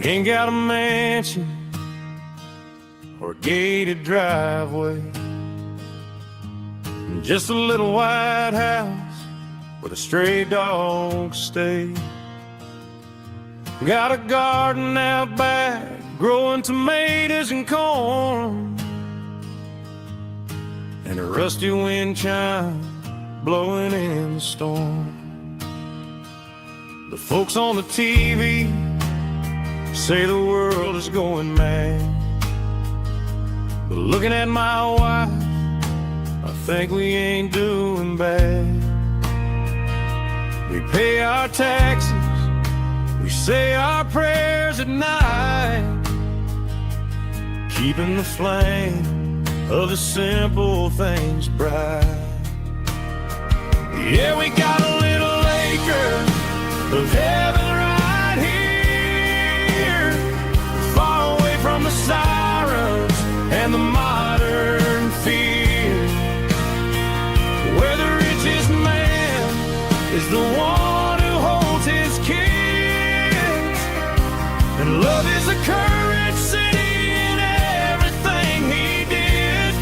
ain't got a mansion or a gated driveway, just a little white house where the stray dogs stay. Got a garden out back, growing tomatoes and corn, and a rusty wind chime blowing in the storm. The folks on the TV say the world is going mad, but looking at my wife, I think we ain't doing bad. We pay our taxes, we say our prayers at night, keeping the flame of the simple things bright. Yeah, we got a little acre of heaven right here, far away from the sirens and the modern fear, where the richest man is the one who holds his kids, and love is the courage city in everything he did.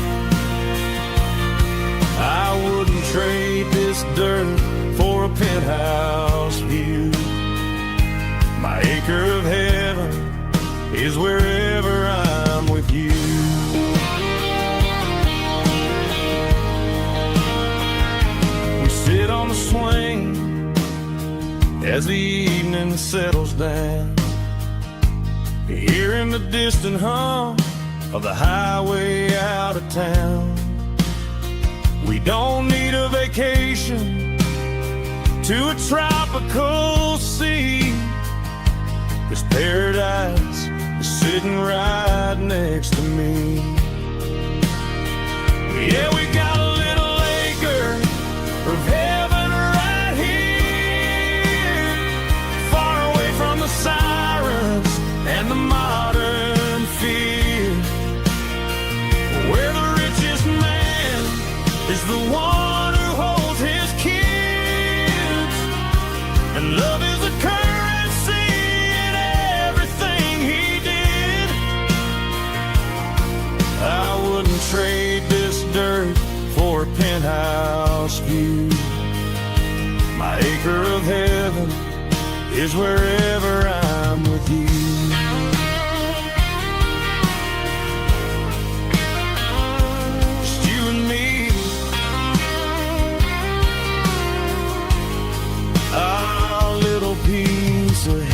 I wouldn't trade this dirt for a penthouse view. My acre of heaven is wherever I'm with you. We sit on the swing as the evening settles down, hearing the distant hum of the highway out of town. We don't need a vacation to a tropical sea, 'cause paradise is sitting right next to me. Yeah, we got a little acre of heaven right here, far away from the sirens and the modern fear, where the richest man is the one who holds his kids, and love is a currency in everything he did. I wouldn't trade this dirt for a penthouse view. My acre of heaven is wherever I'm with you. Just you and me, our little piece of heaven.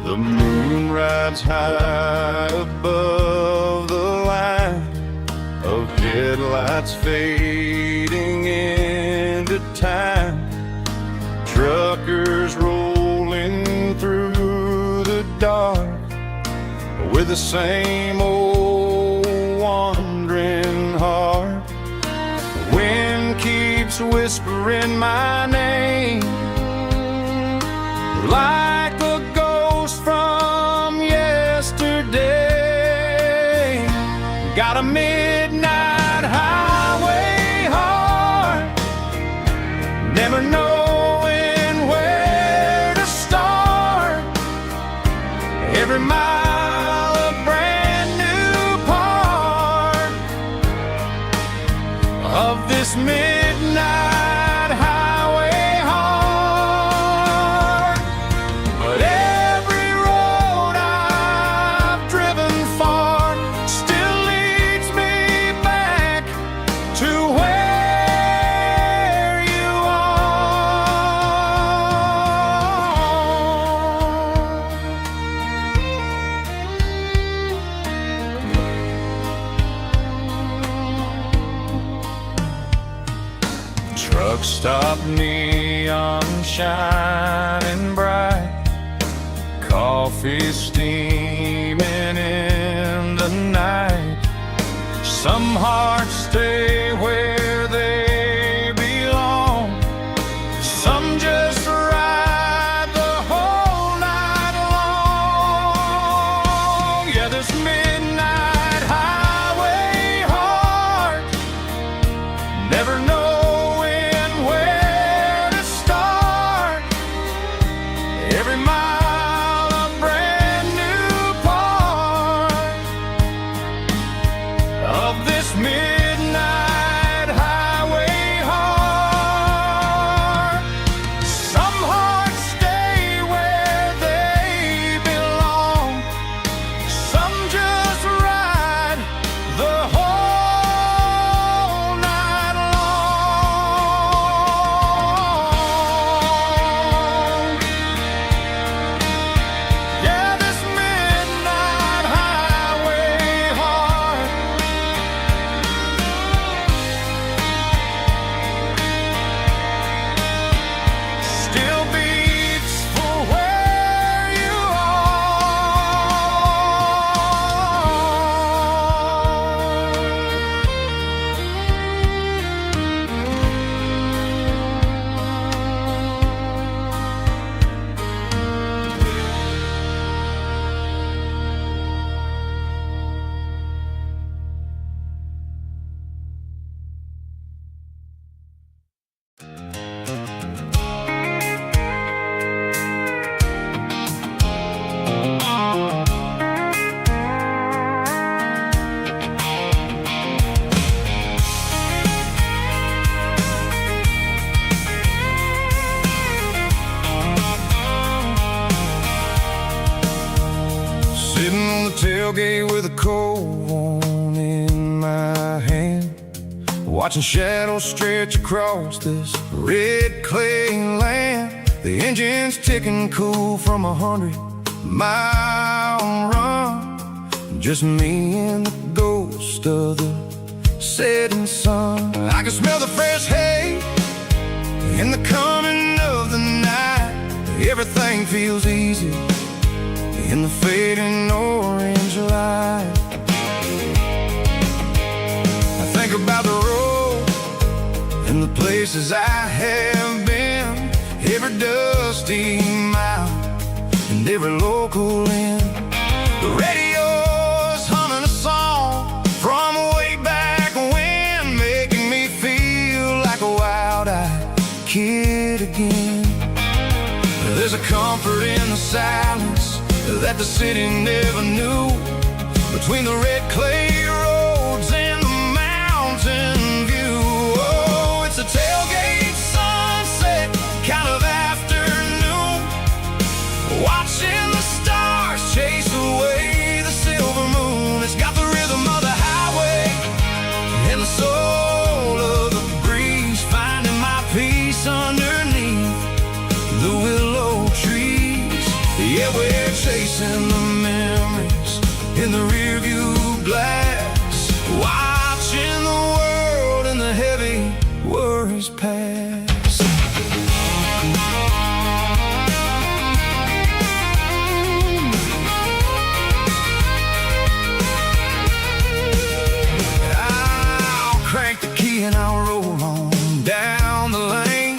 The moon rides high above the line of headlights fading into time. Truckers rolling through the dark with the same old wandering heart. The wind keeps whispering my name like a ghost from yesterday. Got a midnight highway heart, never knowing where to start. Every mile a brand new part of this midnight highway heart. But every road I've driven far still leads me Stop neon shining bright, coffee steaming in the night. Some hearts stay where they belong, some just ride the whole night long. Yeah, this midnight highway heart, never knowing where to start. Every mile a brand new part of this midnight highway heart. Some hearts stay where they belong, some just ride the whole night long. Yeah, this midnight highway heart still beats for where you sitting on the tailgate with a cold one in my hand, watching shadows stretch across this red clay land. The engine's ticking cool from 100-mile run. Just me and the ghost of the setting sun. I can smell the fresh hay in the coming of the night. Everything feels easy in the fading orange light. I think about the road and the places I have been, every dusty mile and every local inn. The radio's humming a song from way back when, making me feel like a wild-eyed kid again. There's a comfort in the silence that the city never knew, between the red clay roads and the mountain view. Oh, it's a tailgate sunset kind of afternoon, watching the stars chase away the silver moon. It's got the rhythm of the highway and the soul of the breeze, finding my peace underneath the willow trees. Yeah, we're chasing the memories in the rearview glass, watching the world and the heavy worries pass. I'll crank the key and I'll roll on down the lane,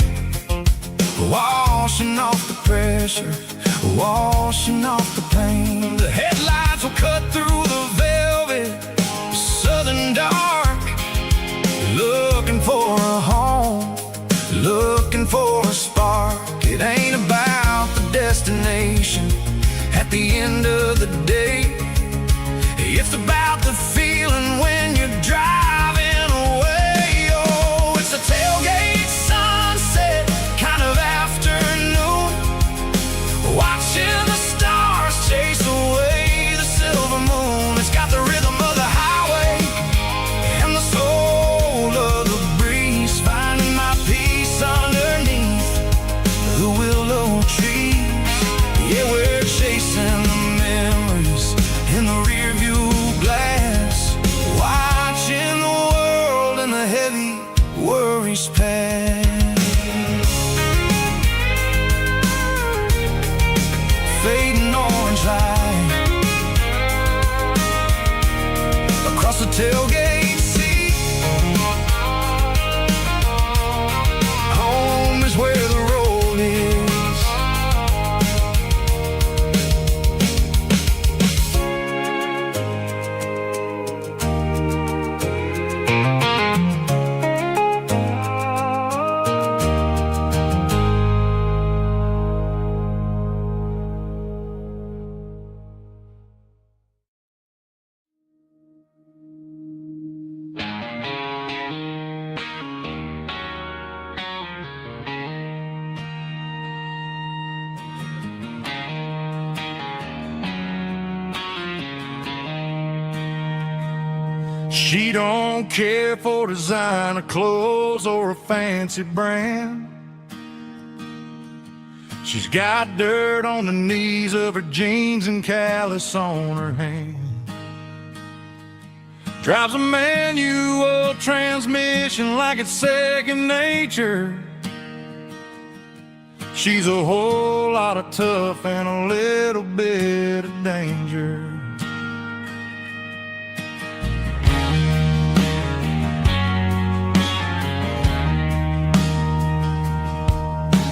washing off the pressure, washing off the pain. The headlights will cut through the velvet southern dark, looking for a home, looking for a spark. It ain't about the destination at the end of the day, it's about the feeling when you're driving away. Oh, it's a tailgate sunset kind of afternoon, watching the stars chase away the silver moon. It's got the rhythm of the highway and the soul of the breeze, finding my peace underneath the willow trees. Yeah, we're chasing the memories in the rearview glass, watching the the tailgate seat. Home is where the road is. She don't care for designer clothes or a fancy brand. She's got dirt on the knees of her jeans and callus on her hand. Drives a manual transmission like it's second nature. She's a whole lot of tough and a little bit of danger.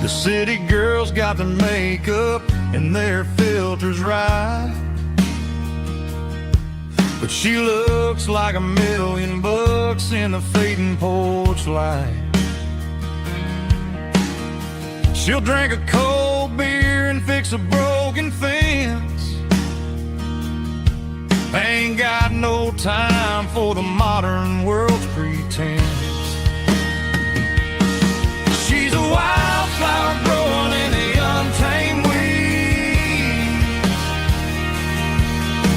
The city girls got their makeup and their filters right, but she looks like $1,000,000 in the fading porch light. She'll drink a cold beer and fix a broken fence. Ain't got no time for the modern world's pretense. She's a wildflower growing in the untamed weeds.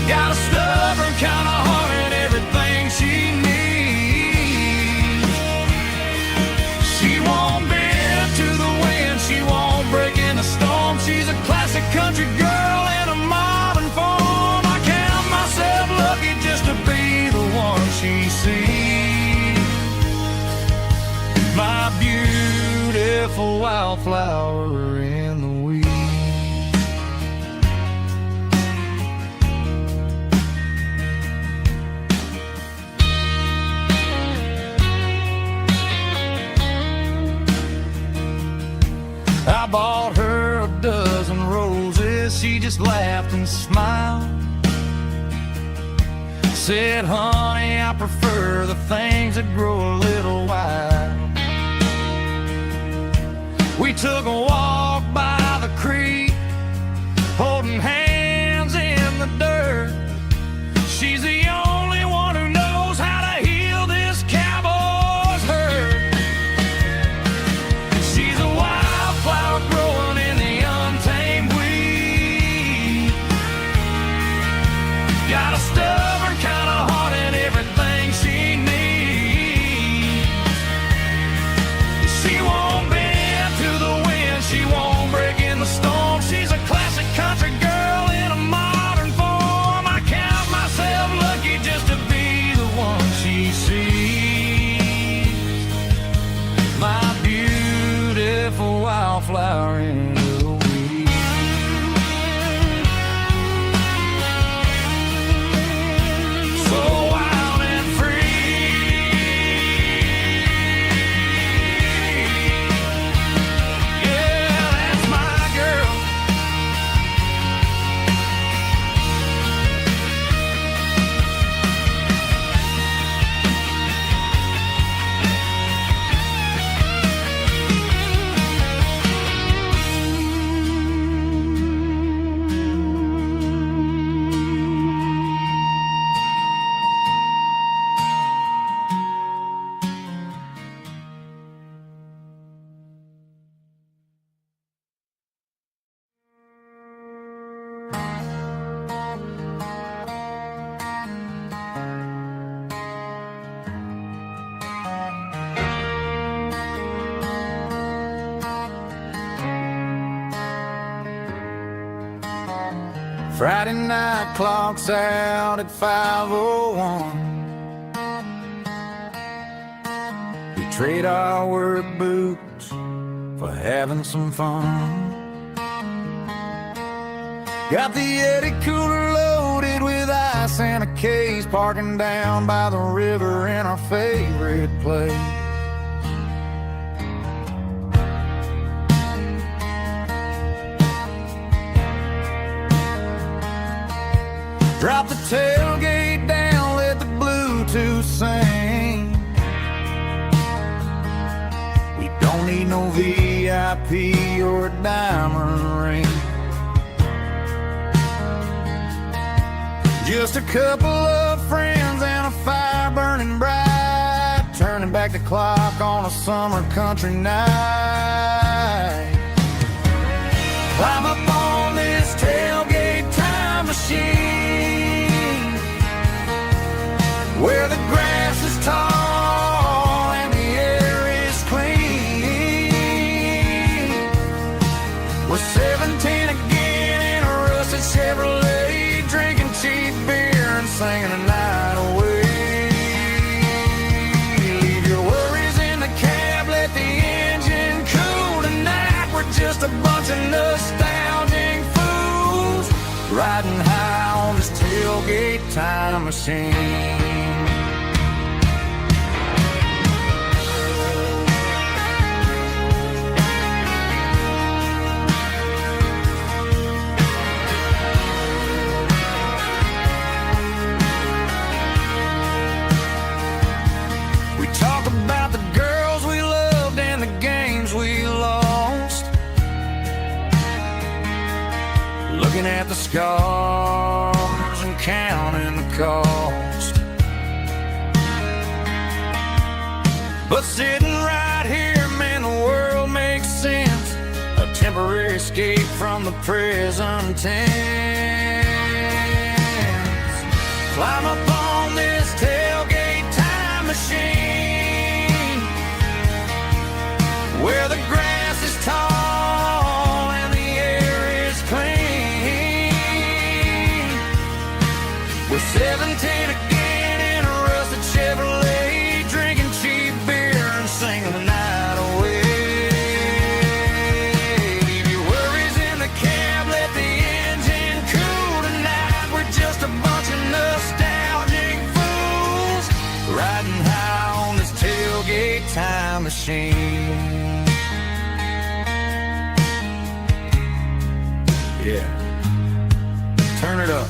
Got a stubborn kind of heart and everything she needs. She won't bend to the wind, she won't break in the storm. She's a classic country girl in a modern form. I count myself lucky just to be the one she sees. My beautiful wildflower in the weeds. I bought her a dozen roses, she just laughed and smiled. Said, honey, I prefer the things that grow a little wild. We took a walk by the creek, holding hands in the dirt. She's the only one who knows how to heal this cowboy's hurt. She's a wildflower growing in the untamed weed. Got a stubborn kind of heart and everything she needs. She won't bend to the wind, she won't break in the storm. She's a classic country girl in a modern form. I count myself lucky just to be the one she sees. My beautiful wildflower in the weeds. So wild and free. Yeah, that's my girl. Friday night clock's out at 5:01. We trade our work boots for having some fun. Got the Yeti cooler loaded with ice in a case, parking down by the river in our favorite place. Drop the tailgate down, let the Bluetooth sing. We don't need no VIP or a diamond ring. Just a couple of friends and a fire burning bright, turning back the clock on a summer country night. Climb up on this tailgate time machine, where the grass is tall and the air is clean. We're 17 again in a rusted Chevrolet, drinking cheap beer and singing the night away. Leave your worries in the cab, let the engine cool tonight. We're just a bunch of nostalgic fools, riding high on this tailgate time machine. Talk about the girls we loved and the games we lost, looking at the scars and counting the cost. But sitting right here, man, the world makes sense, a temporary escape from the present tense. Climb up on this tailgate time machine, where the grass is tall and the air is clean. We're 17 again in a rusted Chevrolet, drinking cheap beer and singing the night away. Leave your worries in the cab, let the engine cool tonight. We're just a bunch of nostalgic fools, riding high on this tailgate time machine. Yeah, turn it up.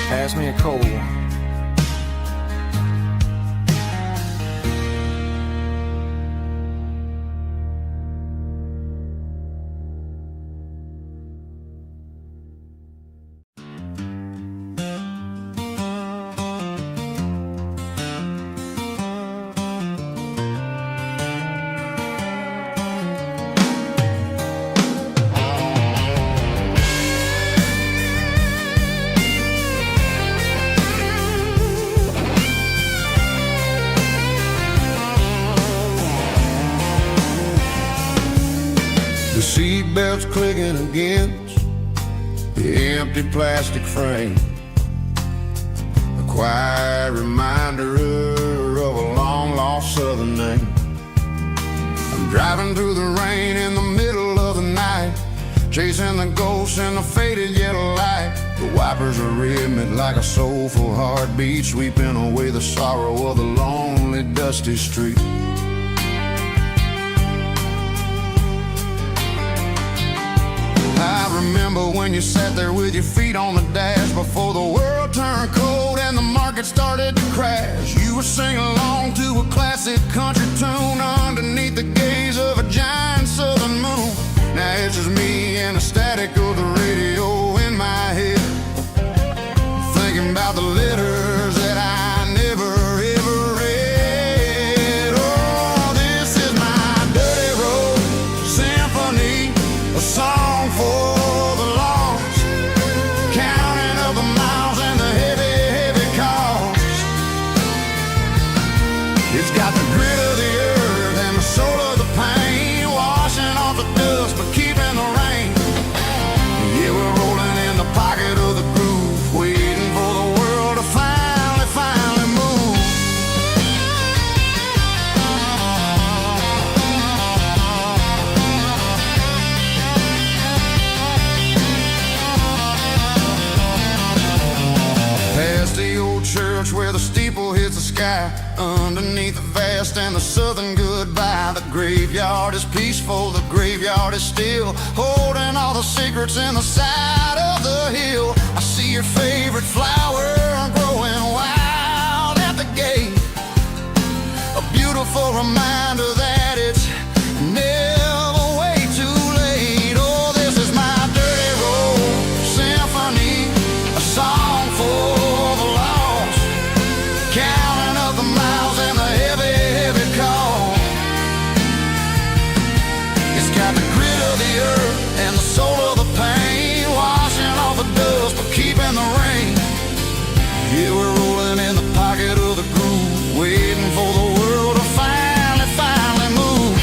Pass me a cold one. The seatbelt's clicking against the empty plastic frame, a quiet reminder of a long-lost southern name. I'm driving through the rain in the middle of the night, chasing the ghosts in the faded yellow light. The wipers are rhythmic like a soulful heartbeat, sweeping away the sorrow of the lonely, dusty street. I remember when you sat there with your feet on the dash, before the world turned cold and the market started to crash. You were singing along to a classic country tune underneath the gaze of a giant southern moon. Now it's just me and the static of the radio in my head, thinking about the letters that I never ever read. Oh, this is my dirty road symphony, a song for the lost, counting up the miles and the heavy, heavy cost. It's got the grit of the earth and the soul of the pain, washing off the dust but keeping the rain. Yeah, we're rolling in the pocket of the groove, waiting for the world to finally move. fire underneath the vast and the southern goodbye. The graveyard is peaceful, the graveyard is still, holding all the secrets in the side of the hill. I see your favorite flower growing wild at the gate, a beautiful reminder that it's never way too late. Oh, this is my dirty road symphony, a song for the lost, counting up the miles and the heavy, heavy call. It's got the grit of the earth and the soul of the pain, washing off the dust but keeping the rain. Yeah, we're rolling in the pocket of the groove, waiting for the world to finally move.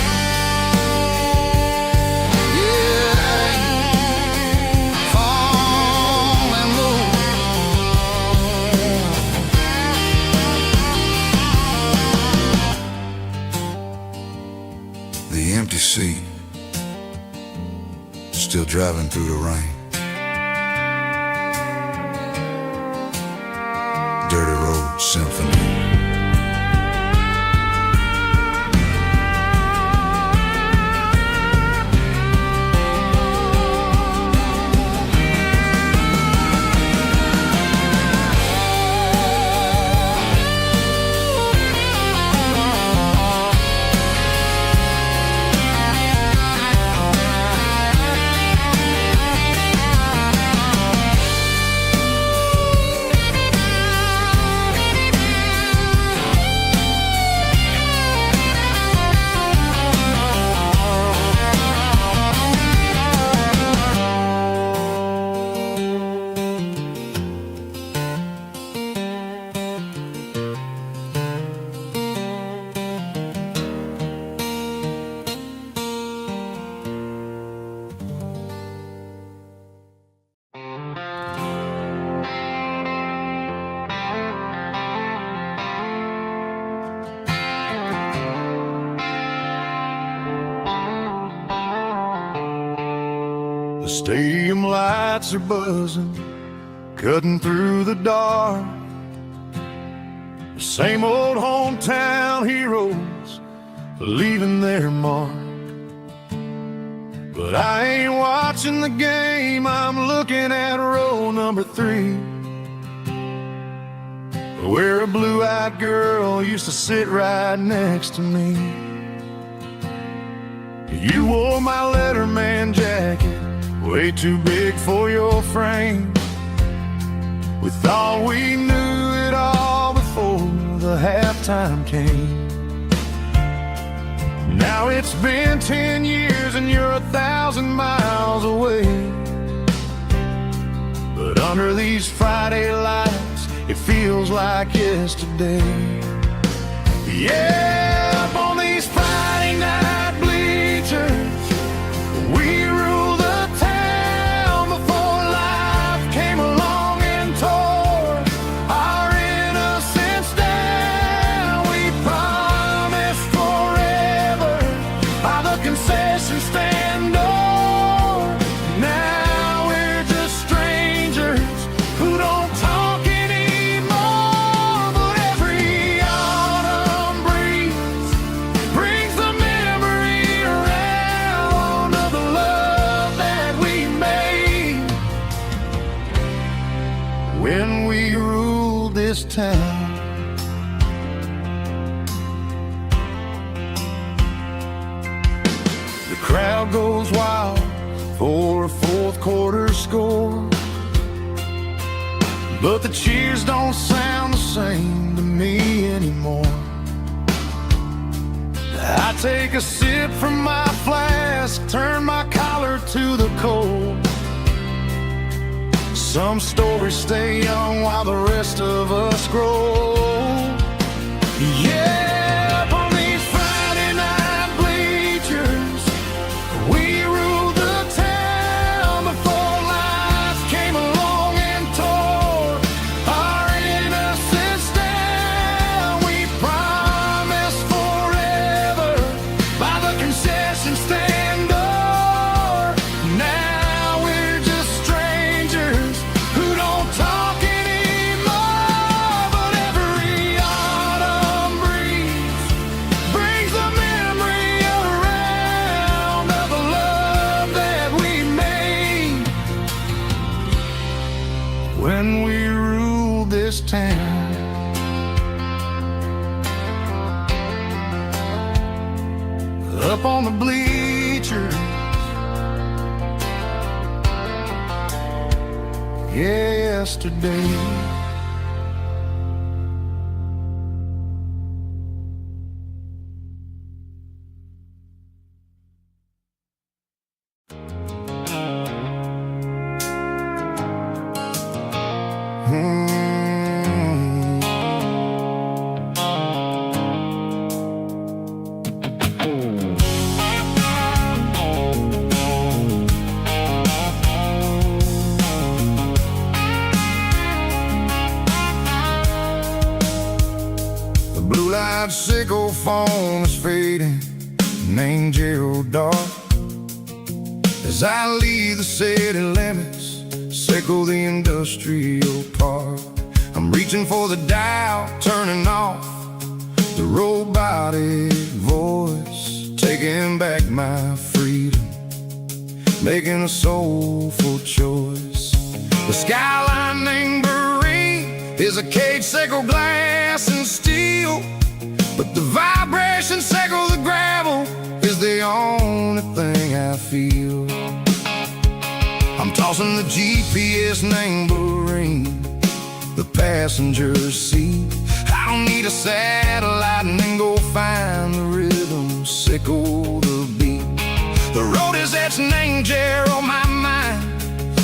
Yeah, finally move. The empty seat, still driving through the rain. Dirty Road Symphony. The stadium lights are buzzing, cutting through the dark. The same old hometown heroes leaving their mark. But I ain't watching the game, I'm looking at row number 3, where a blue-eyed girl used to sit right next to me. You wore my Letterman jacket, way too big for your frame. We thought we knew it all before the halftime came. Now it's been 10 years and you're 1,000 miles away. But under these Friday lights, it feels like yesterday. Yeah, up on these Friday night bleachers, we rule the town before life came along and tore our innocence down. We promised forever by the concession stand door. Now we're just strangers who don't talk anymore. But every autumn breeze brings the memory around of the love that we made when we ruled this town. The crowd goes wild for a fourth quarter score, but the cheers don't sound the same to me anymore. I take a sip from my flask, turn my collar to the cold. Some stories stay young while the rest of us grow. Yeah, up on these Friday night bleachers, we ruled the town before life came along and tore our innocence down. We promised forever by the concession stand door. Now we're just strangers who don't talk anymore. But every yesterday. Blue-light sickle phone is fading, named Gerald Dark. As I leave the city limits, sickle the industrial park. I'm reaching for the dial, turning off the robotic voice, taking back my freedom, making a soulful choice. The skyline named Marine is a cage sickle, glass and steel, but the vibration sickle, the gravel, is the only thing I feel. I'm tossing the GPS named Marine, the passenger seat. I don't need a satellite and then go find the rhythm, sickle the beat. The road is etched named Gerald on my mind,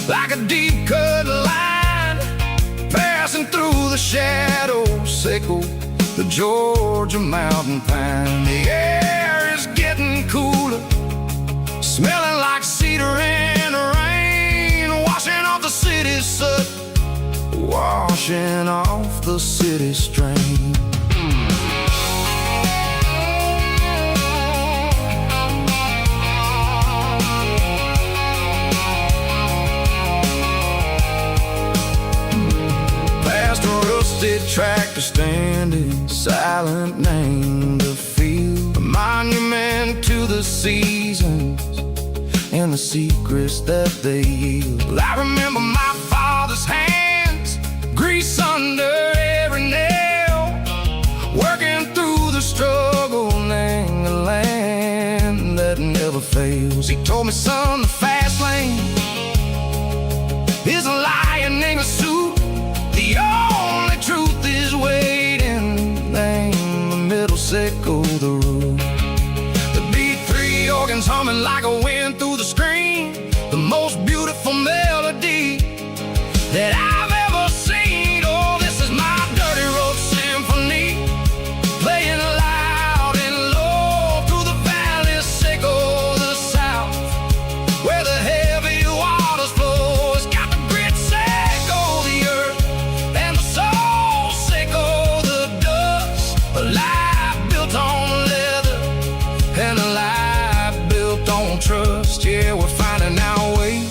like a deep cut line, passing through the shadows, sickle the Georgia mountain pine. The air is getting cooler, smelling like cedar in the rain, washing off the city's soot, washing off the city strain. Past a rusted tractor standing silent, named the field, a monument to the seasons and the secrets that they yield. Well, I remember my father's hands, grease under every nail, working through the struggle, named the land that never fails. He told me, son, the fast lane is a lion in a suit. The only truth is waiting, name the middle, sickle the root. The B3 organs humming like a wind through the screen, the most beautiful melody that I've ever seen. Oh, this is my dirty road symphony, playing loud and low through the valleys, sickle the south, where the heavy waters flow. It's got the grit, sickle the earth, and the soul, sickle the dust. A life built on leather and a life built on trust. Yeah, we're finding our way,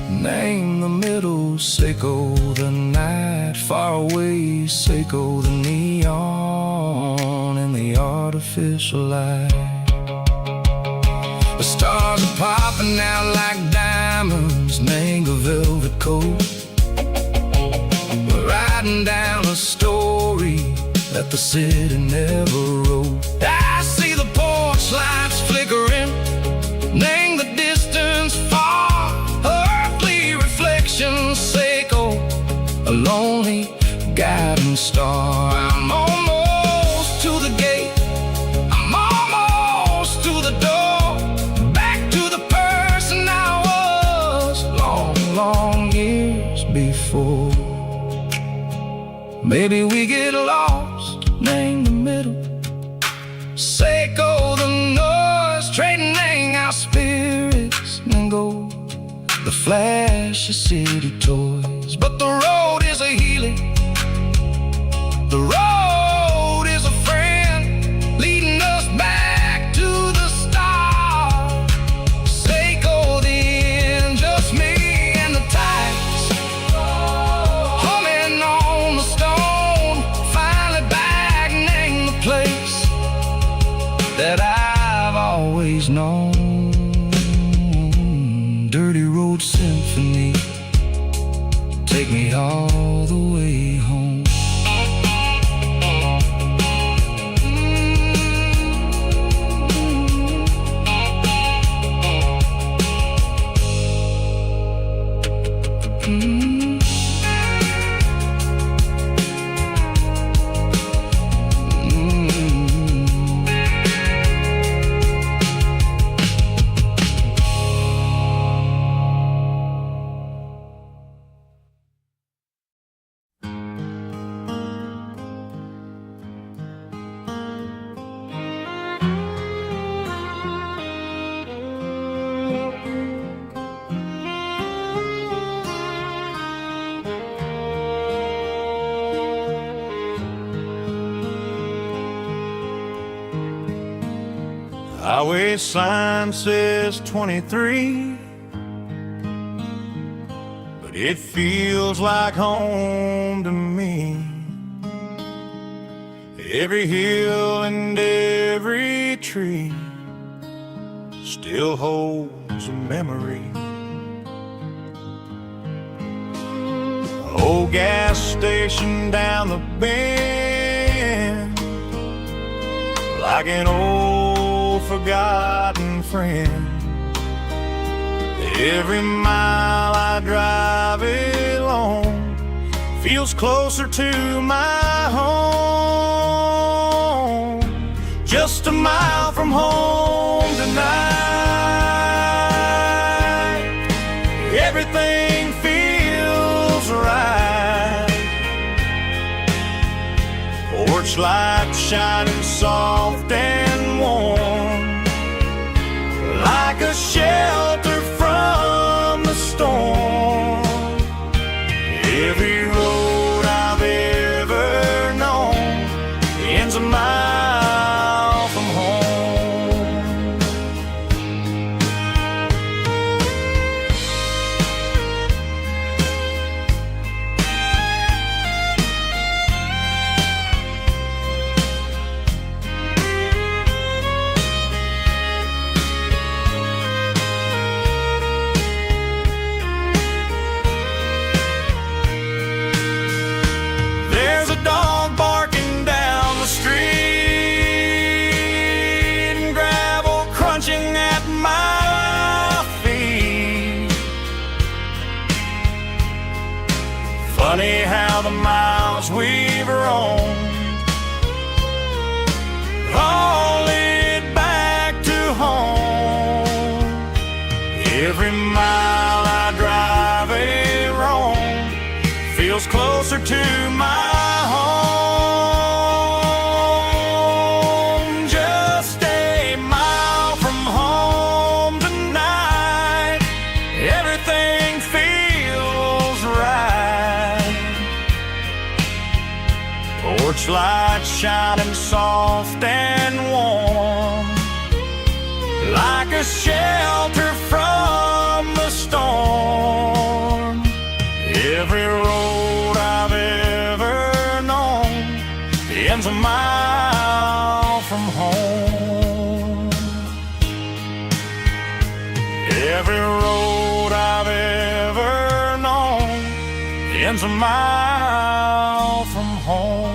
name the middle, sickle the night, far away, sickle the neon and the artificial light. The stars are popping out like diamonds, name the velvet coat. We're riding down a story that the city never wrote. I see the porch lights flickering, name the distance far, earthly reflections, sickle a lonely guiding star. I'm almost to the gate, I'm almost to the door, back to the person I was long, long years before. Maybe we get lost, name the middle, sickle the noise, trading our spirits and go the flash of city toys. But the road is a healing, the road is a friend, leading us back to the start. Sickle the end, just me and the tides, humming on the stone, finally back, name the place that I've always known. Dirty road symphony, take me all the way home. Mm-hmm. Highway sign says 23, but it feels like home to me. Every hill and every tree still holds a memory. Old gas station down the bend, like an old forgotten friend. Every mile I drive it along feels closer to my home. Just a mile from home tonight, everything feels right. Porch light shining soft and warm, like a shelter from the storm. Every road I've ever known ends a mile from home. There's a dog barking down the street, and gravel crunching at my feet. Funny how the miles we've roamed all lead back to home. Every mile I drive a roam feels closer to my home. Just a mile from home tonight, everything feels right. Porch light shining soft and warm, like a shelter from the storm. Every road I've ever known ends a mile from home. Every road I've ever known ends a mile from home.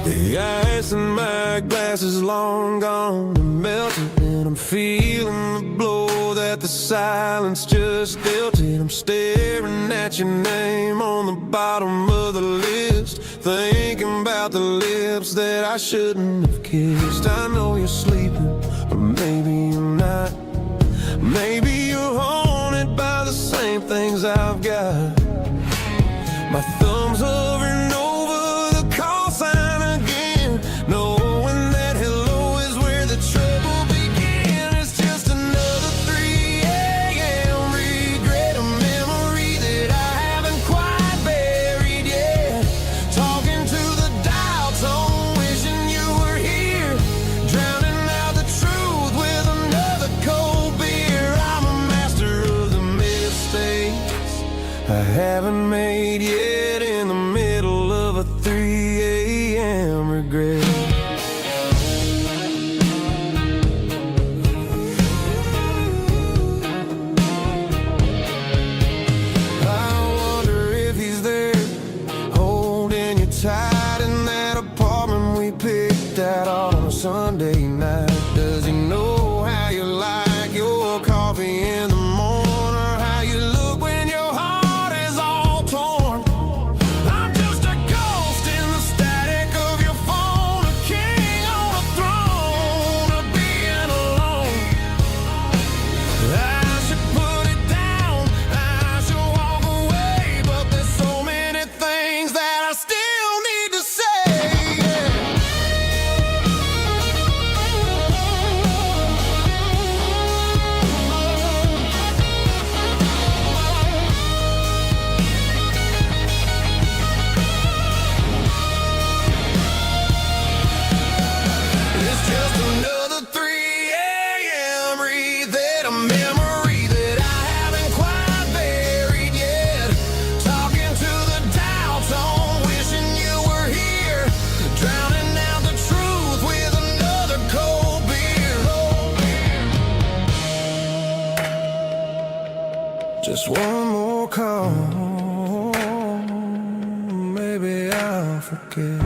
The ice in my glass is long gone and melted, and I'm feeling the blow that the silence just dealt it. I'm staring at your name on the bottom of the list, thinking about the lips that I shouldn't have kissed. I know you're sleeping, or maybe you're not. Maybe you're haunted by the same things I've got. My thumb's hovering over the call sign again, knowing that hello is where the trouble began. It's just another 3 a.m. regret, a memory that I haven't quite buried yet. Talking to the dial tone, wishing you were here, drowning out the truth with another cold beer. I'm a master of the mistakes I haven't made yet, in the middle of a 3 a.m. regret. I wonder if he's there, holding you tight in that apartment we picked out on a Sunday Just one more call, maybe I'll forget.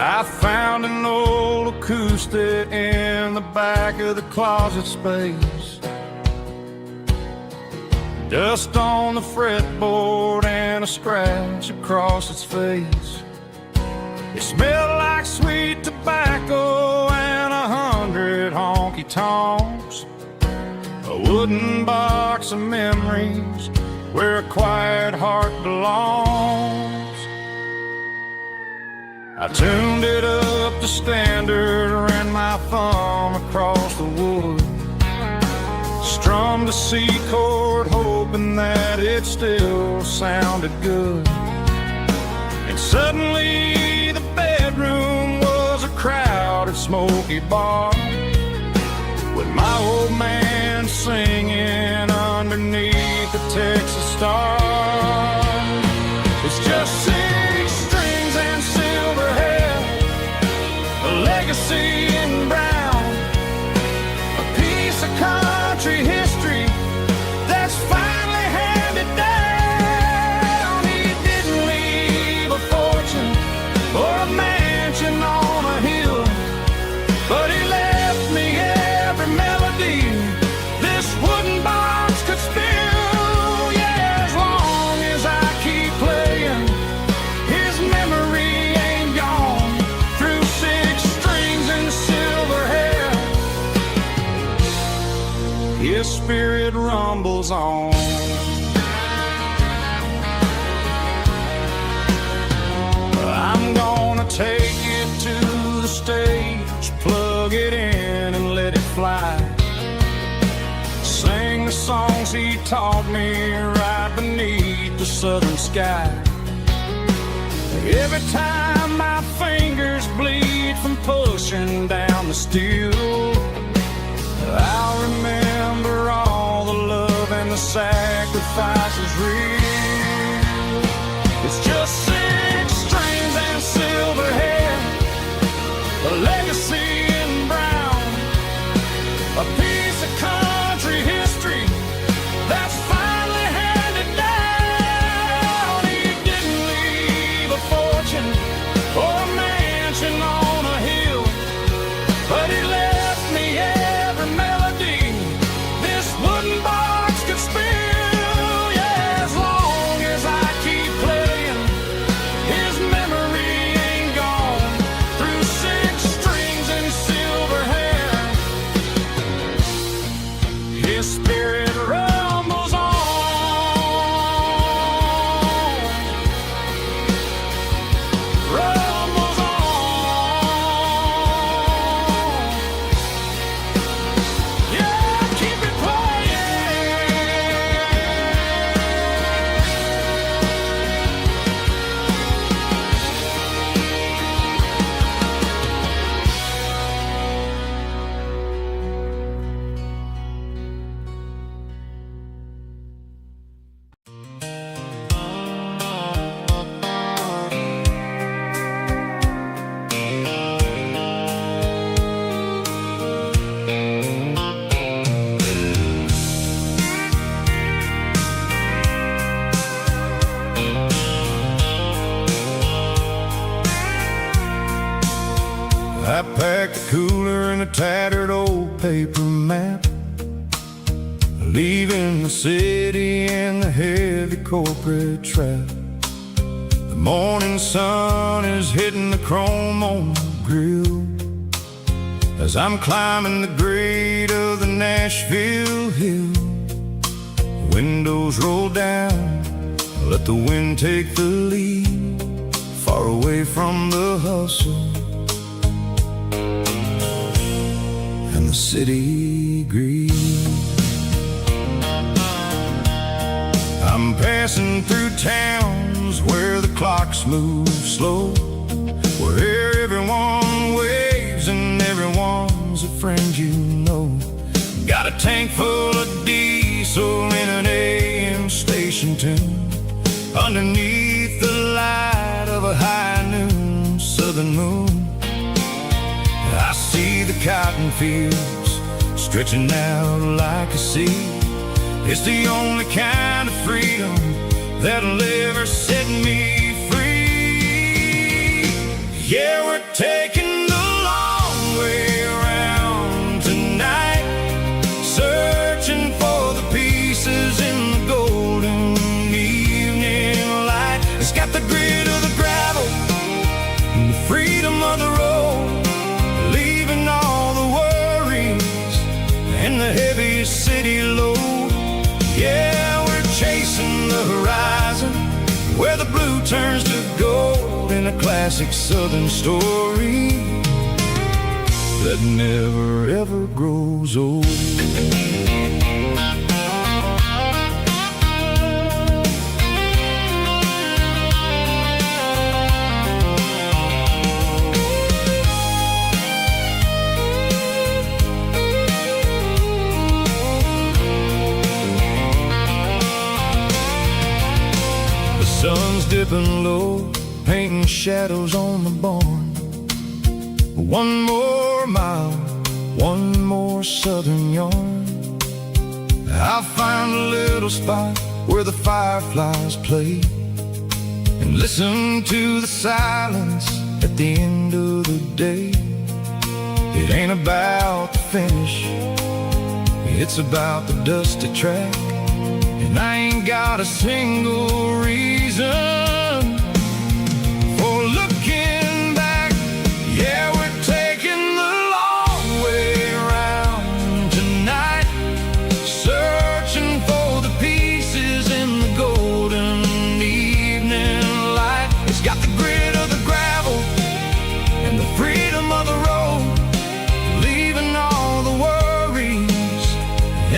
I found an old acoustic in the back of the closet space. Dust on the fretboard and a scratch across its face. It smelled like sweet tobacco and 100 honky-tonks. A wooden box of memories where a quiet heart belongs. I tuned it up to standard, ran my thumb across the wood, strummed a C chord, hoping that it still sounded good. And suddenly the bedroom was a crowded, smoky bar, with my old man singing underneath the Texas star. It's just 6 strings and silver hair, a legacy in brown, a piece of country history that's finally handed down. He didn't leave a fortune or a mansion on a hill, but he left me every melody this wooden box could spill. Yeah, as long as I keep playing, his memory ain't gone. Through 6 strings and silver hair, his spirit rumbles on. I'm gonna take it to the stage, plug it in and let it fly. Sing the songs he taught me right beneath the southern sky. Every time my fingers bleed from pushing down the steel, I'll remember all the love and the sacrifices real. It's just 6 strings and silver hair, a legacy in brown, a piece of country history that's finally handed down. He didn't leave a fortune or a mansion on a hill, but he left me every melody this wooden box could spill. Yeah, as long as I keep playing, his memory ain't gone. Through 6 strings and silver hair, his spirit rumbles on. Rumbles on. Yeah, keep it playing. I packed a cooler and a tattered old paper map, leaving the city and the heavy corporate trap. The morning sun is hitting the chrome on the grill as I'm climbing the grade of the Nashville hill. Windows roll down, let the wind take the lead, far away from the hustle and the city greed. I'm passing through towns where the clocks move slow, where everyone waves and everyone's a friend you know. Got a tank full of diesel in an AM station tune, underneath the light of a high noon southern moon. I see the cotton fields stretching out like a sea. It's the only kind of freedom that'll ever set me free. Yeah, we're taking the long way around tonight, searching for the pieces in the golden evening light. It's got the grit of the gravel and the freedom of the road, leaving all the worries and the heavy city load. Yeah, we're chasing the horizon, where the blue turns to gold, in a classic southern story that never ever grows old. Sun's dipping low, painting shadows on the barn. One more mile, one more southern yarn. I'll find a little spot where the fireflies play, and listen to the silence at the end of the day. It ain't about the finish, it's about the dusty track. And I ain't got a single reason for looking back. Yeah, we're taking the long way around tonight, searching for the pieces in the golden evening light. It's got the grit of the gravel and the freedom of the road, leaving all the worries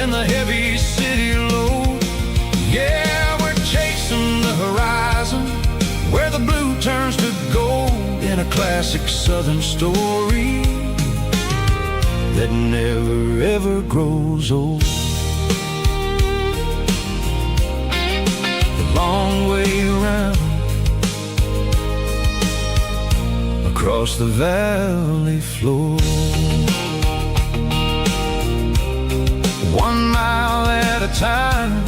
and the heavy city load. Yeah, we're chasing the horizon, where the blue turns to gold, in a classic southern story that never ever grows old. The long way around, across the valley floor, 1 mile at a time.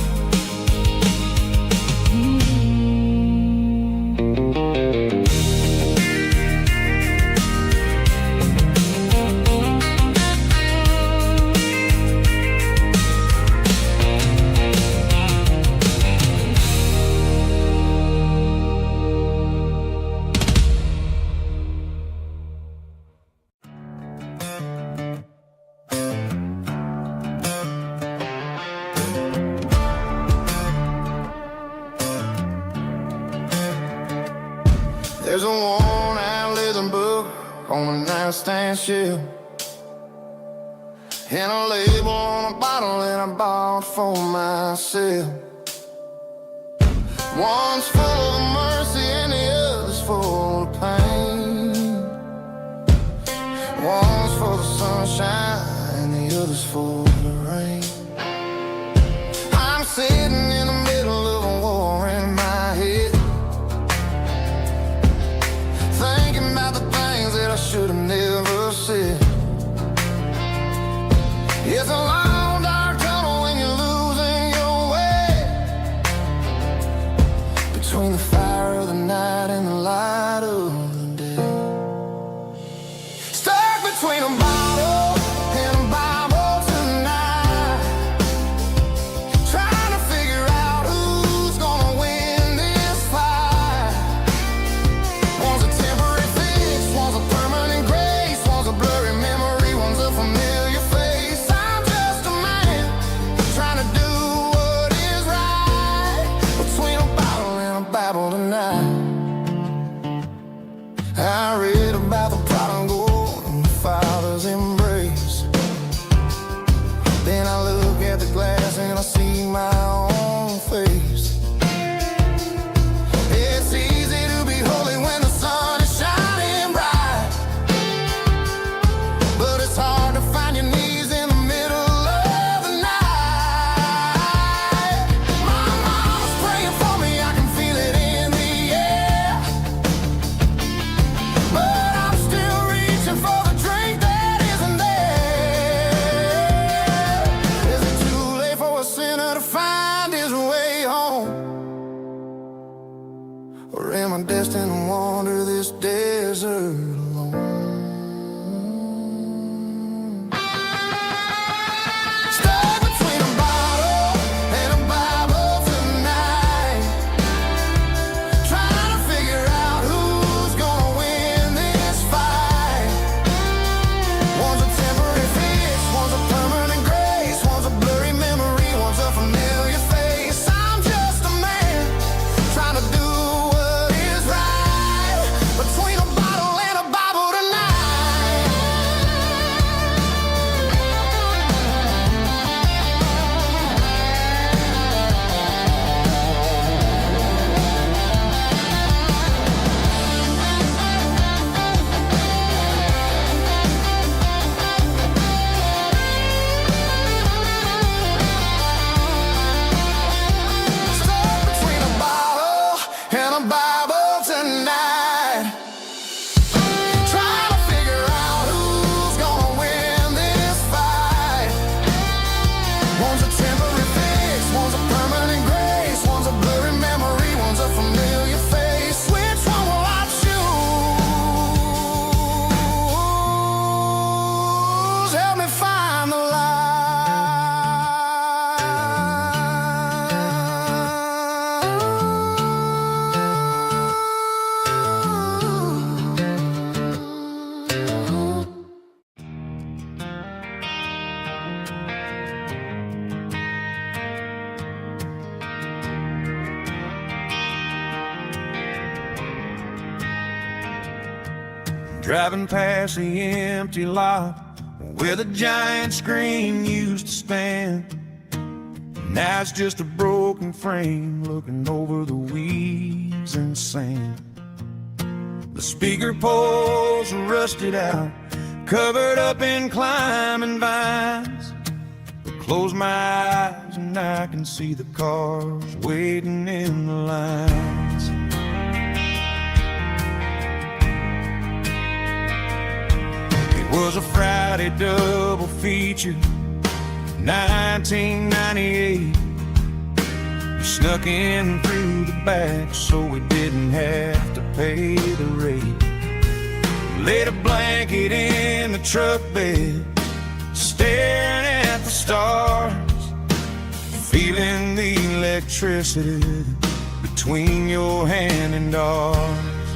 There's a worn-out leather book on a nightstand shelf, and a label on a bottle that I bought for myself. One's full of mercy and the other's full of pain. One's for the sunshine and the other's for the rain. I'm sitting in the middle of a war in my head, thinking about the things that I should have never said. It's a long dark tunnel when you're losing your way, between the fire of the night and the light of the day. Stuck between a bottle and a Bible tonight, trying to figure out who's gonna win this fight. One's a temporary fix, one's a permanent grace, one's a blurry memory, one's driving past the empty lot where the giant screen used to stand. Now it's just a broken frame looking over the weeds and sand. The speaker poles are rusted out, covered up in climbing vines. But close my eyes and I can see the cars waiting in the lines. It was a Friday double feature, 1998. We snuck in through the back so we didn't have to pay the rate. Laid a blanket in the truck bed, staring at the stars, feeling the electricity between your hand and ours.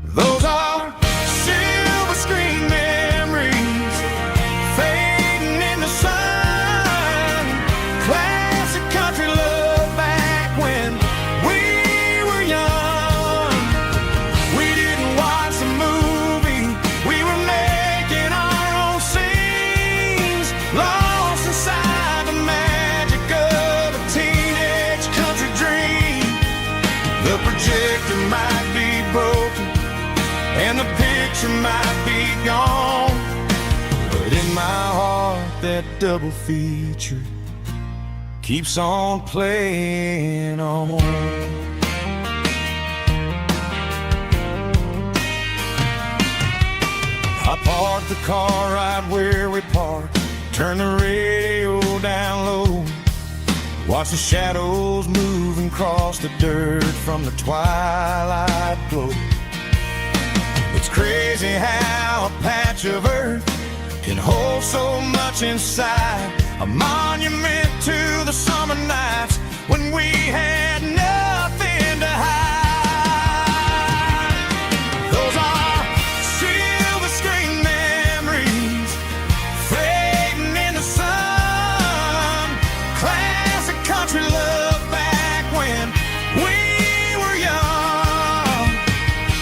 Those are silver screen memories fading in the sun. Classic country love back when we were young. We didn't watch the movie, we were making our own scenes, lost inside the magic of a teenage country dream. The projector might be broken and the picture might be gone, but in my heart that double feature keeps on playing on. I parked the car right where we parked, turned the radio down low, watch the shadows move and cross the dirt from the twilight glow. It's crazy how a patch of earth can hold so much inside, a monument to the summer nights when we had nothing to hide. Those are silver screen memories fading in the sun. Classic country love back when we were young.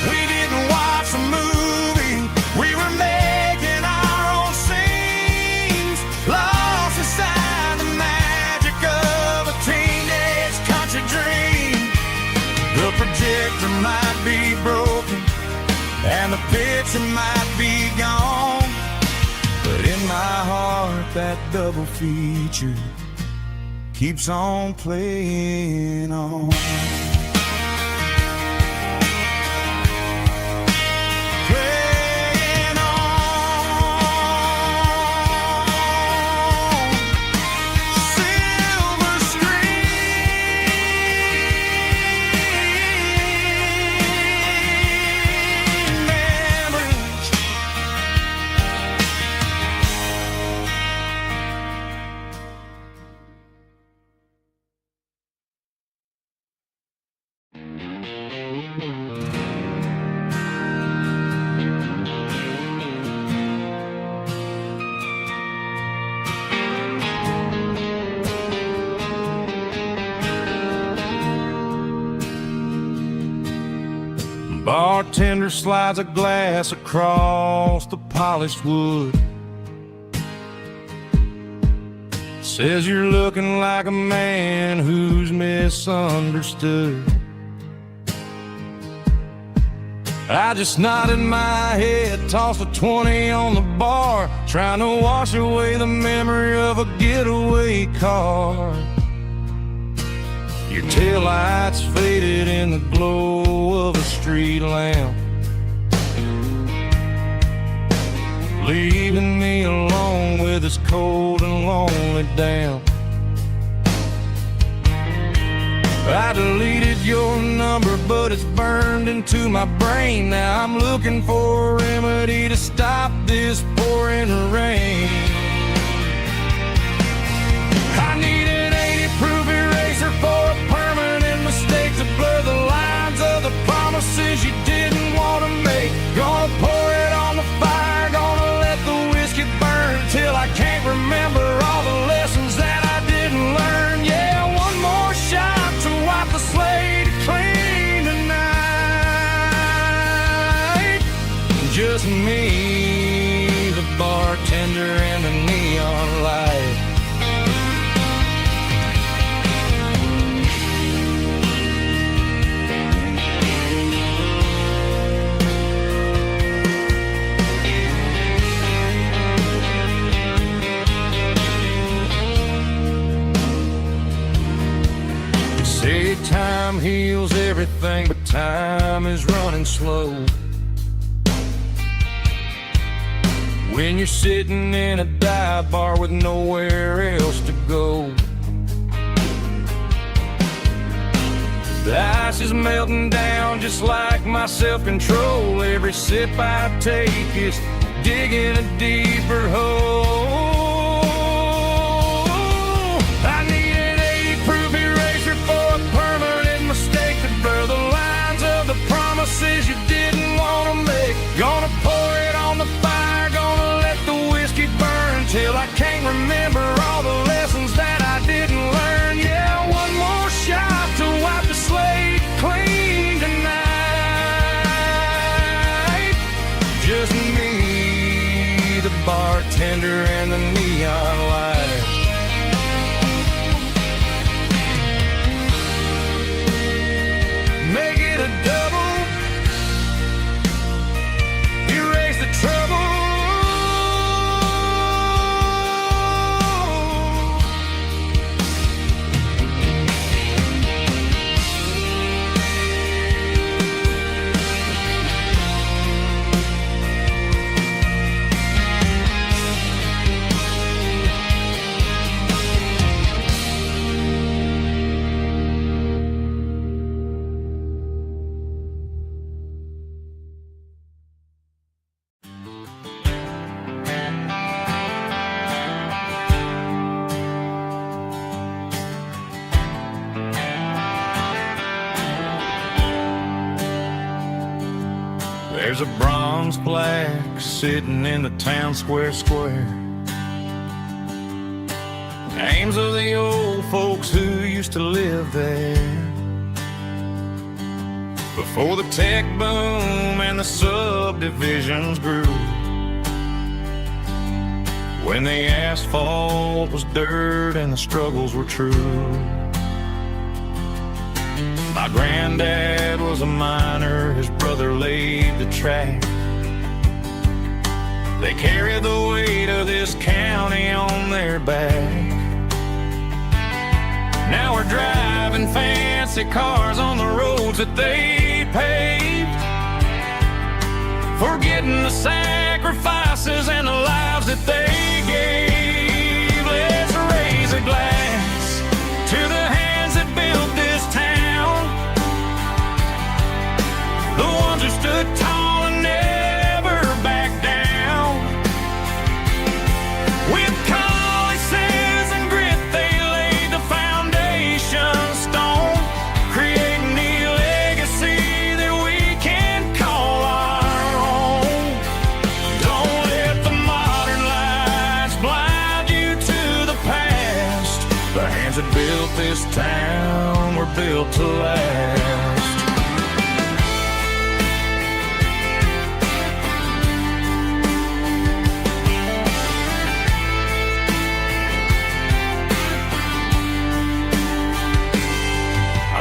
We didn't watch the movie, we were making our own scenes, lost inside the magic of a teenage country dream. The projector might be broken and the picture might be gone, but in my heart that double feature keeps on playing on. Playing on. Silver screen memories. Bartender slides a glass across the polished wood, says you're looking like a man who's misunderstood. I just nodded my head, tossed a 20 on the bar, trying to wash away the memory of a getaway car. Your taillights faded in the glow of a street lamp, leaving me alone with this cold and lonely damp. I deleted your number, but it's burned into my brain. Now I'm looking for a remedy to stop this pouring rain. I need an 80-proof eraser for a permanent mistake to blur the lines of the promises you didn't want to make. Gonna pour it on the fire, gonna let the whiskey burn till I can't remember all the lessons that I didn't learn. Yeah, one more shot to wipe the slate clean tonight. Just me, the bartender, and the neon light. They say time heals everything, but time is running slow. When you're sitting in a dive bar with nowhere else to go, the ice is melting down just like my self-control. Every sip I take is digging a deeper hole. I need an 80-proof eraser for a permanent mistake to blur the lines of the promises you didn't want to make. Gonna pour it on the fire, gonna let the whiskey burn till I can't remember all the lessons that I didn't learn. Yeah, one more shot to wipe the slate clean tonight. Just me, the bartender, and the neon light. Make it a double, erase the trouble. There's a bronze plaque sitting in the town square. Names of the old folks who used to live there before the tech boom and the subdivisions grew. When the asphalt was dirt and the struggles were true. My granddad was a miner, his brother laid the track. They carried the weight of this county on their back. Now we're driving fancy cars on the roads that they paved, forgetting the sacrifices and the lives that they gave. Let's raise a glass to the hands that built this town, the ones who stood tall and never backed down. With calluses and grit they laid the foundation stone, creating a legacy that we can call our own. Don't let the modern lights blind you to the past. The hands that built this town were built to last.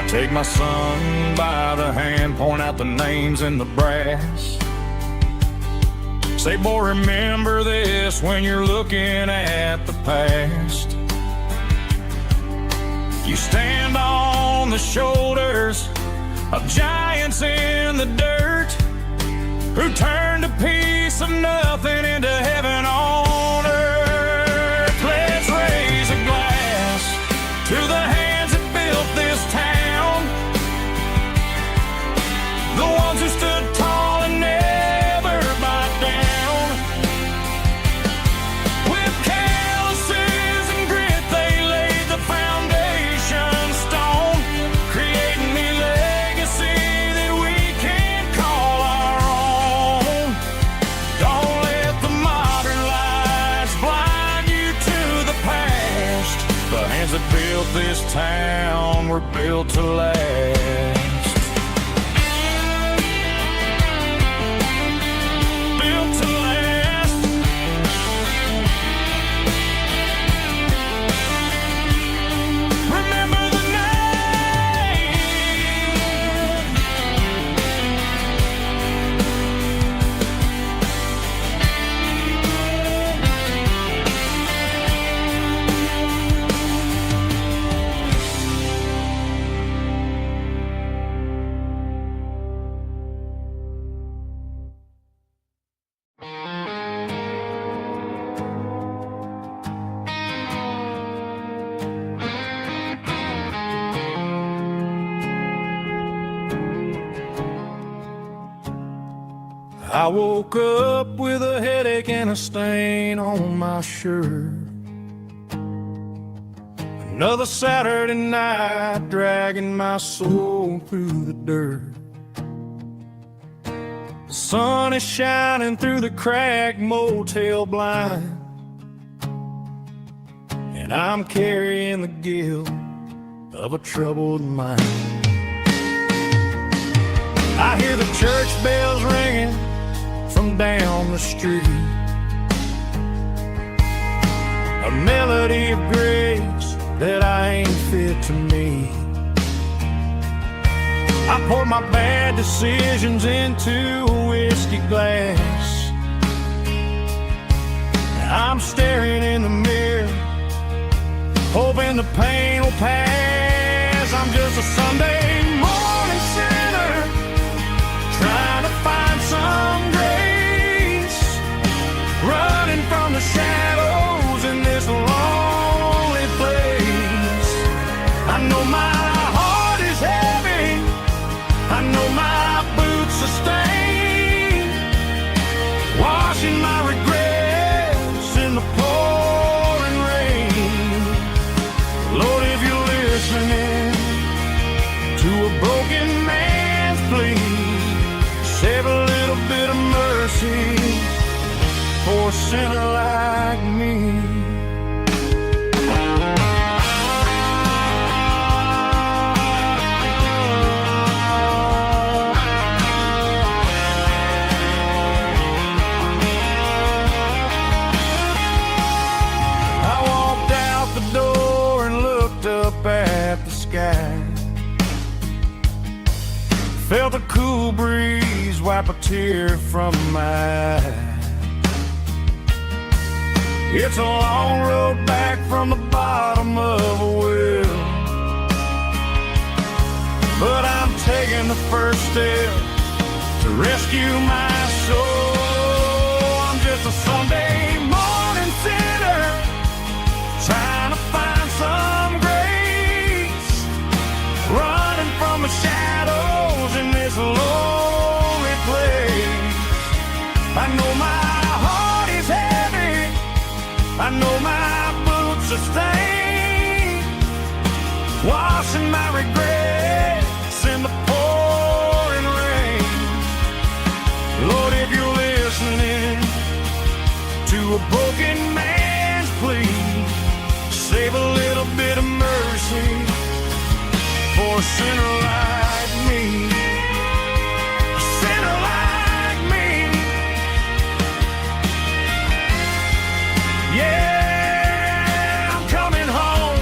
Take my son by the hand, point out the names in the brass. Say, boy, remember this when you're looking at the past. You stand on the shoulders of giants in the dirt, who turned a piece of nothing into heaven on earth. Let's raise a glass to the hands that built this town, the ones who stood tall and never backed down. With calluses and grit they laid the foundation stone, creating a legacy that we can call our own. Don't let the modern lights blind you to the past. The hands that built this town were built to last. woke up with a headache and a stain on my shirt. Another Saturday night dragging my soul through the dirt. The sun is shining through the cracked motel blind, and I'm carrying the guilt of a troubled mind. I hear the church bells ringing from down the street, a melody of grace that I ain't fit to meet. I pour my bad decisions into a whiskey glass. I'm staring in the mirror, hoping the pain will pass. I'm just a Sunday morning sinner, trying to find some grace, running from the shadows in this lonely place. I know my heart is heavy, I know my boots are stained, washing my regrets in the pouring rain. Lord, if you're listening to a broken man's plea, save a little bit of mercy for a sinner like me. I walked out the door and looked up at the sky, felt a cool breeze wipe a tear from my eye. It's a long road back from the bottom of a well, but I'm taking the first step to rescue my soul. I'm just a Sunday morning sinner, trying to find some grace, running from the shadows in this lonely place. I know my heart is heavy, I know my boots are stained, washing my regrets in the pouring rain. Lord, if you're listening to a broken man's plea, save a little bit of mercy for a sinner like me. A sinner like me. Yeah, I'm coming home.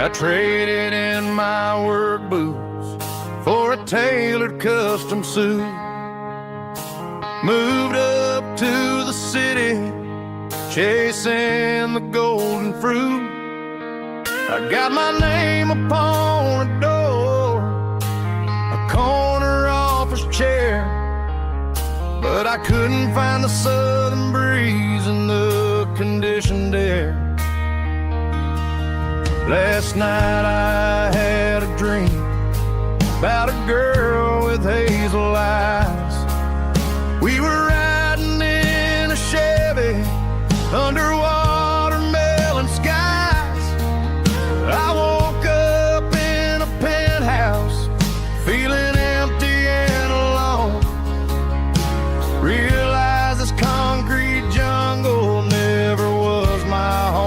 I traded in my work boots for a tailored custom suit, moved up to the city, chasing the golden fruit. I got my name upon a door, a corner office chair, but I couldn't find the southern breeze in the conditioned air. Last night I had a dream about a girl with hazel eyes. We were riding in a Chevy under watermelon skies. I woke up in a penthouse feeling empty and alone. Realized this concrete jungle never was my home.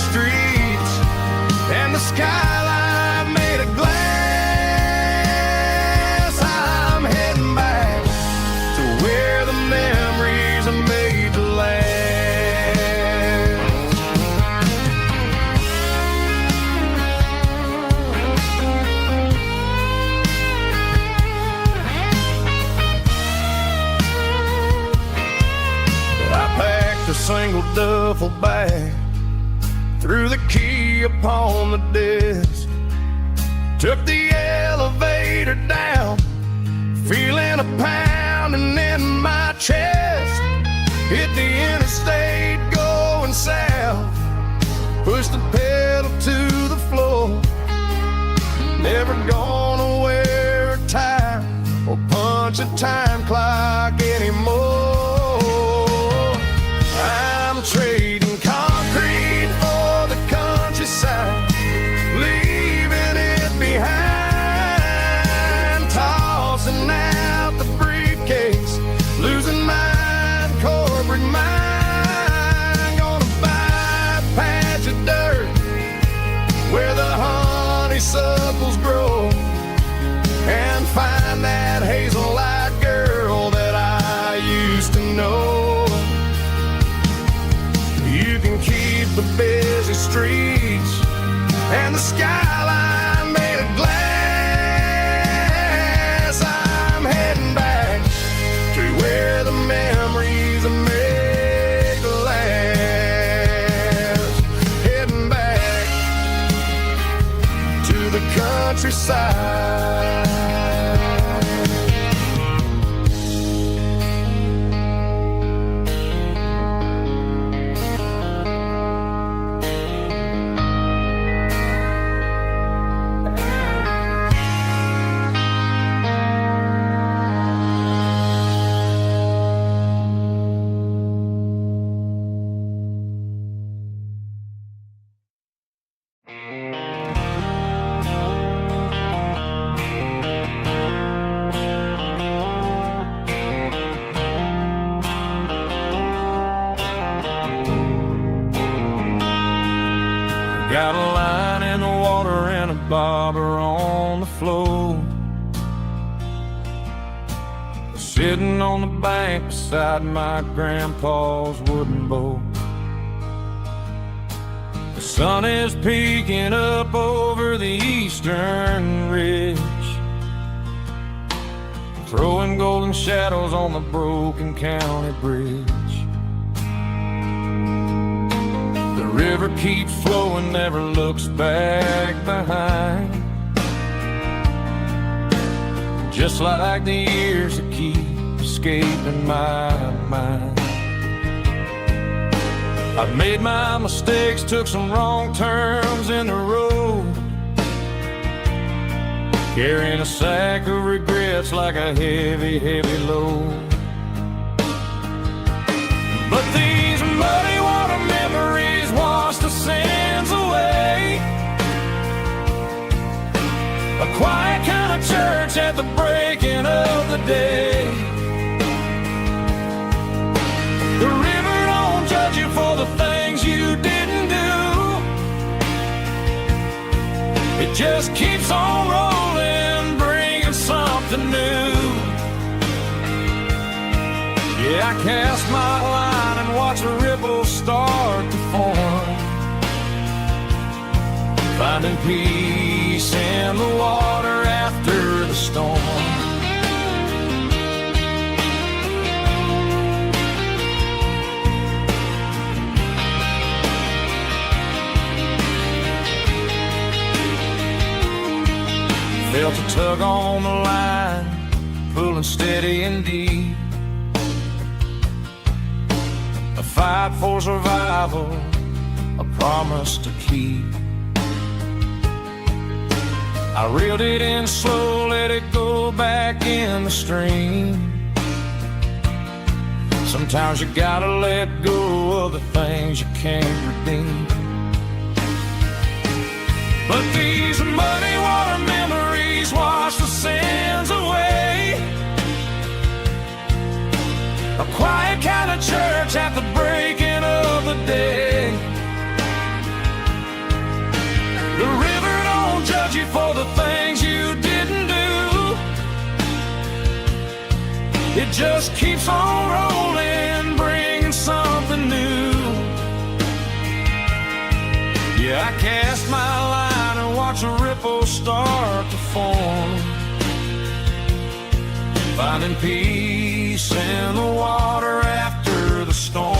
streets and the skyline made of glass. I'm heading back to where the memories are made to last. A single duffel bag, threw the key upon the desk, took the elevator down, feeling a pounding in my chest. Hit the interstate going south, pushed the pedal to the floor. Never gonna wear a tie or punch a time clock anymore. I'm trading concrete for the countryside, leaving it behind, tossing out the briefcase, losing my corporate mind. Gonna buy a patch of dirt where the honeysuckles grow and find that hazel-eyed girl that I used to know. You can keep the busy streets and the skyline made of glass. I'm heading back to where the memories are made to last. Heading back to the countryside. Got a line in the water and a bobber on the floor, sitting on the bank beside my grandpa's wooden boat. The sun is peeking up over the eastern ridge, throwing golden shadows on the broken county bridge. The river keeps flowing, never looks back behind, just like the years that keep escaping my mind. I've made my mistakes, took some wrong turns in the road, carrying a sack of regrets like a heavy, heavy load. But these muddy water memories wash the sins away. A quiet kind of church at the breaking of the day. The river don't judge you for the things you didn't do. It just keeps on rolling, bringing something new. Yeah, I cast my line and watch a ripple start to form, finding peace in the water after the storm. Felt a tug on the line, pulling steady and deep. A fight for survival, a promise to keep. I reeled it in slow, let it go back in the stream. Sometimes you gotta let go of the things you can't redeem. But these muddy water memories wash the sins away. A quiet kind of church at the breaking of the day. just keeps on rolling, bringing something new. Yeah, I cast my line and watch a ripple start to form, finding peace in the water after the storm.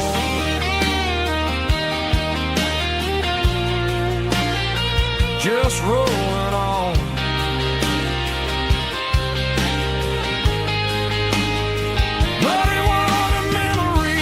Just rolling on. Muddy water memory.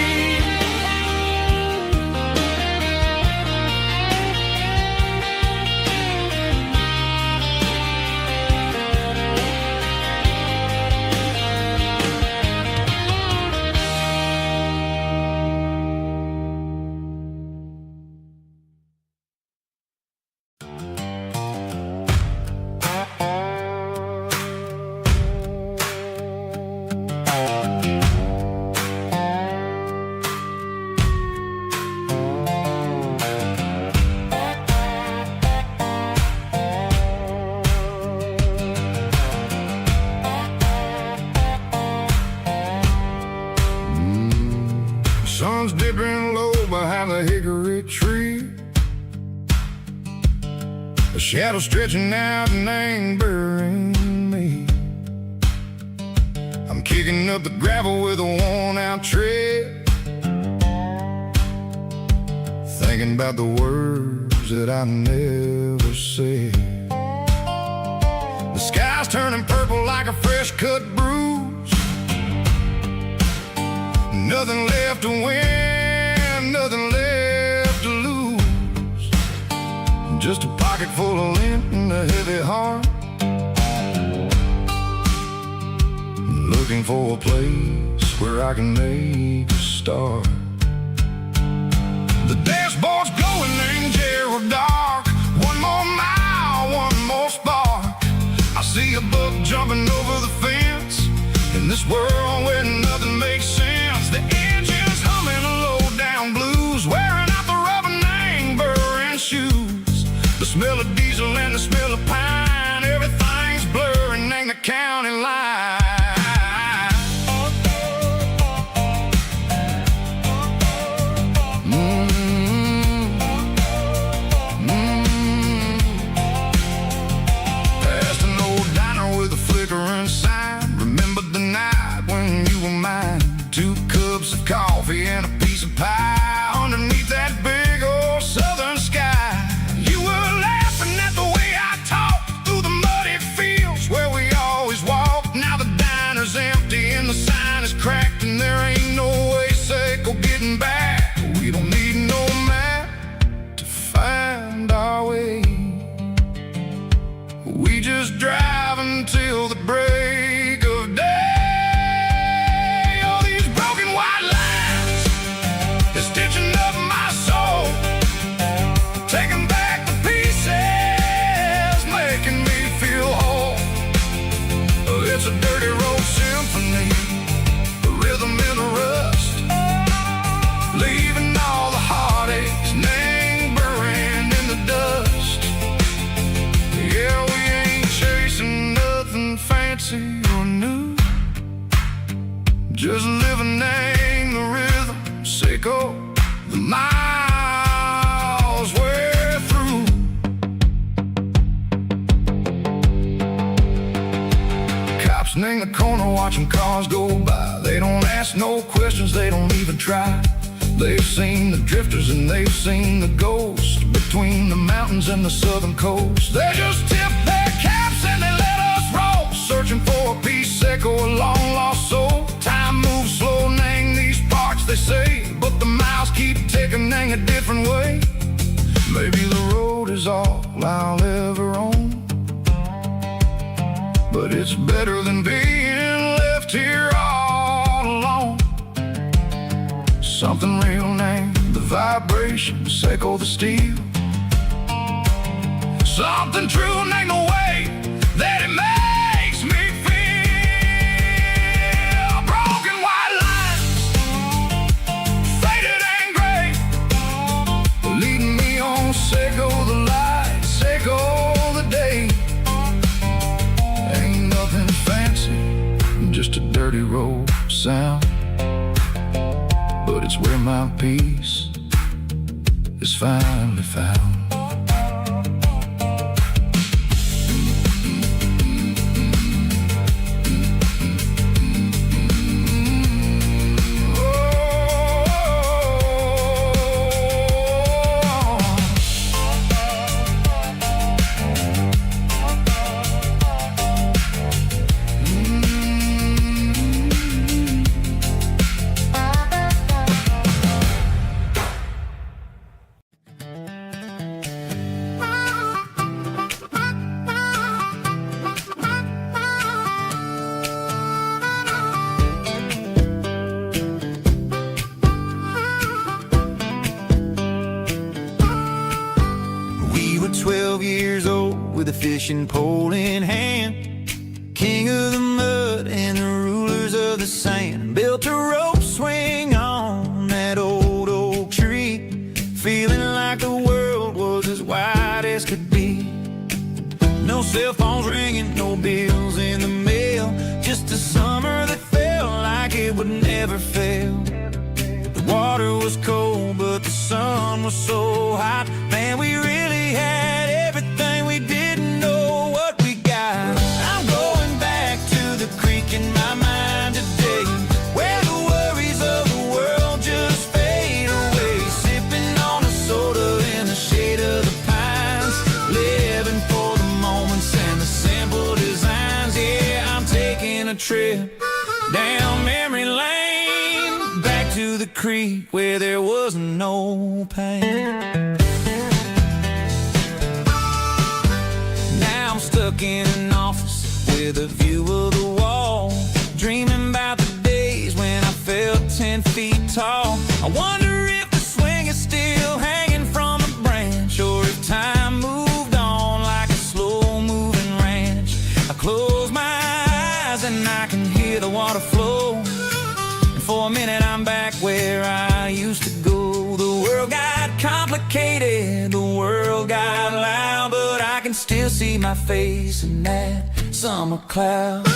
Sun's dipping low behind the hickory tree. A shadow stretching out and angering me. I'm kicking up the gravel with a worn-out tread, thinking about the words that I never said. The sky's turning purple like a fresh-cut bruise. Nothing left to win, nothing left to lose. Just a pocket full of lint and a heavy heart, looking for a place where I can make a start. The dashboard's glowing in Gerald dark. One more mile, one more spark. I see a buck jumping over the fence in this world where nothing makes sense. The engine's humming a low-down blues, wearing out the rubber name burring shoes. The smell of diesel and the smell of pine, everything's blurring in the county line. Past an old diner with a flickering sign. Remember the night when you were mine. 2 cups of coffee and a piece of pie underneath that big old southern sky. You were laughing at the way I talked through the muddy fields where we always walked. Now the diner's empty and the sign is cracked, and there ain't no way safe or getting back. We don't need no map to find our way. We just drive until the break of day. Stitching up my soul, taking back the pieces, making me feel whole. It's a dirty road symphony, a rhythm in the rust, leaving all the heartaches, name burning in the dust. Yeah, we ain't chasing nothing fancy or new, just living in the rhythm. Seiko, the miles we're through. Cops in the corner watching cars go by. They don't ask no questions, they don't even try. They've seen the drifters and they've seen the ghosts between the mountains and the southern coast. They just tip their caps and they let us roll, searching for a piece, Seiko, a long lost soul. Time moves slow, nang these parts, they say, but the miles keep ticking in a different way. Maybe the road is all I'll ever own, but it's better than being left here all alone. Something real named the vibration, Seiko the steel. Something true named the way that it makes me feel. Broken white lines, faded and gray, leading me on. Seiko the light, Seiko the day. Ain't nothing fancy, just a dirty road. It's where my peace is finally found. We were 12 years old with a fishing pole in hand, king of the mud and the rulers of the sand. Built a rope swing on that old oak tree, feeling like the world was as wide as could be. No cell phones ringing, no bills in the mail, just a summer that felt like it would never fail. The water was cold, but the sun was so hot. Man, we really had everything, we didn't know what we got. I'm going back to the creek in my mind today, where the worries of the world just fade away. Sipping on a soda in the shade of the pines, living for the moments and the simple designs. Yeah, I'm taking a trip down memory lane, back to the creek where there was no pain. Now I'm stuck in an office with a view of the wall, dreaming about the days when I felt 10 feet tall. I wonder if the swing is still hanging from a branch, or if time moved on like a slow-moving ranch. I close my eyes and I can hear the water flow, and for a minute I'm back where I used to go. The world got complicated, the world got loud, but I can still see my face in that summer cloud.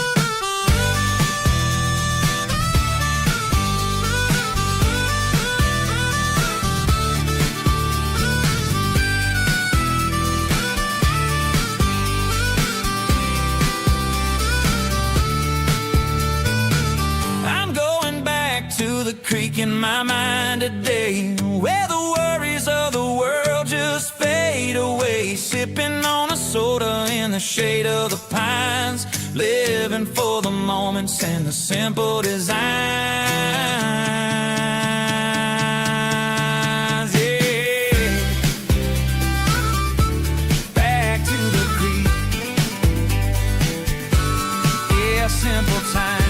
I'm going back to the creek in my mind today, where the worries of the world just fade away. Sipping on a soda in the shade of the pines, living for the moments and the simple designs. Yeah, back to the creek. Yeah, simple times.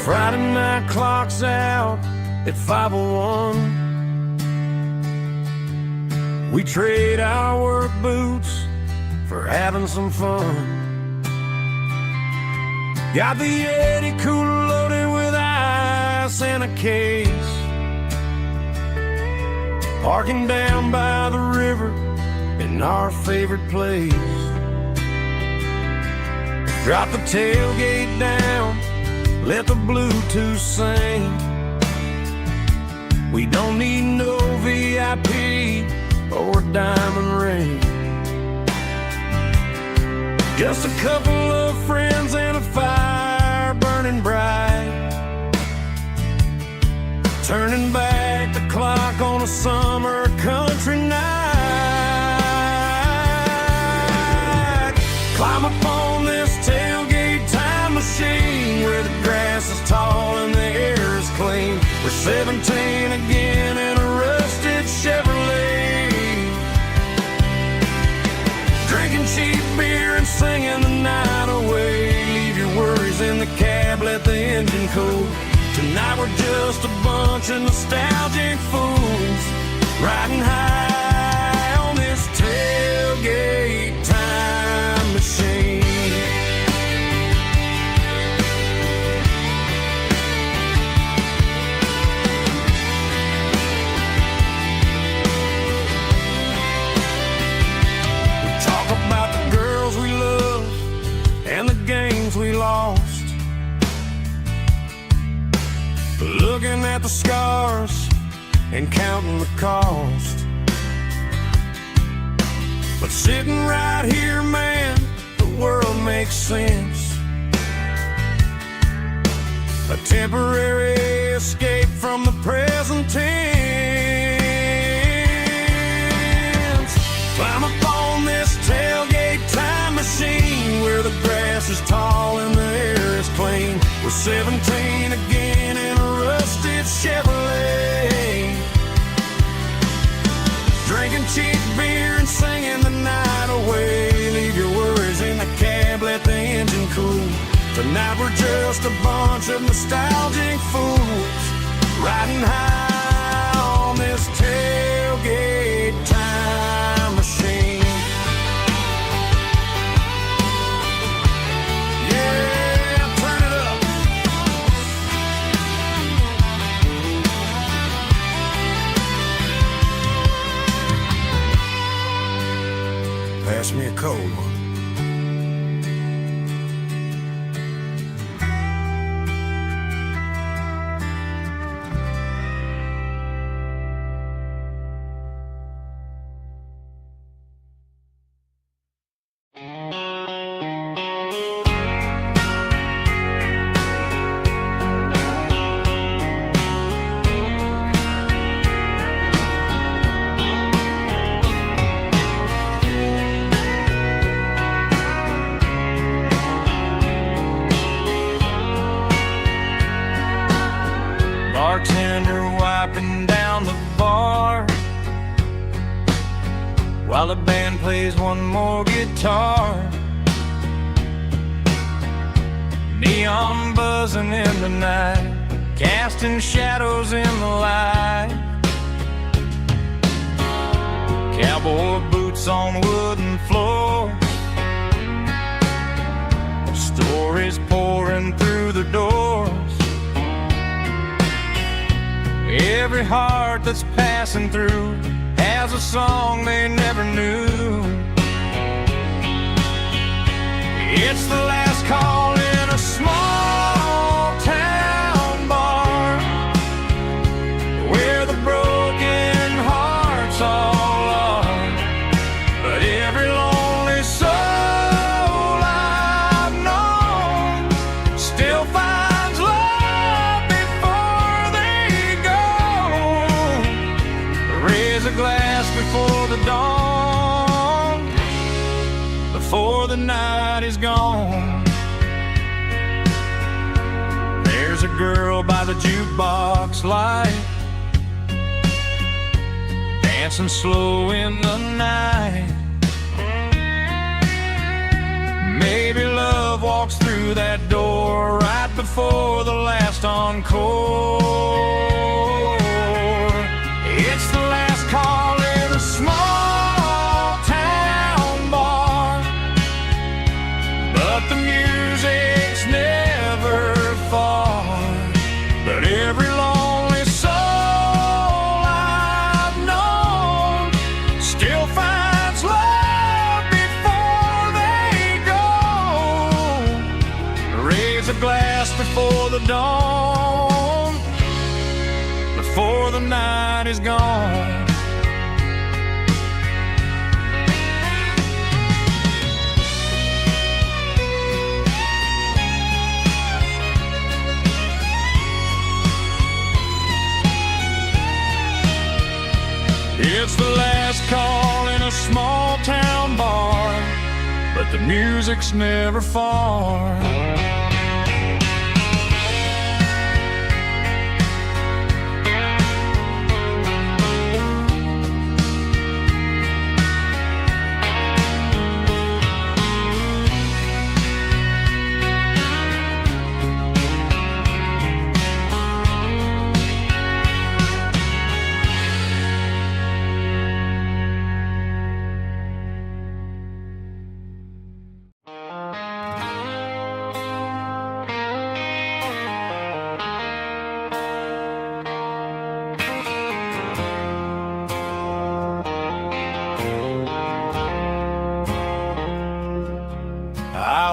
Friday night clock's out at 5:01. We trade our work boots for having some fun. Got the Yeti cooler loaded with ice and a case, parking down by the river in our favorite place. Drop the tailgate down, let the Bluetooth sing. We don't need no VIP or diamond ring, just a couple of friends and a fire burning bright, turning back the clock on a summer country night. Climb up on this tailgate time machine, where the grass is tall and the air is clean. We're 17 again in a rusted Chevrolet, drinking cheap beer and singing the night away. Leave your worries in the cab, let the engine cool. Tonight we're just a bunch of nostalgic fools, riding high on this tailgate time machine. things we lost, looking at the scars and counting the cost. But sitting right here, man, the world makes sense. A temporary escape from the present tense. Climb up on this tailgate time machine, where the grass is tall and the air is clean. We're 17 again in a rusted Chevrolet, drinking cheap beer and singing the night away. Leave your worries in the cab, let the engine cool. Tonight we're just a bunch of nostalgic fools, riding high on this tailgate time machine. Yeah, turn it up. Pass me a cold one. Bartender wiping down the bar while the band plays one more guitar. Neon buzzing in the night, casting shadows in the light. Cowboy boots on wooden floors, stories pouring through the doors. Every heart that's passing through has a song they never knew. It's the last call in a small town bar, where the broken hearts all are. But every lonely soul I've known still finds love before they go. Raise a glass before the dawn, before the night is gone. There's a girl by the jukebox light, dancing slow in the night. Maybe love walks through that door right before the last encore. It's the last call in a small town bar, but the music's never far. But every lonely soul I've known still finds love before they go. Raise a glass before the dawn, before the night is gone. It's the last call in a small town bar, but the music's never far.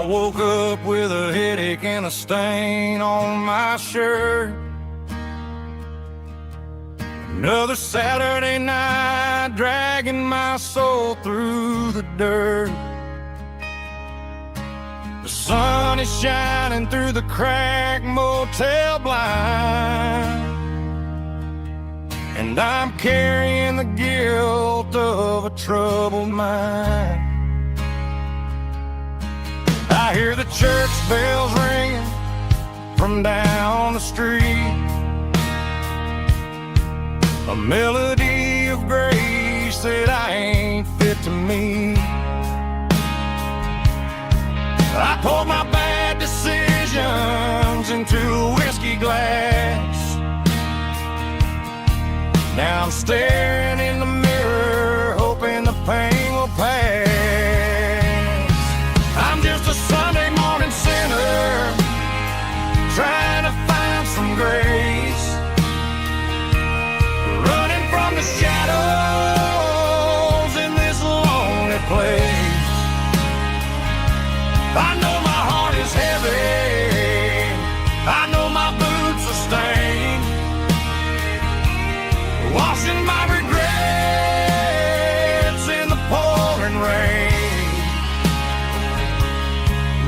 woke up with a headache and a stain on my shirt. Another Saturday night dragging my soul through the dirt. The sun is shining through the cracked motel blind, and I'm carrying the guilt of a troubled mind. I hear the church bells ringing from down the street, a melody of grace that I ain't fit to meet. I poured my bad decisions into a whiskey glass. Now I'm staring in the mirror, hoping the pain will pass. I'm just a Sunday morning sinner, trying to find some grace, running from the shadows in this lonely place. I know my heart is heavy, I know my boots are stained, washing my regrets in the pouring rain.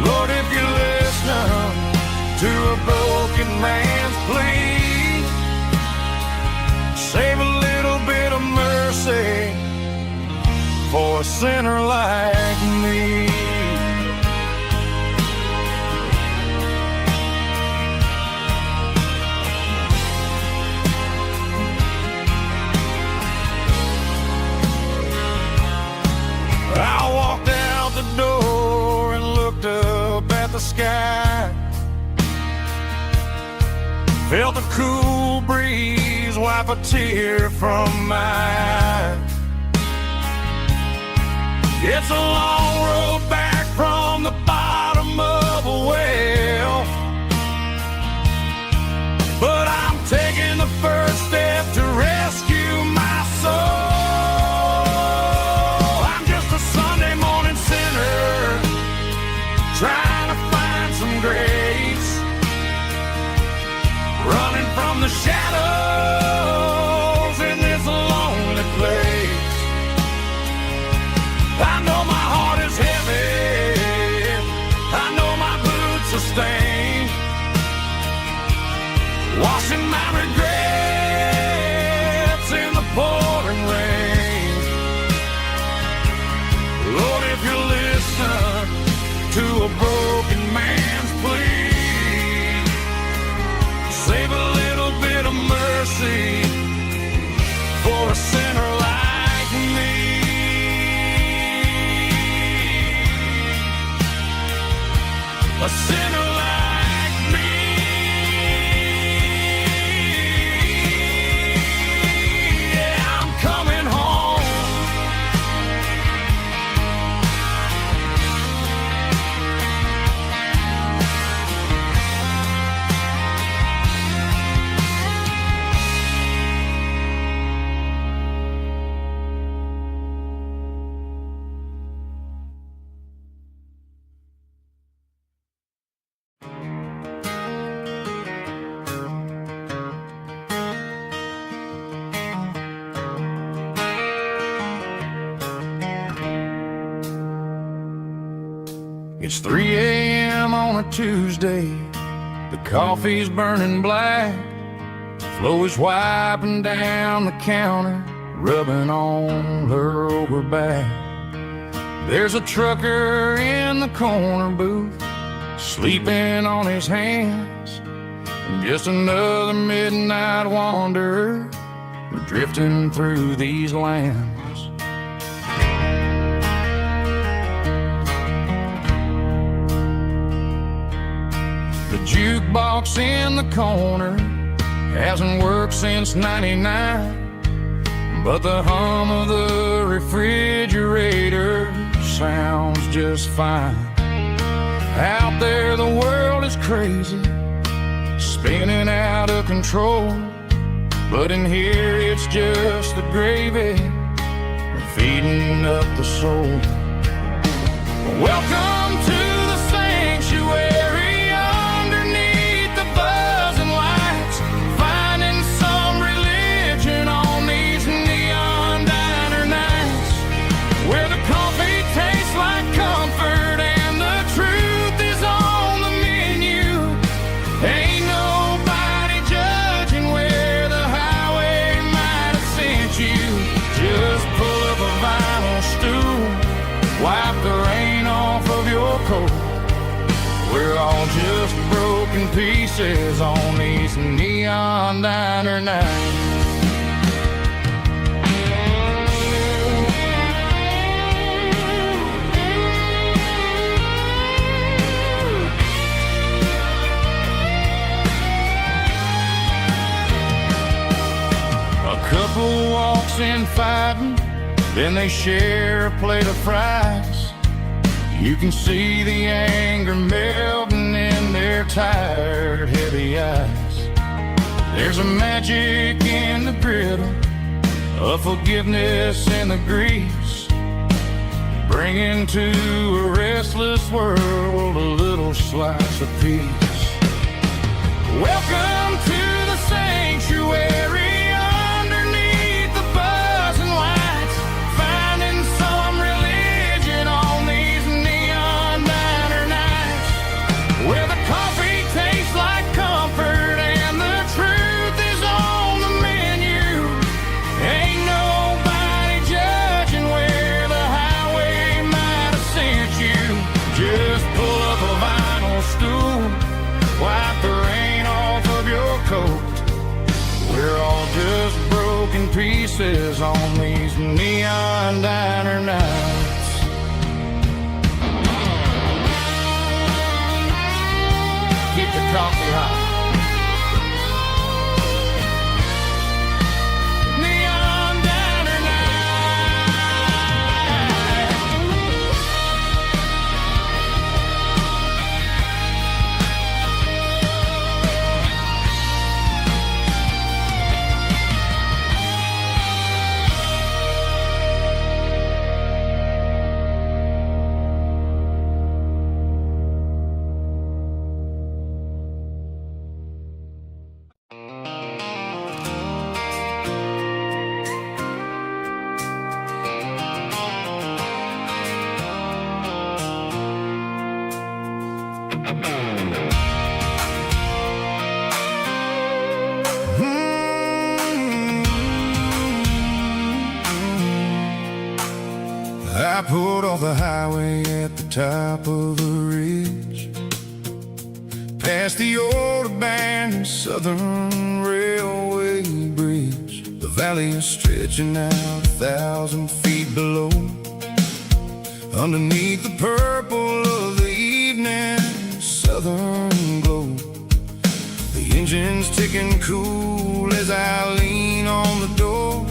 Lord, if you're listening to a broken man's plea, save a little bit of mercy for a sinner like me. I walked out the door and looked up at the sky, felt the cool breeze wipe a tear from my eye. It's a long road back from the bottom of a well, but I'm taking the first step to rescue my soul. Trying to find some grace, running from the shadows in this lonely place. I know my heart is heavy, I know my boots are stained, washing my regrets in the pouring rain. Lord, if you're listening to a broken man's plea, save a little bit of mercy for a sinner like me. A sinner like me. Yeah, I'm coming home. It's 3 a.m. on a Tuesday, the coffee's burning black, Flo is wiping down the counter, rubbing on her over back. There's a trucker in the corner booth, sleeping on his hands, and just another midnight wanderer drifting through these lands. The jukebox in the corner hasn't worked since '99, but the hum of the refrigerator sounds just fine. Out there the world is crazy, spinning out of control, but in here it's just the gravy feeding up the soul. Welcome to the sand. pieces on these neon diner nights. Couple walks in fighting, then they share a plate of fries. You can see the anger melting in their tired, heavy eyes. There's a magic in the griddle, a forgiveness in the grease, bringing to a restless world a little slice of peace. Welcome to the sanctuary. We're all just broken pieces on these neon diner nights. Keep the coffee hot. I pulled off the highway at the top of the ridge, past the old abandoned Southern Railway bridge. The valley is stretching out 1,000 feet below, underneath the purple of the evening southern glow. The engine's ticking cool as I lean on the door,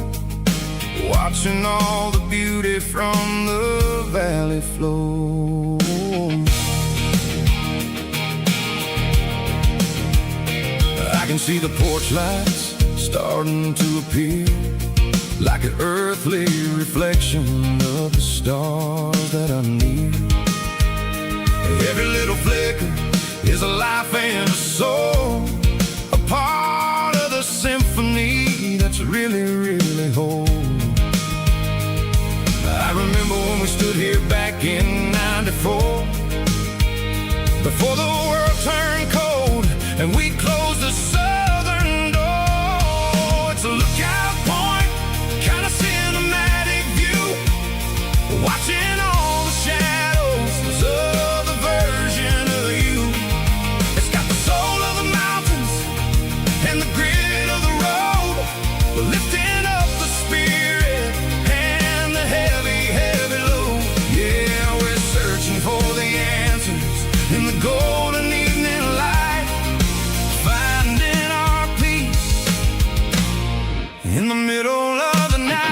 watching all the beauty from the valley flow. I can see the porch lights starting to appear, like an earthly reflection of the stars that are near. Every little flicker is a life and a soul, a part of the symphony that's really, really whole. I remember when we stood here back in '94, before the world turned cold and we closed the southern door. It's a lookout point, kind of cinematic view, watching all the shadows of the version of you. It's got the soul of the mountains and the grit of the road, lifting up the spirit and the heavy, heavy load. Yeah, we're searching for the answers in the golden evening light, finding our peace in the middle of the night.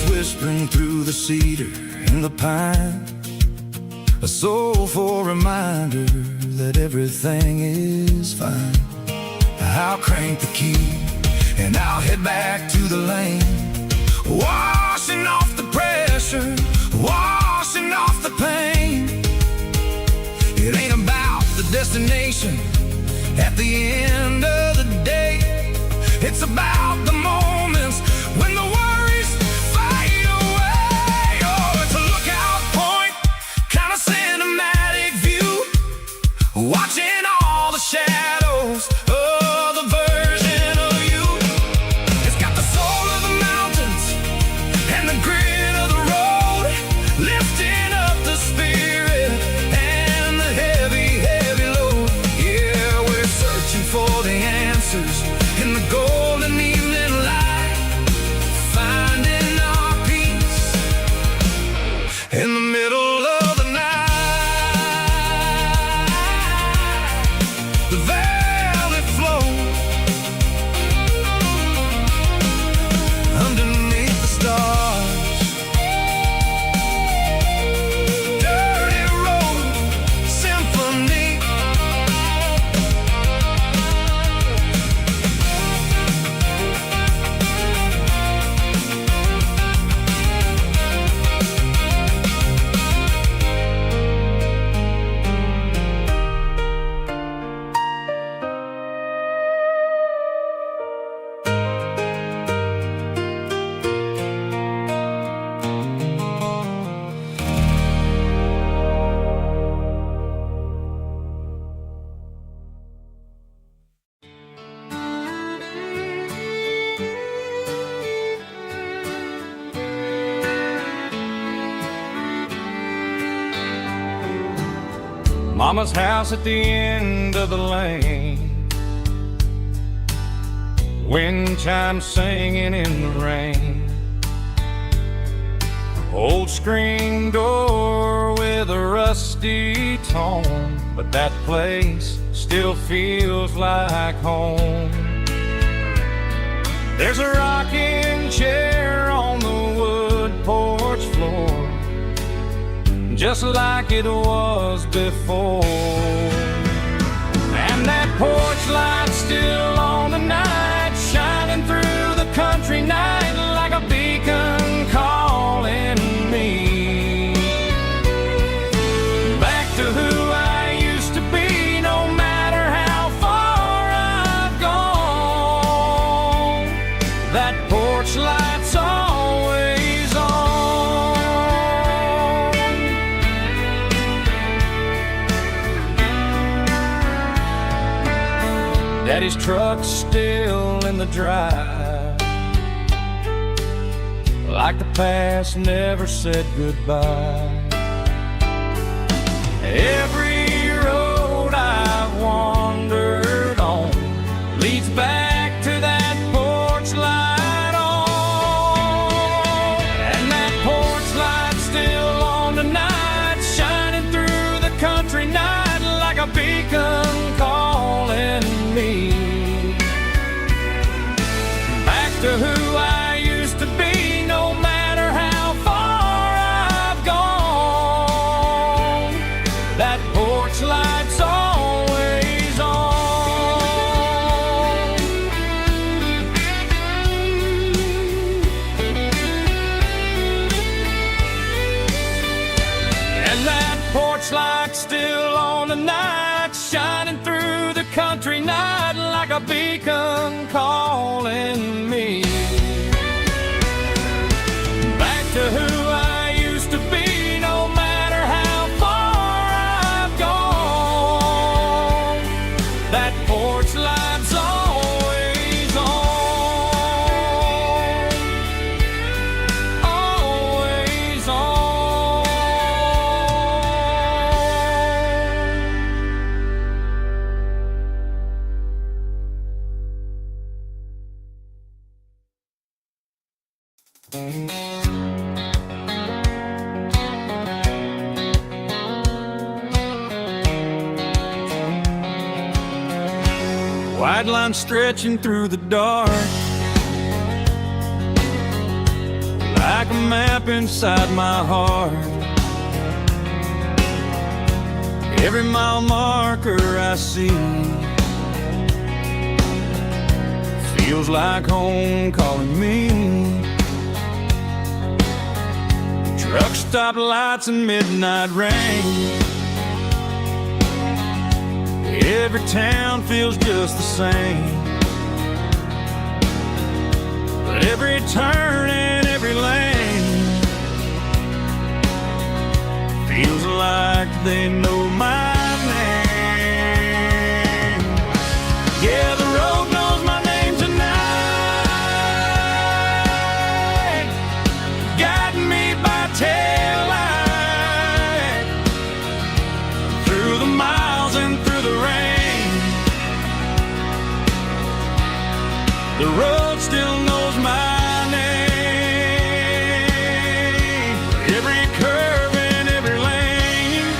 Whispering through the cedar and the pine, a soulful reminder that everything is fine. I'll crank the key and I'll head back to the lane, washing off the pressure, washing off the pain. It ain't about the destination at the end of the day, it's about the moments when the worries fade away. Oh, it's a lookout Mama's house at the end of the lane, wind chimes singing in the rain. Old screen door with a rusty tone, but that place still feels like home. There's a rocking chair on the wood porch floor, just like it was before. And that porch light's still on tonight, shining through the country night like a beacon calling me back to who I used to be. No matter how far I've gone, that porch light's always on. Daddy's truck's still in the drive, like the past never said goodbye. Every road I've wandered on leads back to that porch light on. And that porch light's still on tonight, shining through the country night like a beacon calling me back to who I used to be. No matter how far I've gone, that porch light's always on. And that porch light's still on tonight, shining through the country night like a beacon calling me back to who I used to be. No matter how far I've gone, that porch light's always on, always on. White line stretching through the dark, like a map inside my heart. Every mile marker I see feels like home calling me. Truck stop lights and midnight rain, every town feels just the same. But every turn and every lane feels like they know my name. Yeah, the road knows my name tonight, guiding me by taillight through the miles and through the rain. The road still knows my name. Every curve and every lane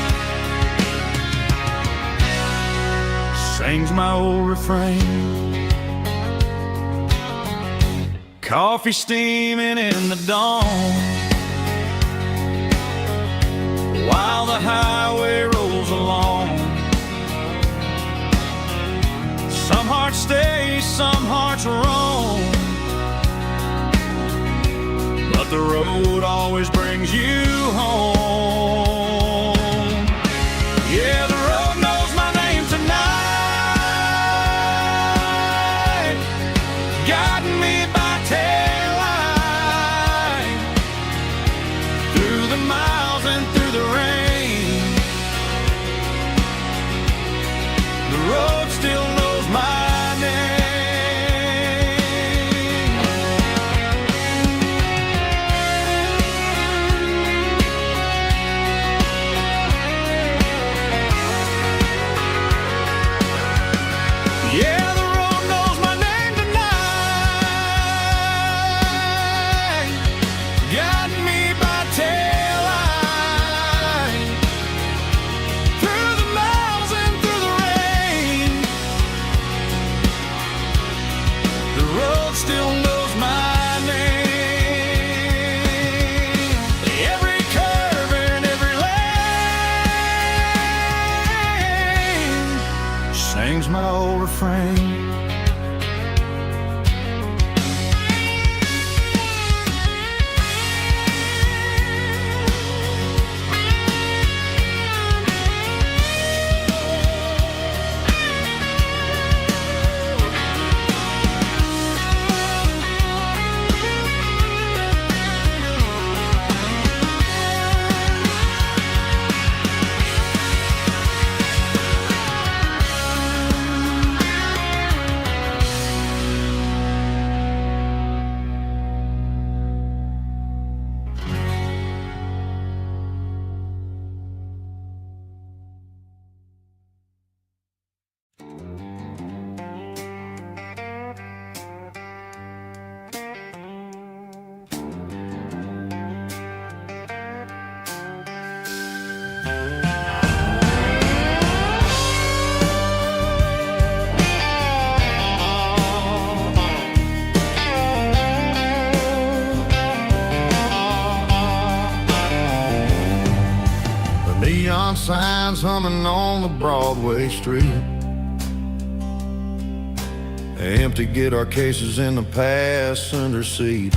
sings my old refrain. Coffee steaming in the dawn, while the highway rolls along. Some hearts stay, some hearts roam, but the road always brings you home. Yeah, the road knows my name tonight, guiding me by taillight through the miles and through the rain. The road still knows my name. frame. Neon signs humming on the Broadway street. Empty guitar cases in the passenger seat.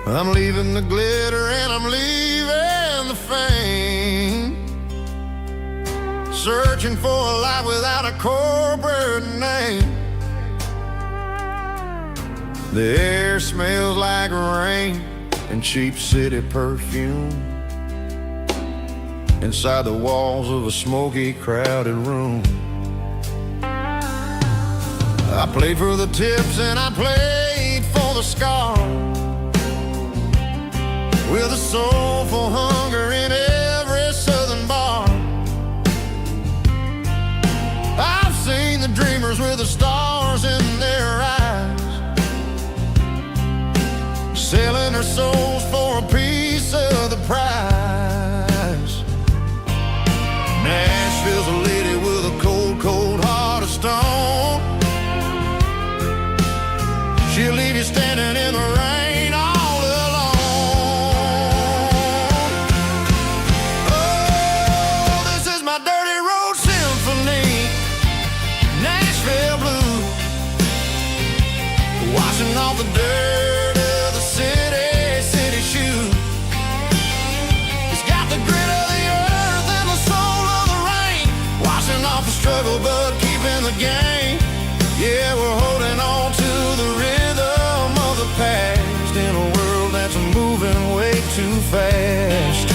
I'm leaving the glitter and I'm leaving the fame. Searching for a life without a corporate name. The air smells like rain and cheap city perfume. Inside the walls of a smoky, crowded room. I played for the tips and I played for the scars, with a soulful hunger in every southern bar. I've seen the dreamers with the stars in their eyes, selling their souls for a piece of the prize. Nashville's a lady with a cold, cold heart of stone. She'll leave you standing in the rain all alone. Oh, this is my dirty road symphony, Nashville blues, washing off the dirt of the city shoes. It's got the grit of the earth and the soul of the rain, washing off the struggle but keeping the game. Yeah, we're holding on to the rhythm of the past in a world that's moving way too fast.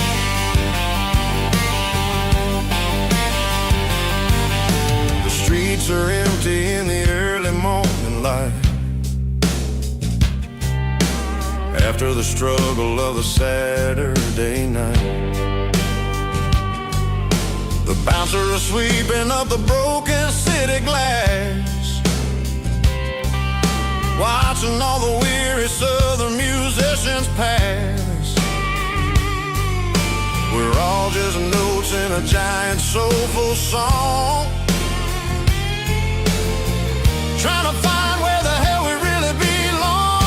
The streets are empty in the early morning light, after the struggle of a Saturday night. The bouncers are sweeping up the broken city glass, watching all the weary southern musicians pass. We're all just notes in a giant soulful song, trying to find where the hell we really belong.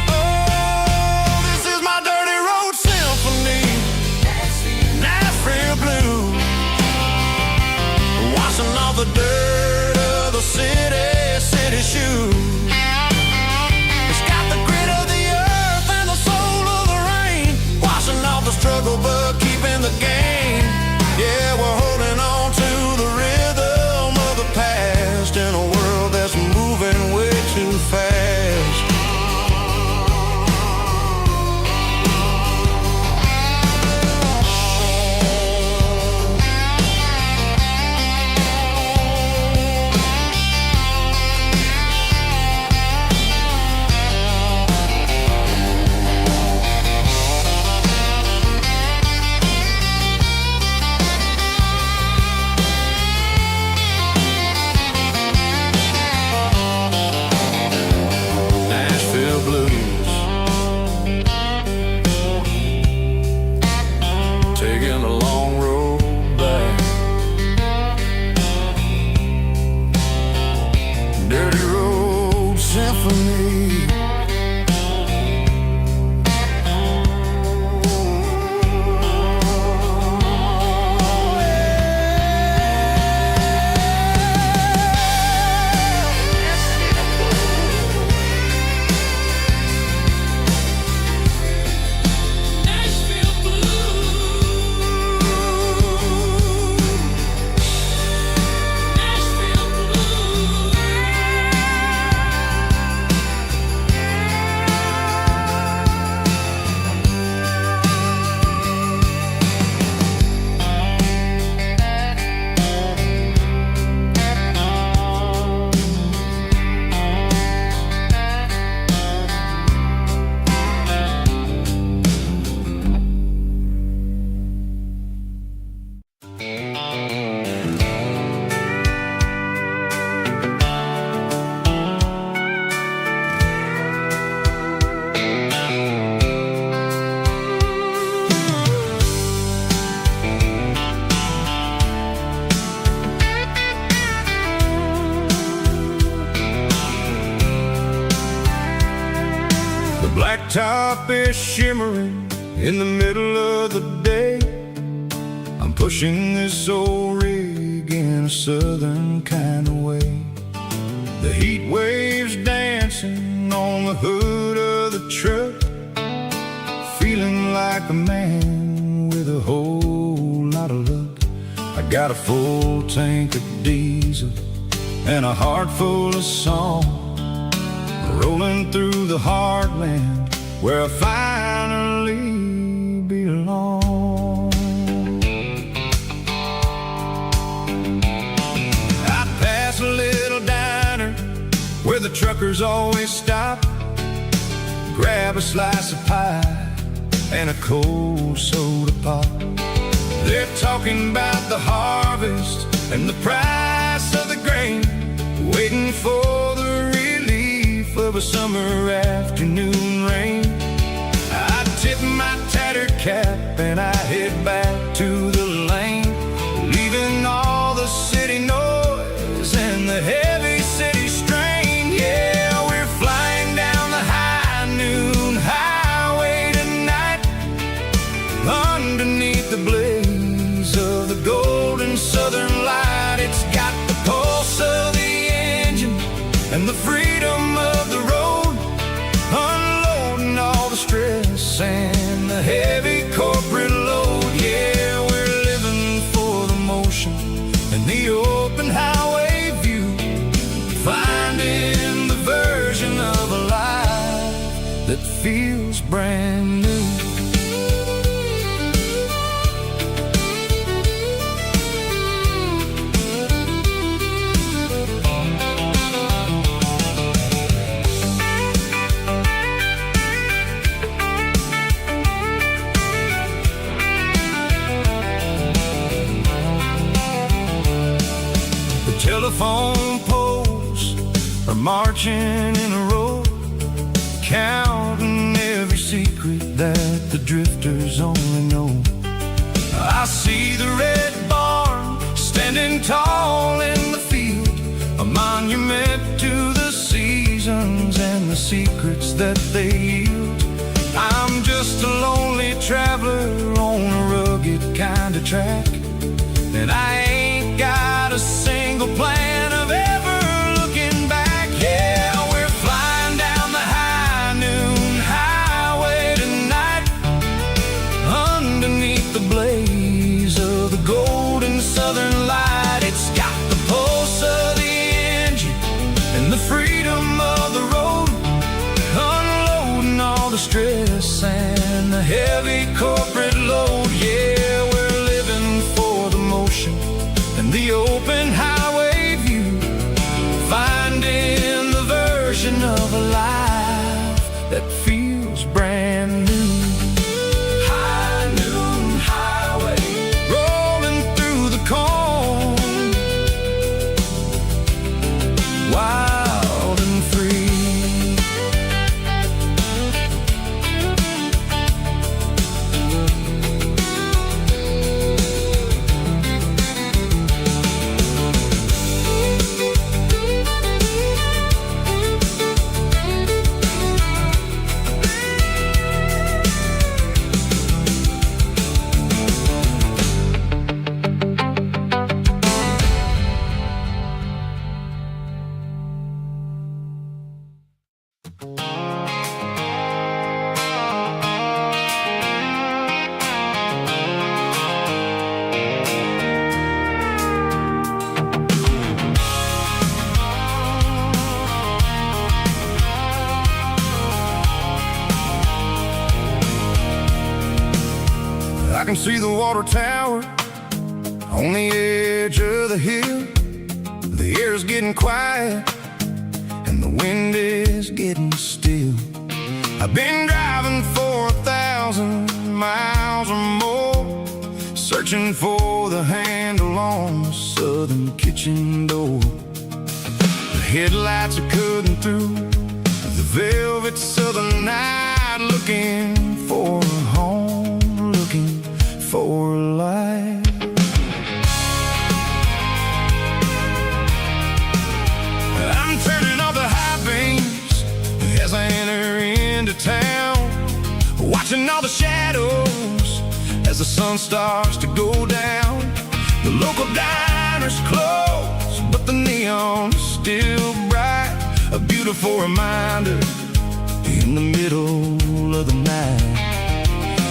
Oh, this is my dirty road symphony, Nashville blues, washing off the dirt of the city shoes. It's got the grit of the earth and the soul of the rain, washing off the struggle but keeping the game. Yeah, we're holding on to the rhythm Blacktop is shimmering in the middle of the day. I'm pushing this old rig in a southern kind of way. The heat waves dancing on the hood of the truck, feeling like a man with a whole lot of luck. I got a full tank of diesel and a heart full of song, rolling through the heartland where I finally belong. I pass a little diner where the truckers always stop, grab a slice of pie and a cold soda pop. They're talking about the harvest and the price of the grain, waiting for the relief of a summer afternoon rain. I tip my tattered cap and I head back to the lane, leaving all the city noise and the heavy city strain. Yeah, we're flying down the high noon highway tonight, underneath the blaze of the golden southern light. It's got the pulse of the engine and the freedom of the road, unloading all the stress and the heavy corporate load. Yeah, we're living for the motion and the open highway view, finding the version of a life that feels brand new. Telephone poles are marching in a row, counting every secret that the drifters only know. I see the red barn standing tall in the field, a monument to the seasons and the secrets that they yield. I'm just a lonely traveler on a rugged kind of track, and I ain't got a single plan of ever looking back. Yeah, we're flying down the high noon highway tonight, underneath the blaze of the golden southern light. It's got the pulse of the engine and the freedom of the road, unloading all the stress and the heavy corporate load. Yeah, we're living for the motion and the open highway view, finding the version of a life that feels brand new. High noon highway, rolling through the corn, wild and free. I can see the water tower on the edge of the hill. The air's getting quiet and the wind is getting still. I've been driving for 1,000 miles or more, searching for the handle on the southern kitchen door. The headlights are cutting through the velvet southern night, looking for a home, looking for life. I'm turning off the high beams as I enter in into town, watching all the shadows as the sun starts to go down. The local diner's closed, but the neon's still bright, a beautiful reminder in the middle of the night.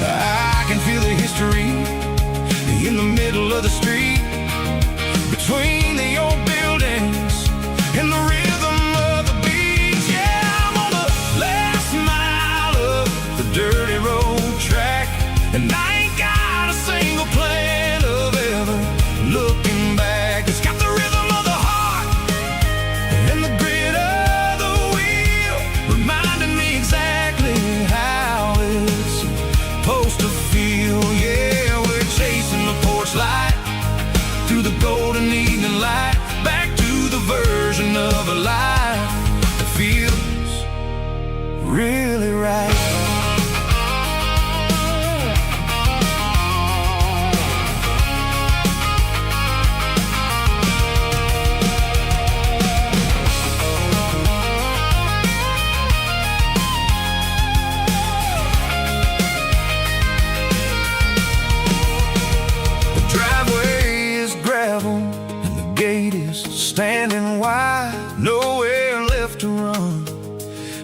I can feel the history in the middle of the street, between the old buildings and the rhythm of the beats. Yeah, I'm on the last mile of the dirty road track, and I ain't got a single plan of ever looking back. It's got the rhythm of the heart and the grit of the wheel, reminding me exactly how it's supposed to feel. Yeah, we're chasing the porch light through the golden evening light, back to the version of a life that feels really right. Standing wide, nowhere left to run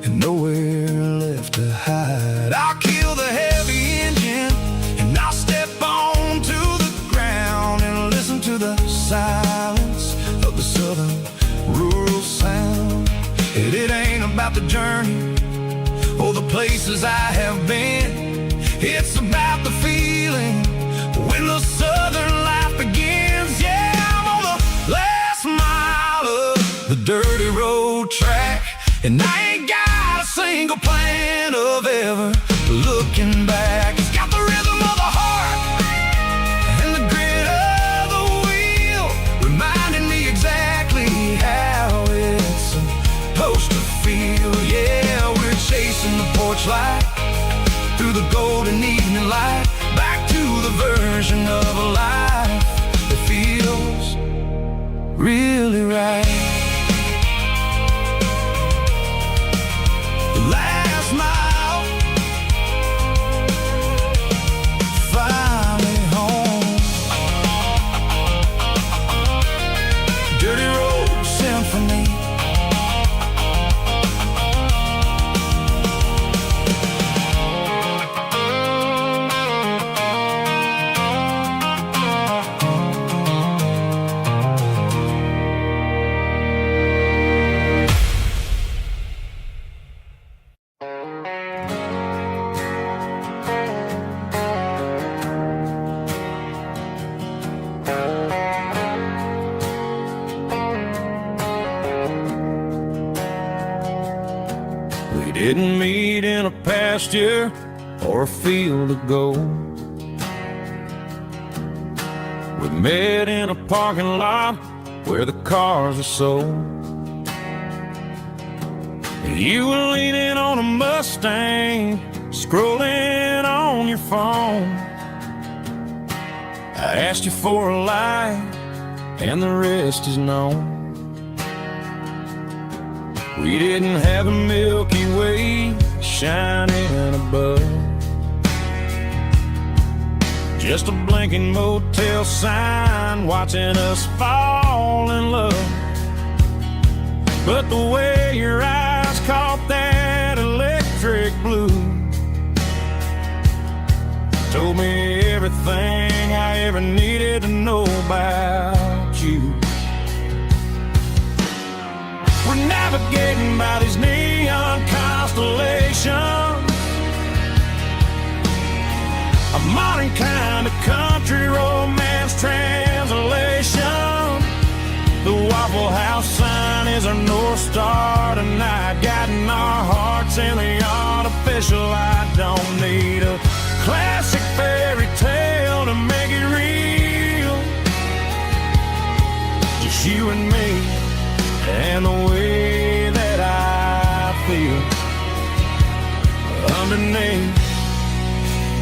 and nowhere left to hide. I'll kill the heavy engine and I'll step onto the ground and listen to the silence of the southern rural sound. And it ain't about the journey or the places I have been, it's about the feeling when the southern life begins. Yeah, I'm on the last mile of the dirty road track, and I ain't got a single plan of ever looking back. It's got the rhythm of the heart and the grit of the wheel, reminding me exactly how it's supposed to feel. Yeah, we're chasing the porch light through the golden evening light, back to the version of a life that feels really right. The last mile, finally home. Dirty Road Symphony. We didn't meet in a pasture or a field of gold. We met in a parking lot where the cars are sold. You were leaning on a Mustang, scrolling on your phone. I asked you for a light, and the rest is known. We didn't have a Milky Way shining above, just a blinking motel sign watching us fall in love. But the way your eyes caught that electric blue told me everything I ever needed to know about you. We're navigating by these neon constellations, a modern kind of country romance translation. The Waffle House sign is our North Star tonight, guiding our hearts in the artificial light. Don't need a classic fairy tale to make it real, just you and me and the way that I feel underneath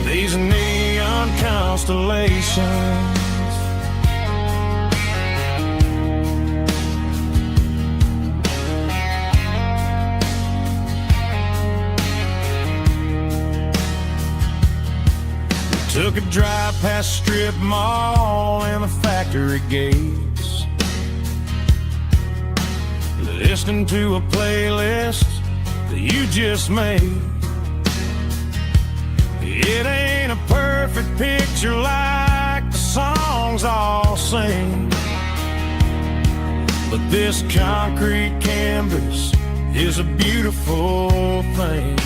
these neon constellations. Took a drive past strip mall and the factory gates, listening to a playlist that you just made. It ain't a perfect picture like the songs all sing, but this concrete canvas is a beautiful thing.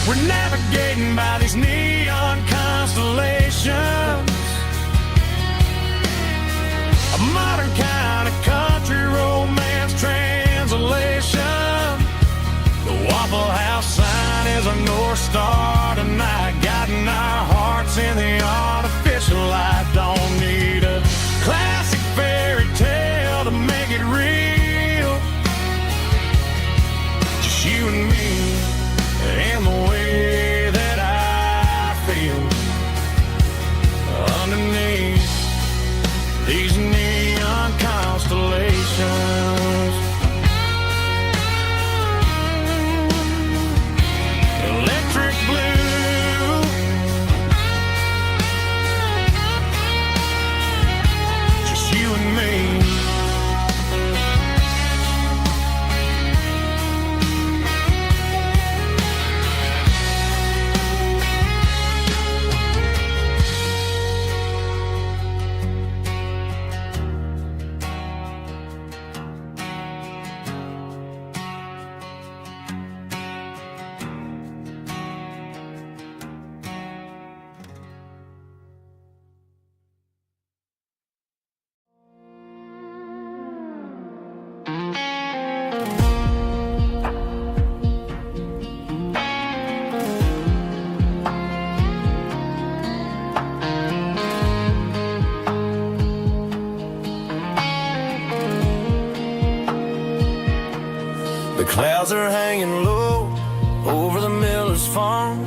We're navigating by these neon constellations, a modern kind of country romance translation. The Waffle House sign is a North Star tonight, guiding our hearts in the artificial light. Don't need a classic fairy tale to make it real, just you and me and the way that I feel underneath these neon constellations. Electric blue, just you and me. The clouds are hanging low over the miller's farm,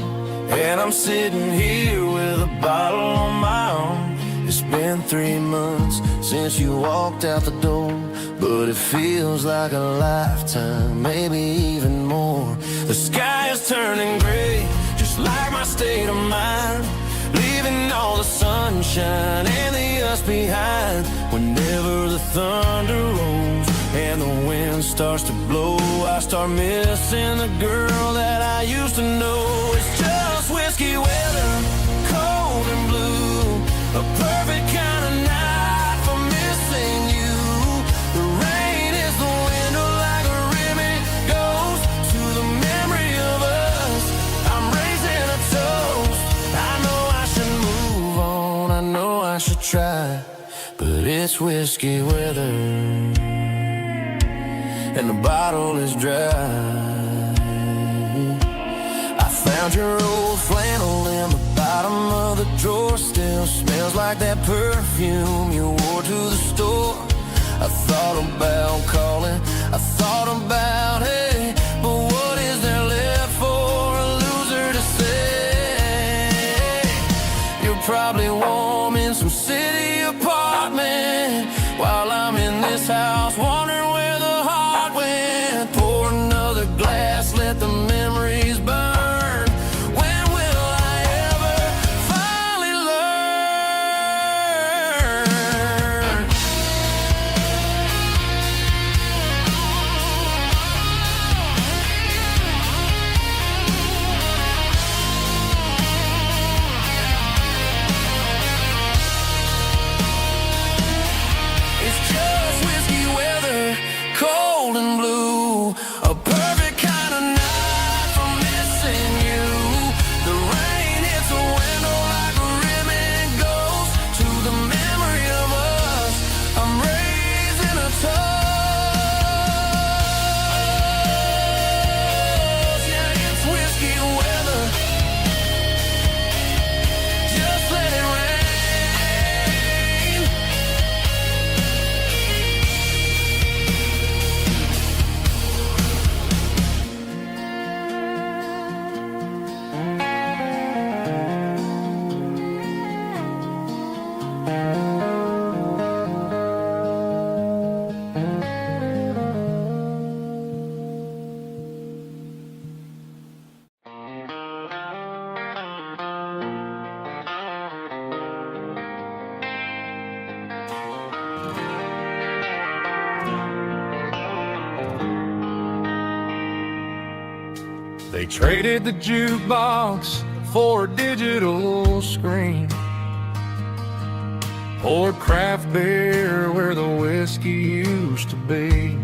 and I'm sitting here with a bottle on my arm. It's been 3 months since you walked out the door, but it feels like a lifetime, maybe even more. The sky is turning gray, just like my state of mind, leaving all the sunshine and the us behind. Whenever the thunder rolls and the wind starts to blow, I start missing the girl that I used to know. It's just whiskey weather, cold and blue, a perfect kind of night for missing you. The rain is the window like a ribbon goes to the memory of us. I'm raising a toast. I know I should move on, I know I should try, but it's whiskey weather and the bottle is dry. I found your old flannel in the bottom of the drawer, still smells like that perfume you wore to the store. I thought about calling, I thought about, hey, but what is there left for a loser to say? You're probably warm in some city apartment while I'm in this house wondering where the heart went. Pour another glass, let the memories burn. When will I ever finally learn? They traded the jukebox for a digital screen, poured craft beer where the whiskey used to be.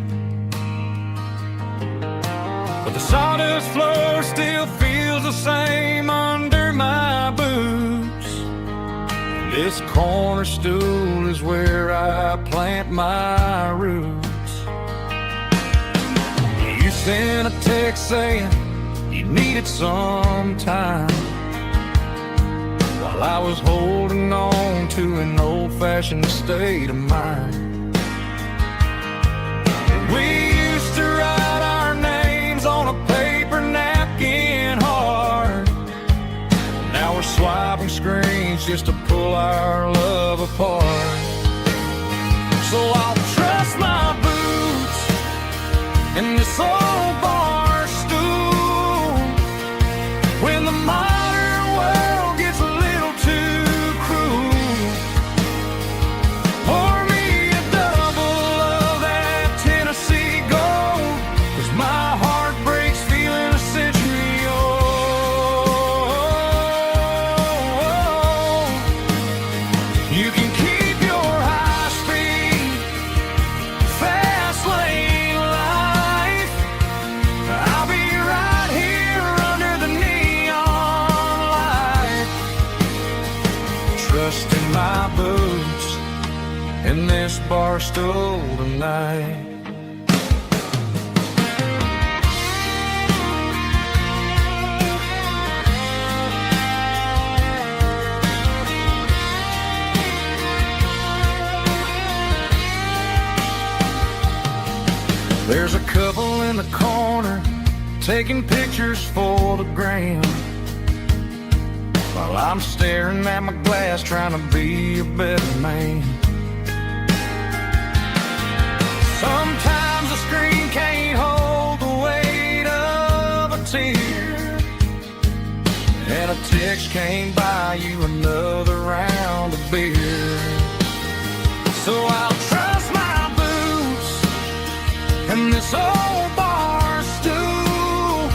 But the sawdust floor still feels the same under my boots. This corner stool is where I plant my roots. You sent a text saying you needed some time, while I was holding on to an old-fashioned state of mind. We used to write our names on a paper napkin hard. Now we're swiping screens just to pull our love apart. So I'll trust my boots in this old bar stool when the modern world gets a little too cruel. Pour me a double of that Tennessee Gold, 'cause my heart breaks feeling a century old. You can keep your high-speed, fast lane life. I'll be right here under the neon light, trusting my boots in this bar stool tonight. There's a couple in the corner taking pictures for the gram, while I'm staring at my glass trying to be a better man. Sometimes the screen can't hold the weight of a tear, and a text can't buy you another round of beer. So I'll trust my boots and this old bar stool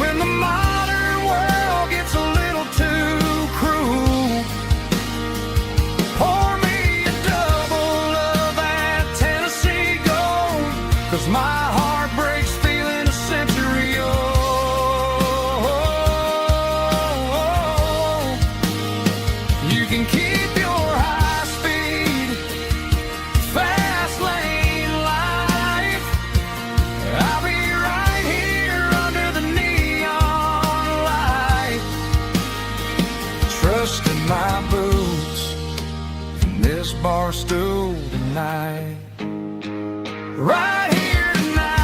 when the modern world gets a little too cruel. Pour me a double of that Tennessee Gold, 'cause my heart breaks feeling a century old. You can keep your high speed, fast lane life. I'll be right here under the neon light, trusting my boots in this bar stool tonight. Right here tonight,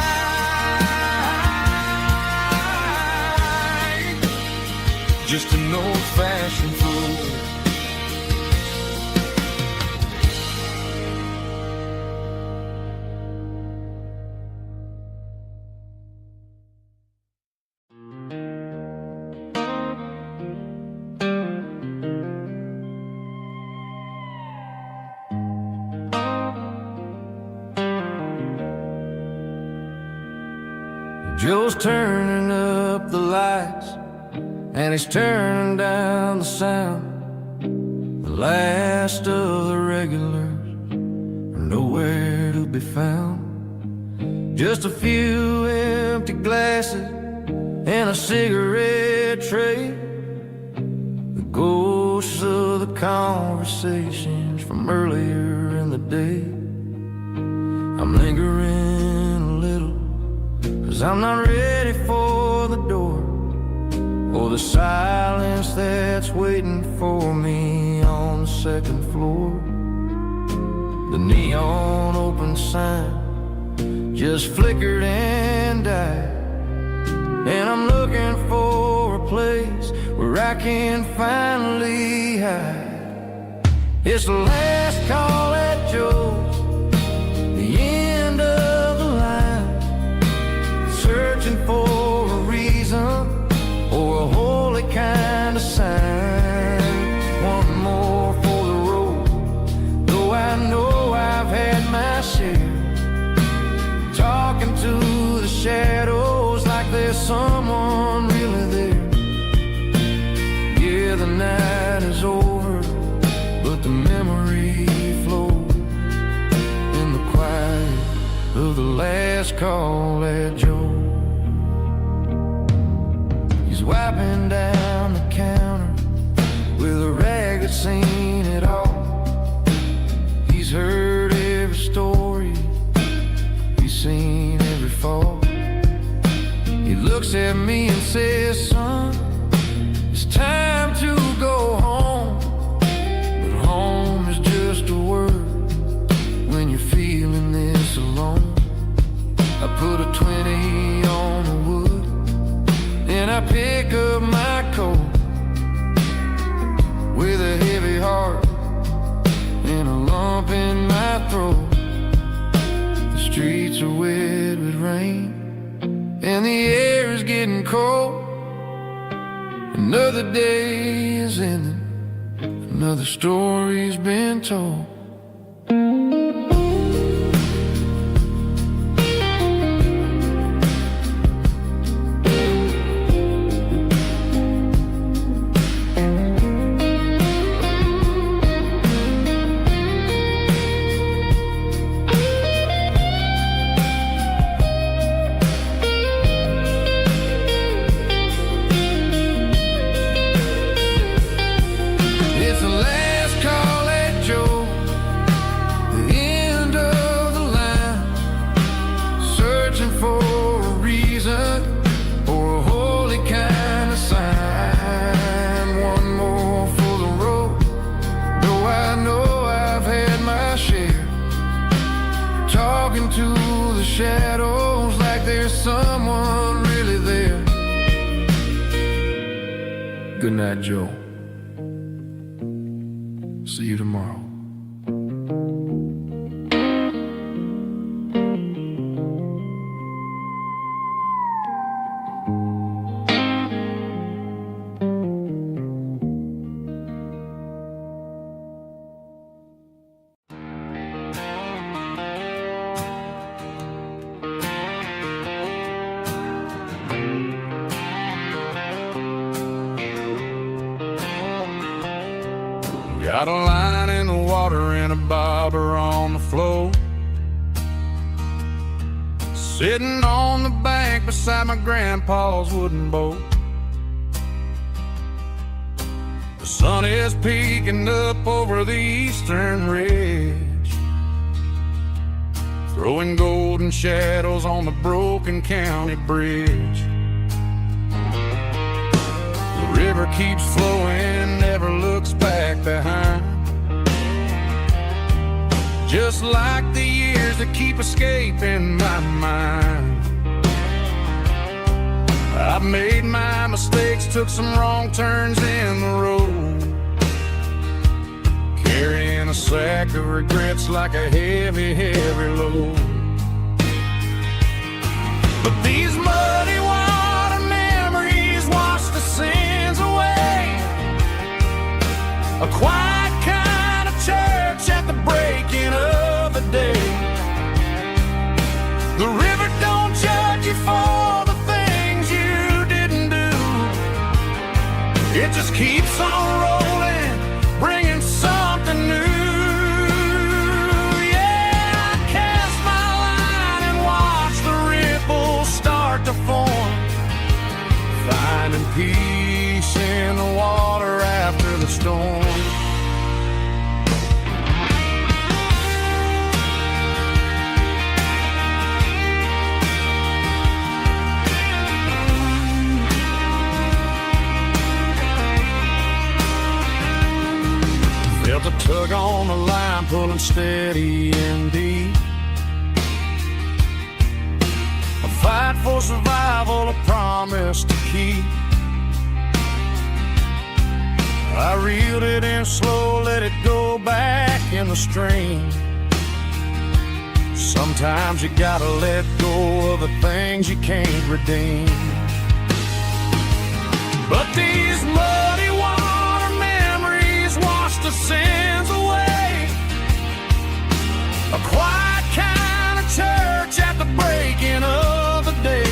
just an old-fashioned fool. Joe's turning up the lights and he's turning down the sound. The last of the regulars are nowhere to be found. Just a few empty glasses and a cigarette tray, the ghosts of the conversations from earlier in the day. I'm lingering a little, 'cause I'm not ready for the door, or the silence that's waiting for me on the second floor. The neon open sign just flickered and died, and I'm looking for a place where I can finally hide. It's the last call at Joe's, the end of the line, searching for a reason or a holy kind of sign. One more for the road, though I know I've had my share, talking to the shadows like they there's someone really there. Yeah, the night is over, but the memory flows in the quiet of the last call at Joe. He's wiping down the counter with a rag that's seen it all. He's heard every story, he's seen every fall. He looks at me and says, son, it's time to go home. But home is just a word when you're feeling this alone. I put a 20 on the wood, and I pick up my coat with a heavy heart and a lump in my throat. The streets are wet with rain, and the air is getting cold. Another day is ending, another story's been told. To the shadows like there's someone really there. Good night, Joe. See you tomorrow. Got a line in the water and a bobber on the floor, sitting on the bank beside my grandpa's wooden boat. The sun is peeking up over the eastern ridge, throwing golden shadows on the broken county bridge. The river keeps flowing, never looks back behind, just like the years that keep escaping my mind. I've made my mistakes, took some wrong turns in the road, carrying a sack of regrets like a heavy, heavy load. But these muddy water memories wash the sins away. A quiet kind of church at the breaking of the day. The river don't judge you for the things you didn't do. It just keeps on rolling, bringing something new. Yeah, I cast my line and watch the ripples start to form, finding peace in the water after the storm. Felt a tug on the line, pulling steady and deep. A fight for survival, a promise to keep. I reeled it in slow, let it go back in the stream. Sometimes you gotta let go of the things you can't redeem. But these muddy water memories wash the sins away. A quiet kind of church at the breaking of the day.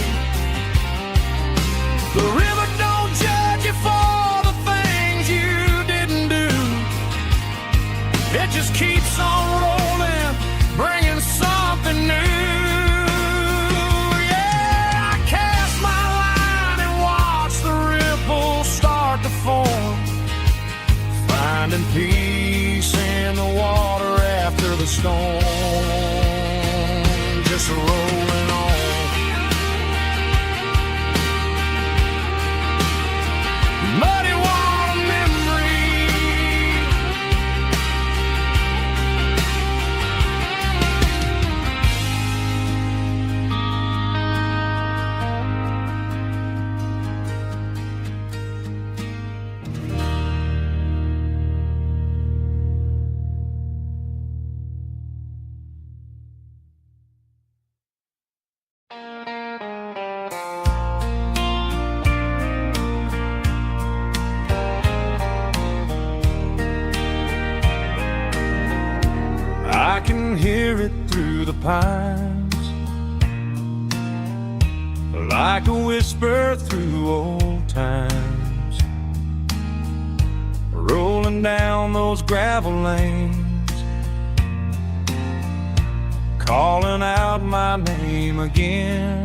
stone, just rolling on. Muddy water memory, I can hear it through the pines, like a whisper through old times, rolling down those gravel lanes, calling out my name again.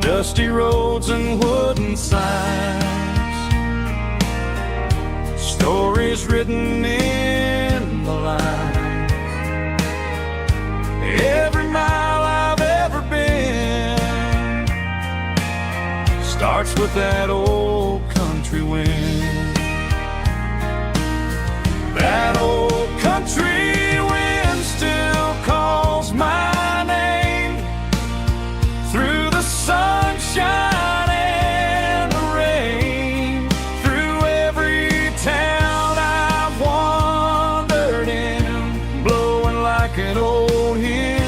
Dusty roads and wooden signs, stories written in the line. Every mile I've ever been starts with that old country wind. That old country wind still calls my name through the sunshine and the rain, through every town I've wandered in, blowing like an old hymn.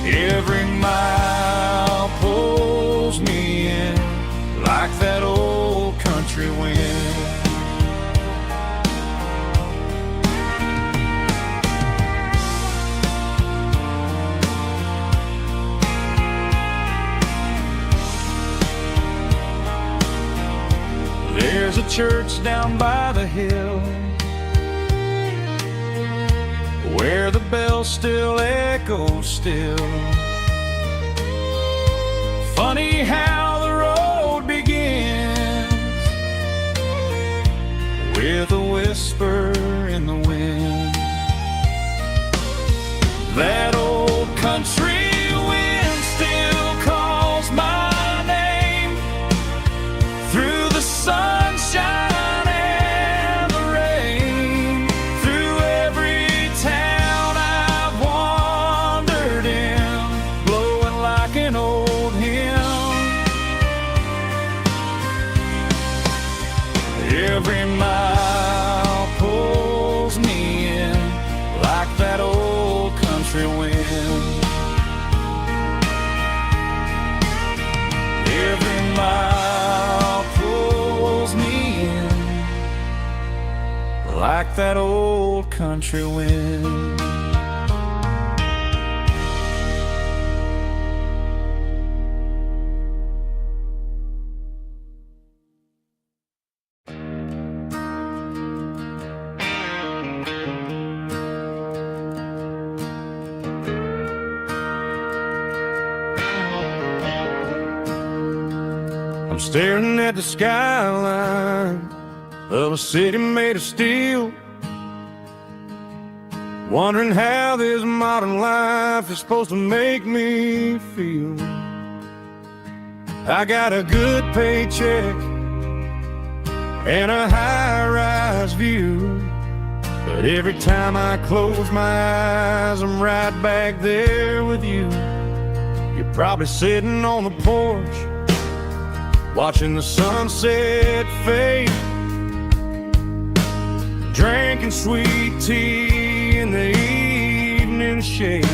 Every mile pulls me in like that old country wind. There's a church down by the hill where the bell still echoes still. Funny how the road begins with a whisper in the wind. That old country wind still calls my name through the sunshine and the rain, through every town I've wandered in, blowing like an old hymn. Every mile pulls me in like that old country wind. Every mile pulls me in like that old country wind. I'm staring at the skyline of a city made of steel, wondering how this modern life is supposed to make me feel. I got a good paycheck and a high-rise view, but every time I close my eyes, I'm right back there with you. You're probably sitting on the porch, watching the sunset fade, drinking sweet tea in the evening shade.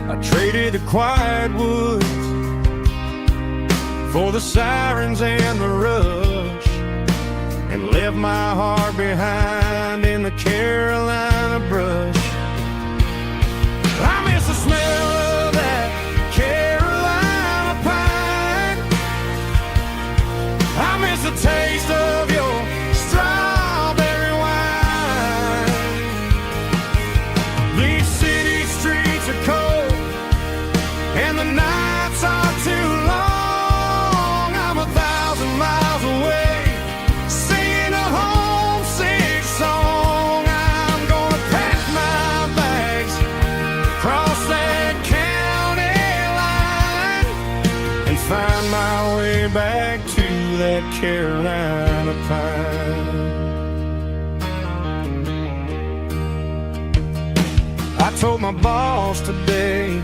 I traded the quiet woods for the sirens and the rush, and left my heart behind in the Carolina brush. I miss the smell of that Carolina pine. I miss the taste of your strawberry wine. These city streets are cold and the nights are too long. I'm 1,000 miles away, Carolina pine. I told my boss today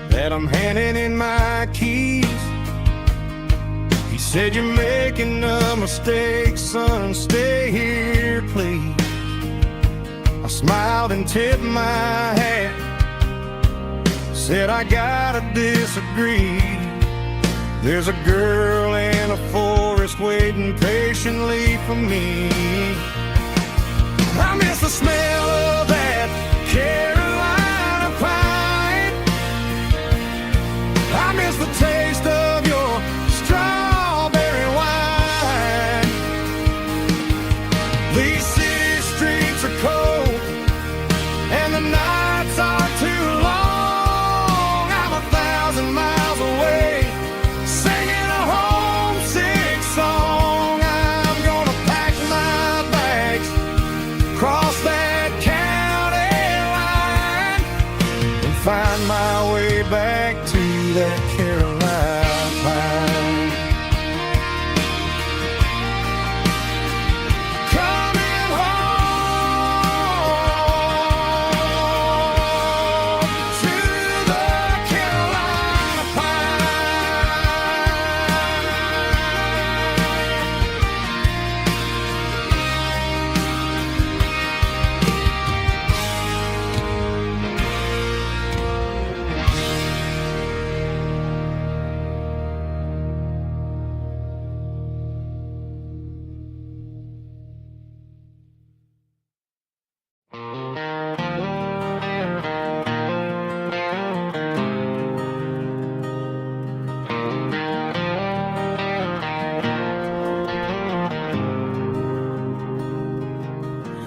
that I'm handing in my keys. He said, "You're making a mistake, son, stay here, please." I smiled and tipped my hat, said, "I gotta disagree. There's a girl in a forest waiting patiently for me." I miss the smell of that Carolina pine. I miss the taste of your strawberry wine. These city streets are cold and the nights are too long. I'm 1,000 miles away singing a homesick song. I'm gonna pack my bags, cross that county line, and find my way back to that Carolina pine. Coming home to the Carolina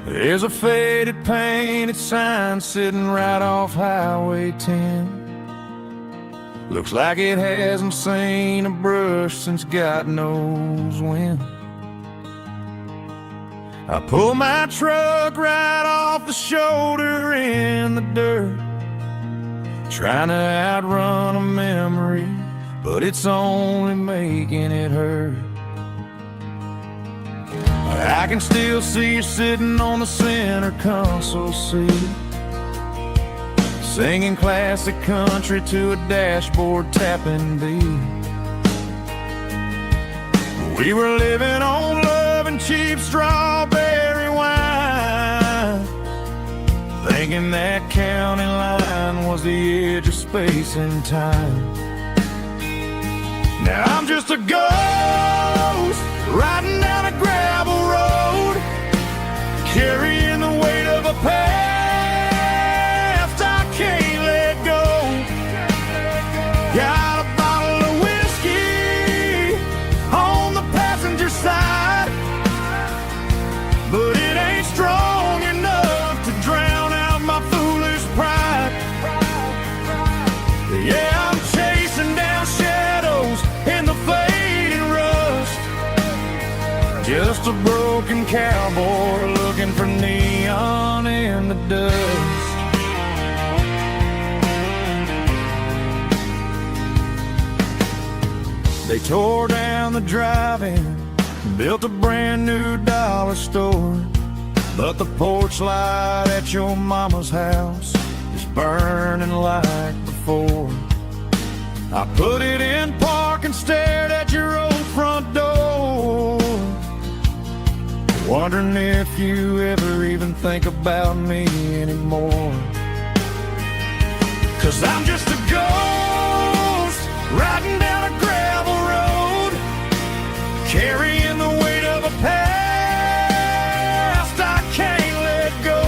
There's a faded painted sign sitting right off Highway 10. Looks like it hasn't seen a brush since God knows when. I pull my truck right off the shoulder in the dirt, trying to outrun a memory, but it's only making it hurt. I can still see you sitting on the center console seat, singing classic country to a dashboard tapping beat. We were living on love and cheap strawberry wine, thinking that county line was the edge of space and time. Now I'm just a ghost riding down a gravel road, carrying the weight of a past I can't let go. Got a bottle of whiskey on the passenger side, but it ain't strong enough to drown out my foolish pride. Yeah, I'm chasing down shadows in the fading rust, just a broken cowboy looking for neon in the dust. They tore down the drive-in, built a brand new dollar store, but the porch light at your mama's house is burning like before. I put it in park and stared at your old front door, wondering if you ever even think about me anymore. 'Cause I'm just a ghost riding down a gravel road, carrying the weight of a past I can't let go.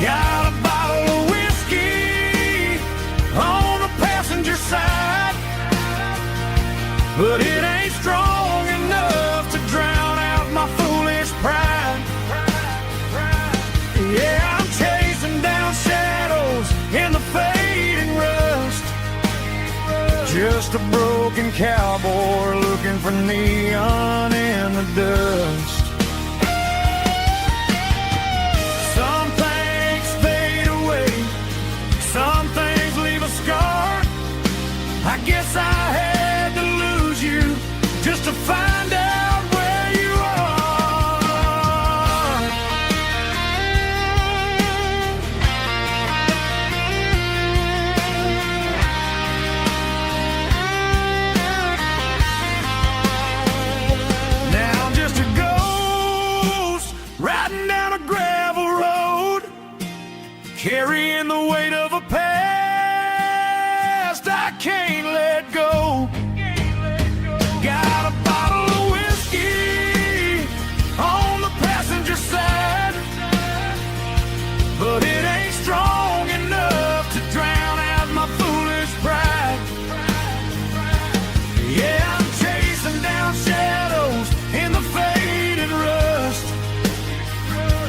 Got a bottle of whiskey on the passenger side, but it ain't strong enough to drown out my foolish pride. Yeah, I'm chasing down shadows in the fading rust, just a broken cowboy looking for neon in the dust. Some things fade away, some things leave a scar. I guess I had to lose you just to find carrying the weight of a past I can't let go. Got a bottle of whiskey on the passenger side, but it ain't strong enough to drown out my foolish pride. Yeah, I'm chasing down shadows in the faded rust,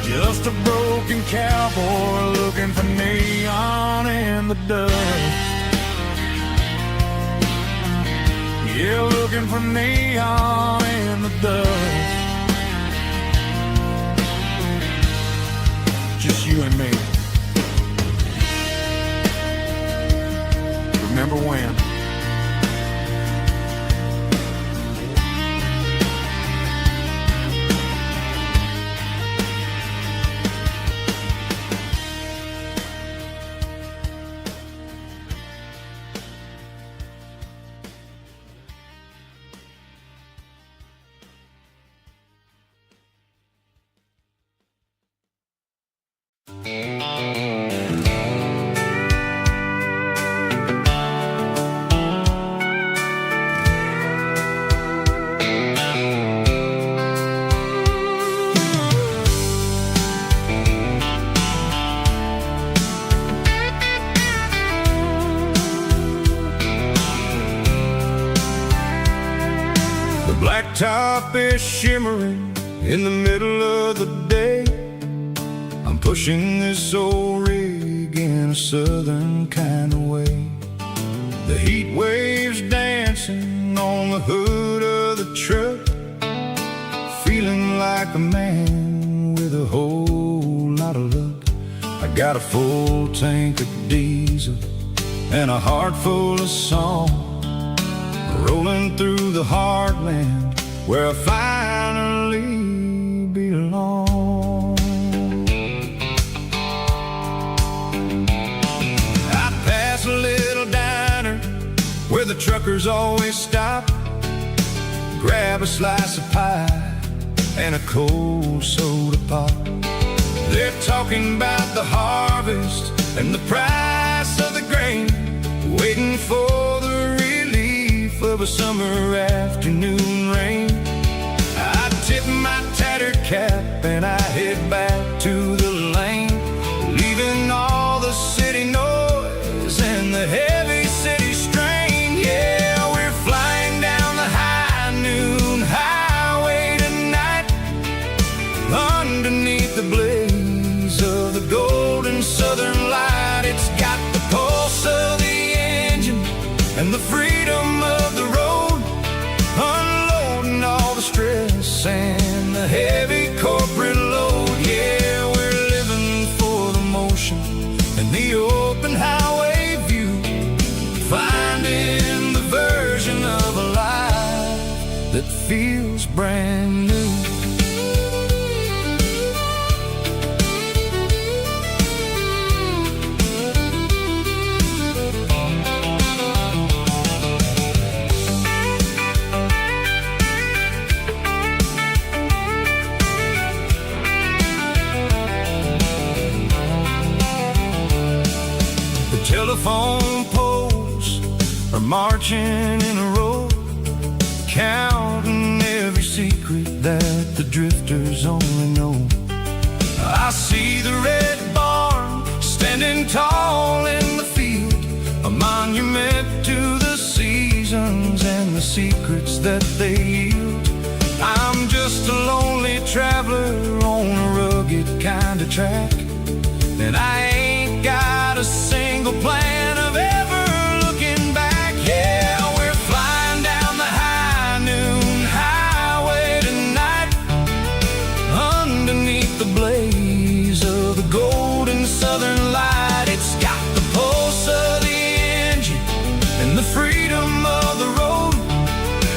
just a broken cowboy looking for neon in the dust. Yeah, looking for neon in the dust. Just you and me. Remember when? The blacktop is shimmering in the middle of the day. I'm pushing this old rig in a southern kind of way. The heat waves dancing on the hood of the truck, feeling like a man with a whole lot of luck. I got a full tank of diesel and a heart full of song, rolling through the heartland where I finally belong. I pass a little diner where the truckers always stop, grab a slice of pie and a cold soda pop. They're talking about the harvest and the price of the grain, waiting for the relief of a summer afternoon rain. I tip my tattered cap and I head back to the lane, leaving all the city noise and the heavy city strain. Yeah, we're flying down the high noon highway tonight, underneath the blaze of the golden southern light. It's got the pulse of the engine and the freedom of the road, unloading all the stress and the heavy corporate load. Yeah, we're living for the motion and the open highway view, finding the version of a life that feels brand new. Telephone poles are marching in a row, counting every secret that the drifters only know. I see the red barn standing tall in the field, a monument to the seasons and the secrets that they yield. I'm just a lonely traveler on a rugged kind of track, and I ain't got a single plan of ever looking back. Yeah, we're flying down the high noon highway tonight, underneath the blaze of the golden southern light. It's got the pulse of the engine and the freedom of the road,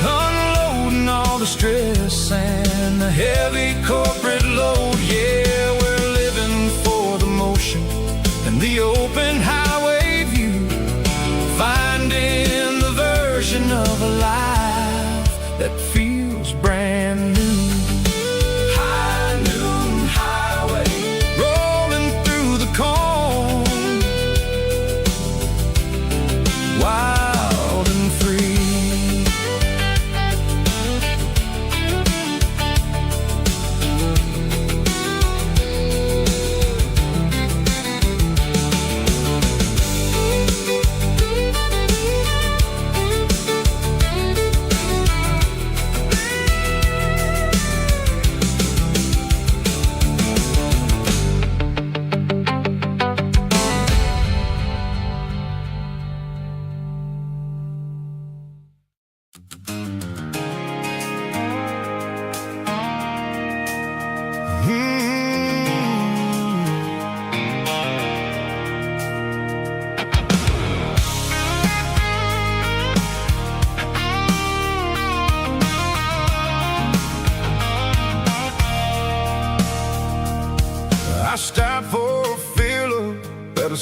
unloading all the stress and the heavy corporate load. Yeah, we're living for the motion and the open highway view, finding the version of a life that feels brand new. High noon highway, rolling through the corn,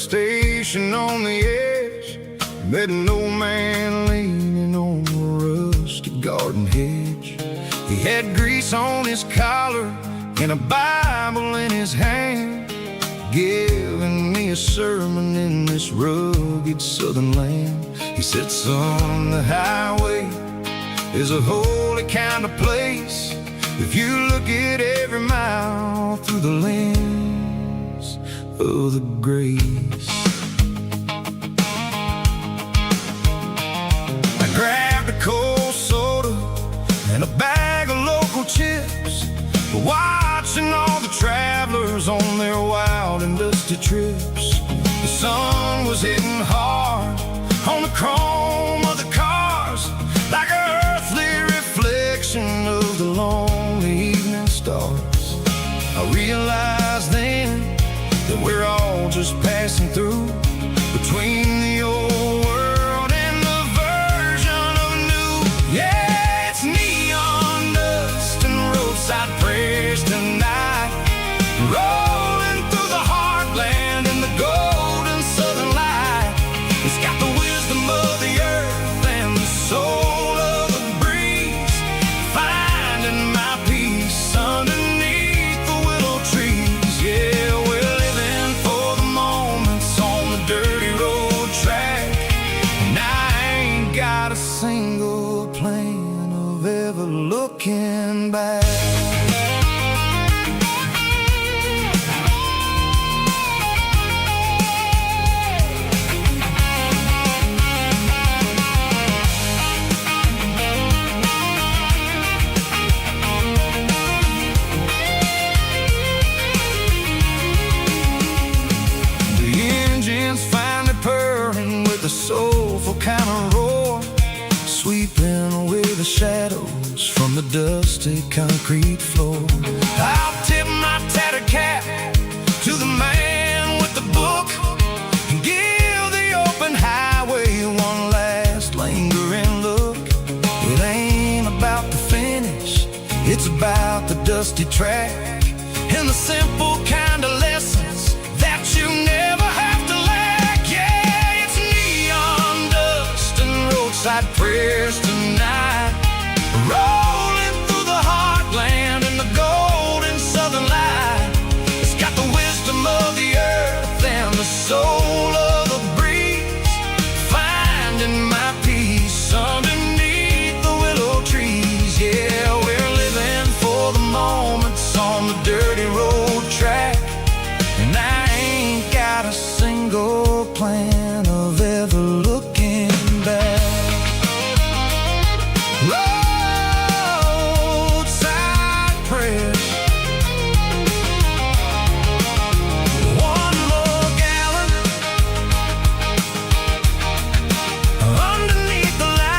station on the edge, met an old man leaning on a rusty garden hedge. He had grease on his collar and a Bible in his hand, giving me a sermon in this rugged southern land. He said, son, the highway is a holy kind of place if you look at every mile through the lens of the grace. I grabbed a cold soda and a bag of local chips, watching all the travelers on their wild and dusty trips. The sun was hitting hard on the chrome of the cars, like an earthly reflection of the lonely evening stars. I realized then that we're all just passing through between the old world and the version of new. Yeah, it's neon dust and roadside prayers tonight, rolling through the heartland in the golden southern light. It's got the wisdom of the earth and the soul of the breeze, finding my peace underneath the willow trees. Yeah, we're living for the moments on the dirty road track, and I ain't got a single plan of ever looking back. A soulful kind of roar, sweeping away the shadows from the dusty concrete floor. I'll tip my tattered cap to the man with the book and give the open highway one last lingering look. It ain't about the finish, it's about the dusty track and the simple kind of lessons that you never have to lack. Yeah, it's neon dust and roadside prayers tonight, rolling through the heartland in the golden southern light. It's got the wisdom of the earth and the soul of the breeze, finding my peace underneath the willow trees. Yeah, we're living for the moments on the dirty road track, and I ain't got a single plan of ever looking back. Roadside prayers, one more gallon underneath the light.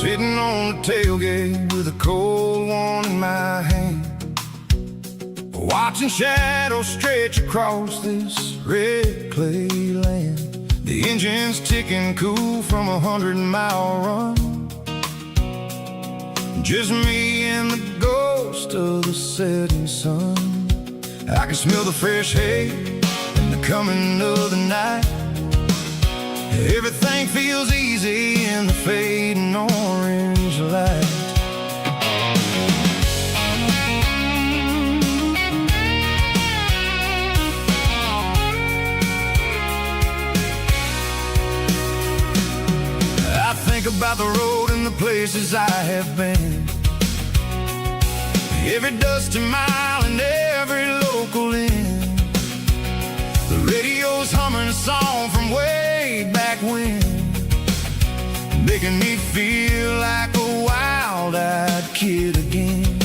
Sitting on the tailgate with a cold one in my hand, watching shadows stretch across this red clay land. The engine's ticking cool from 100-mile run, just me and the ghost of the setting sun. I can smell the fresh hay and the coming of the night. Everything feels easy in the fading orange light. I think about the road and the places I have been. Every dusty mile and every local inn. The radio's humming a song from way back when, making me feel like a wild-eyed kid again.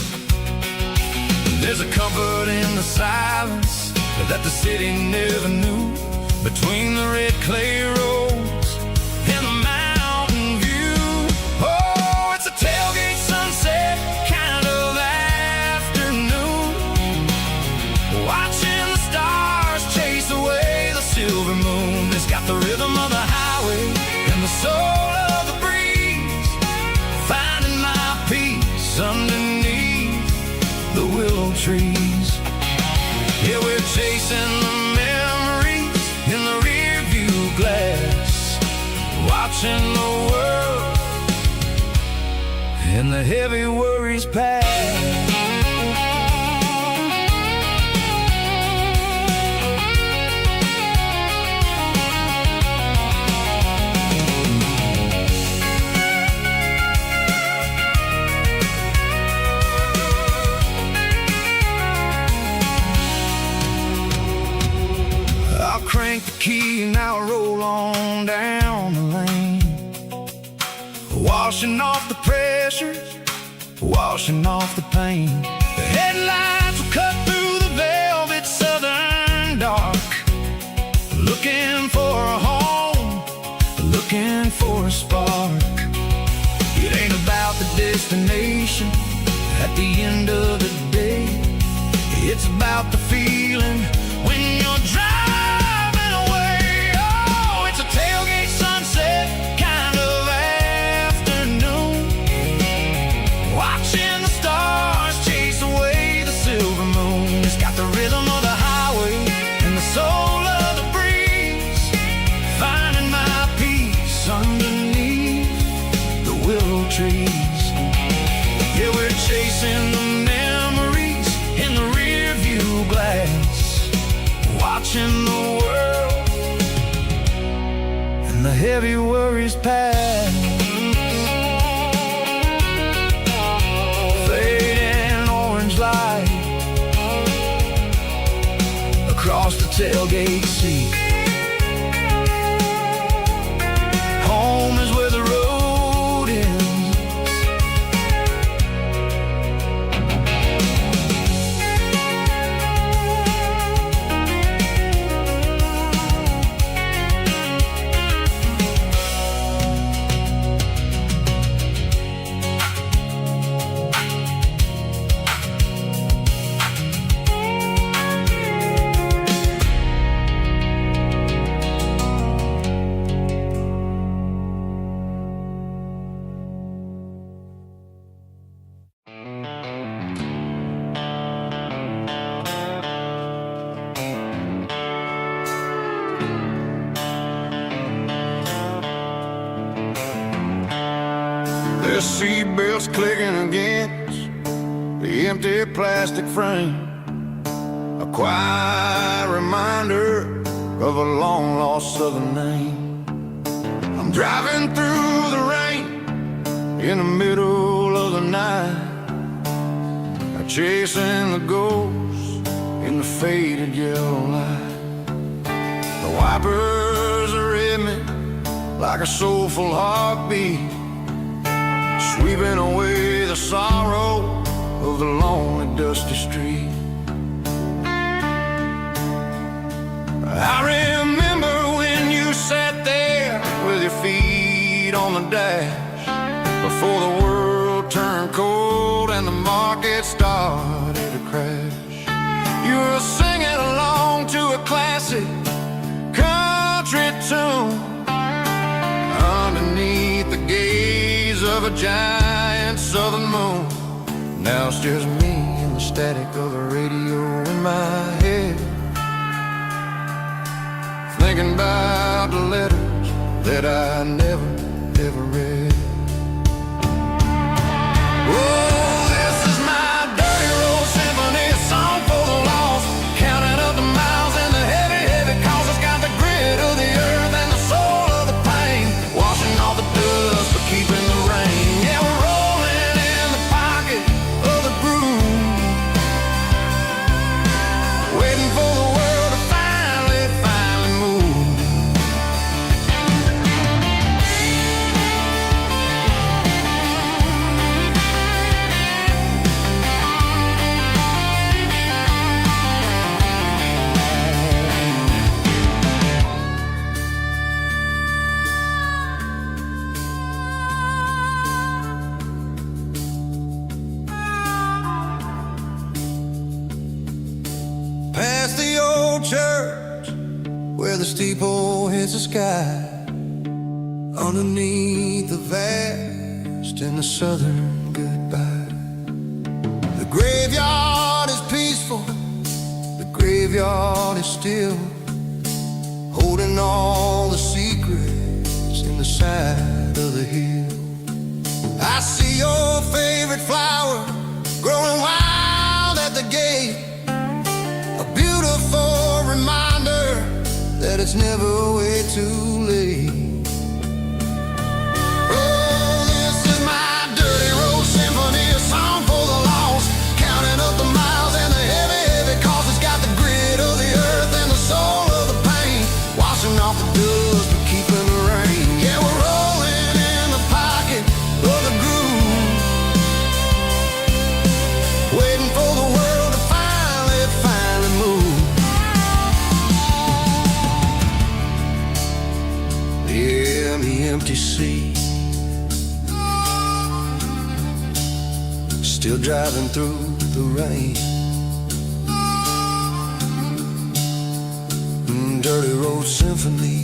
There's a comfort in the silence that the city never knew, between the red clay roads and the mountain view. Oh, it's a tailgate sunset kind of afternoon, watching the stars chase away the silver moon. It's got the rhythm of the highway and the soul of the breeze, finding my peace underneath the willow trees. Yeah, we're chasing the memories in the rear view glass, watching the world and the heavy worries pass. Crank the key and I'll roll on down the lane, washing off the pressure, washing off the pain. The headlights will cut through the velvet southern dark, looking for a home, looking for a spark. It ain't about the destination at the end of the day, it's about the feeling when you're driving. Tailgate sunset kind of afternoon, watching the stars chase away the silver moon. It's got the rhythm of the highway and the soul of the breeze, finding my peace underneath the willow trees. Yeah, we're chasing the memories in the rear view glass, watching the world and the heavy worries pass. Fading orange light across the tailgate seat. Home is where the road ends. The seatbelts clicking against the empty plastic frame, a quiet reminder of a long-lost southern name. I'm driving through the rain in the middle of the night, chasing the ghosts in the faded yellow light. The wipers are in me like a soulful heartbeat, sweeping away the sorrow of the lonely, dusty street. I remember when you sat there with your feet on the dash, before the world turned cold and the market started to crash. You were singing along to a classic country tune underneath the gaze of a giant southern moon. Now it's just me and the static of the radio in my head, thinking about the letters that I never, ever read. Oh, this is my dirty road symphony, a song for the lost, counting up the miles and the heavy, heavy calls. It's got the grit of the earth and the soul of the pain, washing off the dust but keeping the rain. the steeple hits the sky, underneath the vast and the southern goodbye. The graveyard is peaceful, the graveyard is still, holding all the secrets in the side of the hill. I see your favorite flower growing wild at the gate, a beautiful reminder that it's never way too late. Oh, this is my dirty road symphony, a song for the lost, counting up the miles and the heavy, heavy cost. It's got the grit of the earth and the soul of the pain, washing off the dust but keeping the rain. Yeah, we're rolling in the pocket of the groove, waiting for the world to finally move. Yeah, the empty sea, still driving through the rain. Dirty road symphony.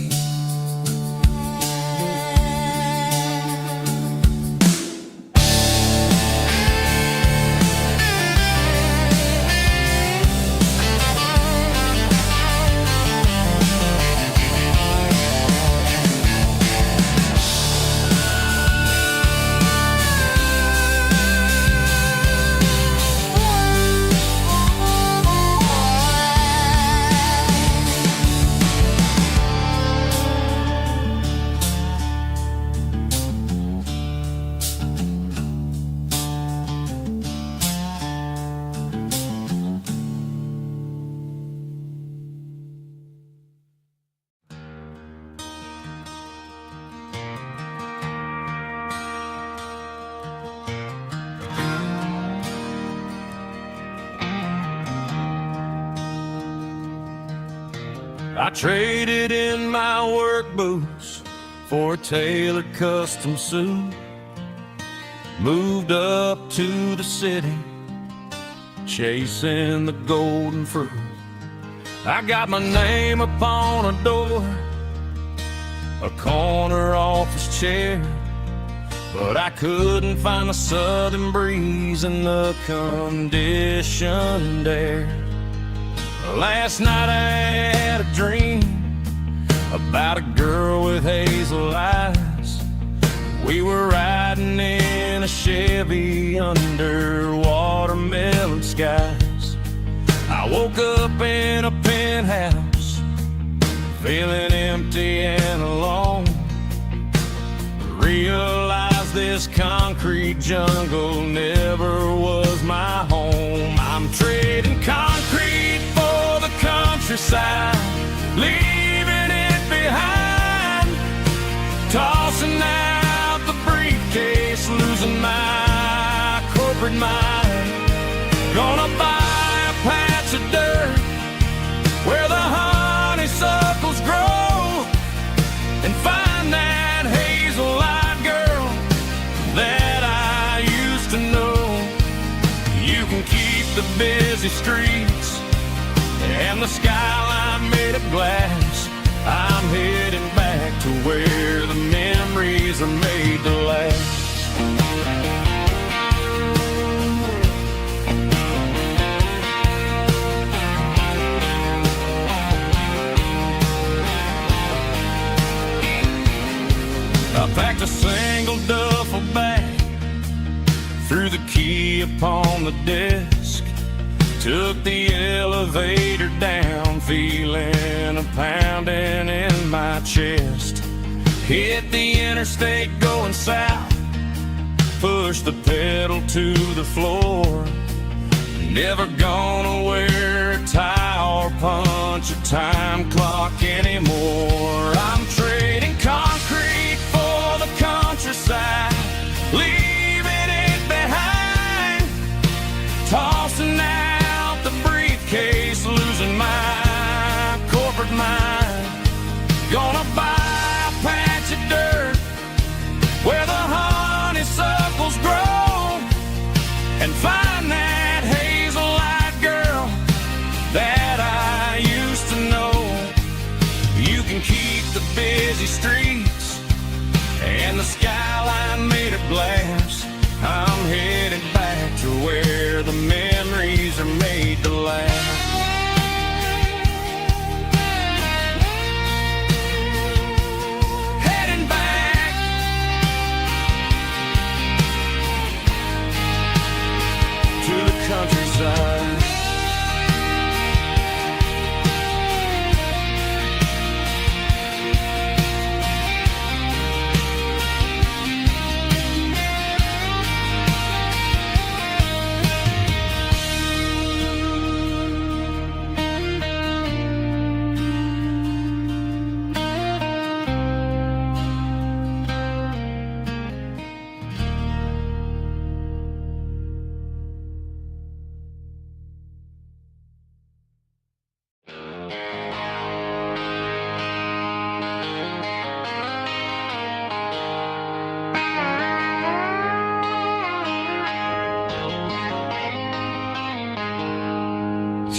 I traded in my work boots for a tailored custom suit, moved up to the city, chasing the golden fruit. I got my name upon a door, a corner office chair, but I couldn't find the southern breeze in the conditioned air. Last night I had a dream about a girl with hazel eyes. We were riding in a Chevy under watermelon skies. I woke up in a penthouse, feeling empty and alone. Realized this concrete jungle never was my home. I'm trading concrete for the countryside, leaving it behind, tossing out the briefcase, losing my corporate mind. Gonna buy a patch of dirt where the honeysuckles grow and find that hazel-eyed girl that I used to know. You can keep the busy streets and the skyline made of glass. I'm heading back to where the memories are made to last. I packed a single duffel bag, threw the key upon the desk, took the elevator down, feeling a pounding in my chest. Hit the interstate going south, pushed the pedal to the floor. Never gonna wear a tie or punch a time clock anymore. I'm trading concrete for the countryside, leaving it behind, tossing out the briefcase, losing my corporate mind. Gonna buy a patch of dirt where the honeysuckles grow and find that hazel-eyed girl that I used to know.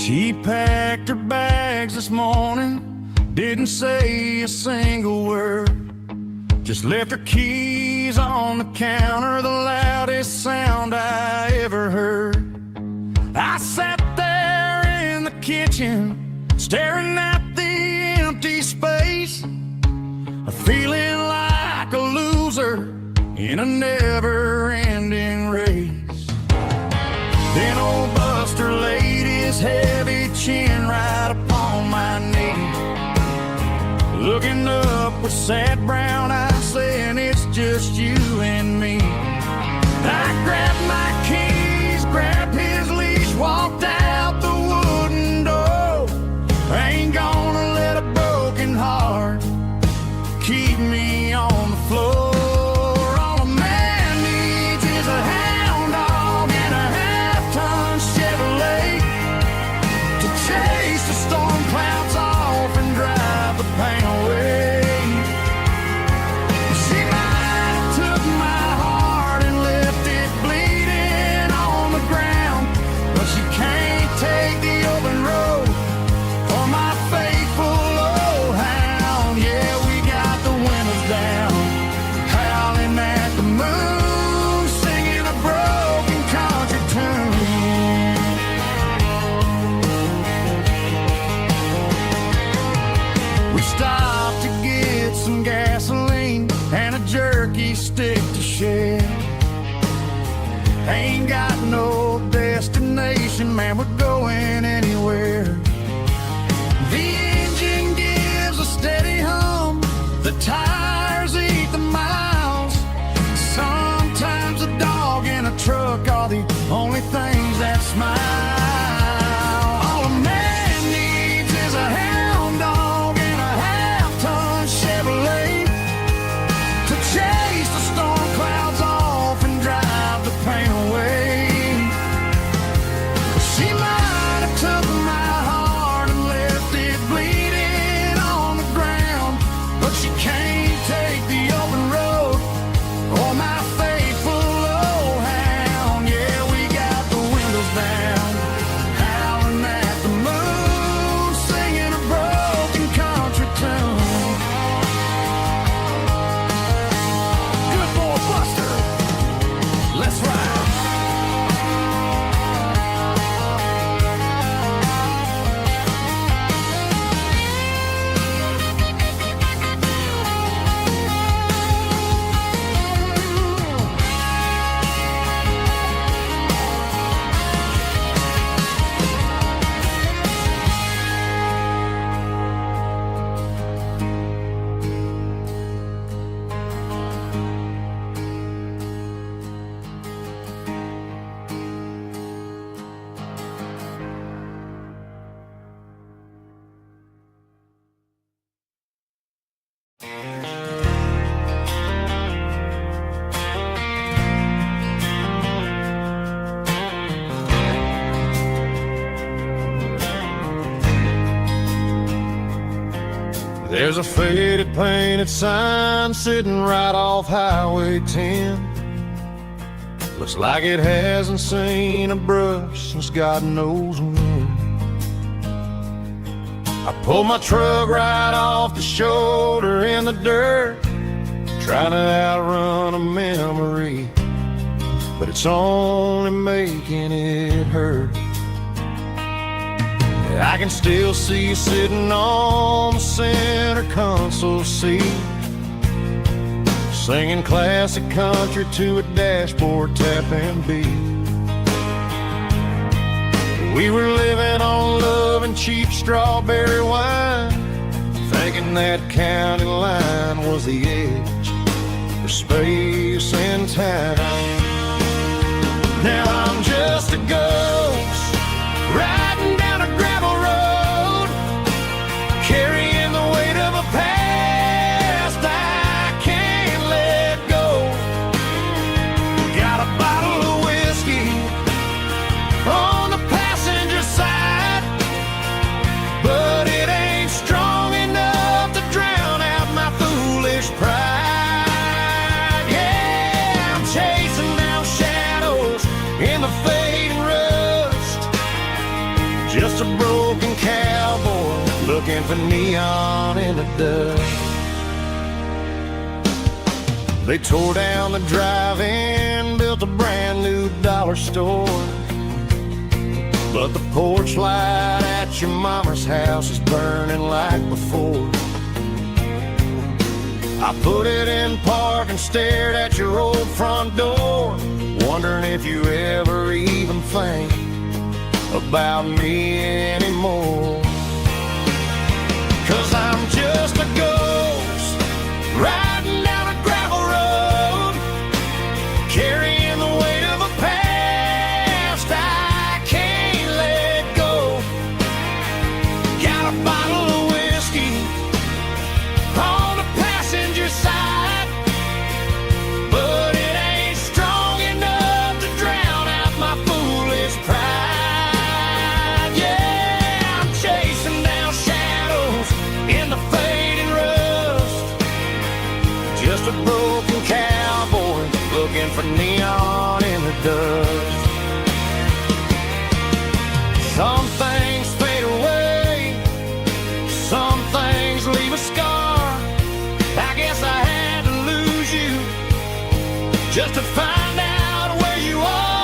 She packed her bags this morning, didn't say a single word, just left her keys on the counter, the loudest sound I ever heard. I sat there in the kitchen, staring at the empty space, feeling like a loser in a never-ending race. Then old Buster laid his heavy chin right upon my knee, looking up with sad brown eyes, saying it's just you and me. I grabbed my keys, grabbed his leash, walked out the wooden door. I ain't gonna let a broken heart keep me on the floor. All a man needs is a hound dog and a half-ton Chevrolet to chase the storm clouds off and drive the pain away. She might have took my heart and left it bleeding on the ground, but she can't take the open road for my faithful old hound. Yeah, we got the windows down, howling at the moon, singing a broken country tune. We stopped to get some gasoline and a jerky stick to share. Ain't got no destination, man, we're going anywhere. The engine gives a steady hum, the tires eat the miles. Sometimes a dog and a truck are the only things that smile. All a man needs is a hound dog and a half-ton Chevrolet to chase the storm clouds off and drive the pain away. She might have took my heart and left it bleeding on the ground, but she can't take the open road or my faithful old hound. Yeah, we got the windows down, howling at the moon, singing a broken country tune. Good boy, Buster, let's ride. There's a faded painted sign sitting right off Highway 10. Looks like it hasn't seen a brush since God knows when. I pulled my truck right off the shoulder in the dirt, trying to outrun a memory, but it's only making it hurt. I can still see you sitting on the center console seat, singing classic country to a dashboard tapping beat. We were living on love and cheap strawberry wine, thinking that county line was the edge for space and time. Now I'm just a ghost riding down a gravel road, carrying the weight of a past I can't let go. Got a bottle of whiskey on the passenger side, but it ain't strong enough to drown out my foolish pride. Yeah, I'm chasing down shadows in the fading rust, just a looking for neon in the dust. They tore down the drive-in, built a brand new dollar store, but the porch light at your mama's house is burning like before. I put it in park and stared at your old front door, wondering if you ever even think about me anymore. 'Cause I'm just a ghost riding down a gravel road, carrying the weight of a past I can't let go. Got a bottle of whiskey on the passenger side, but it ain't strong enough to drown out my foolish pride. Yeah, I'm chasing down shadows in the fading rust, just a broken cowboy looking for neon in the dust. Some things fade away, some things leave a scar. I guess I had to lose you just to find out where you are.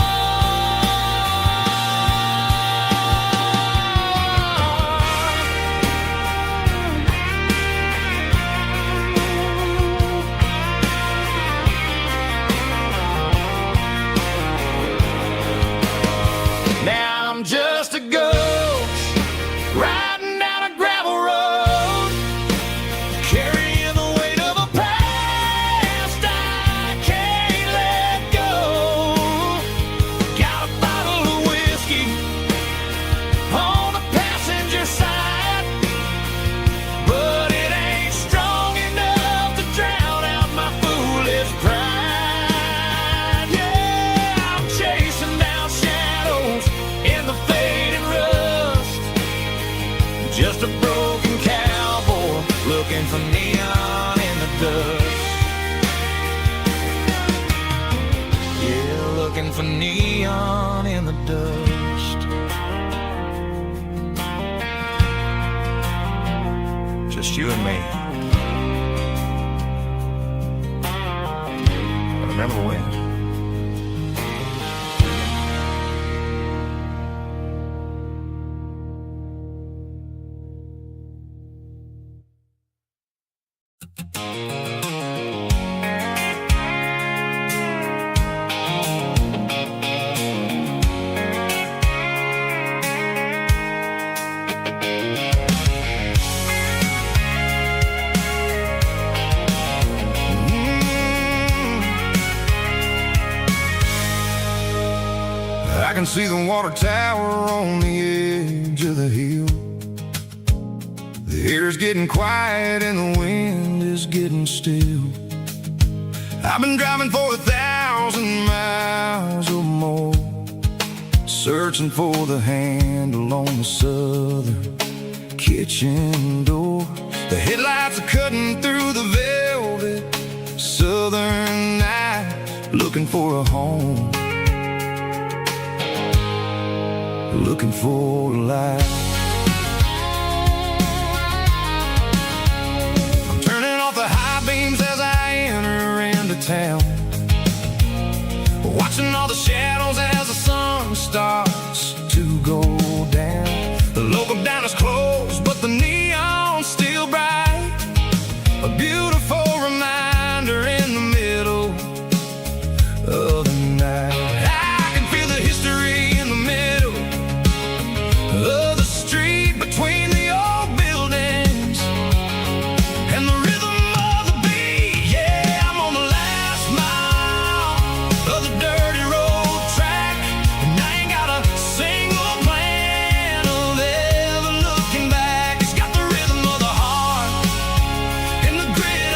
Now I'm just a ghost riding down a gravel road, carrying the weight of a past I can't let go. Got a bottle of whiskey on the passenger side, but it ain't strong enough to drown out my foolish pride. Yeah, I'm chasing down shadows in the fading rust, just a broken cowboy looking for neon in the dust. Yeah, looking for neon in the dust. Just you and me. I remember when. I can see the water tower on the edge of the hill. The air's getting quiet and the wind is getting still. I've been driving for 1,000 miles or more, searching for the handle on the southern kitchen door. The headlights are cutting through the velvet southern night, looking for a home, looking for a life. I'm turning off the high beams as I enter into town, watching all the shadows as the sun starts to go down. The local diner's closed, but the neon's still bright, a beautiful reminder in the middle of the night. I can feel the history in the middle of the street, between the old buildings and the rhythm of the beat. Yeah, I'm on the last mile of the dirty road track, and I ain't got a single plan of ever looking back. It's got the rhythm of the heart and the grit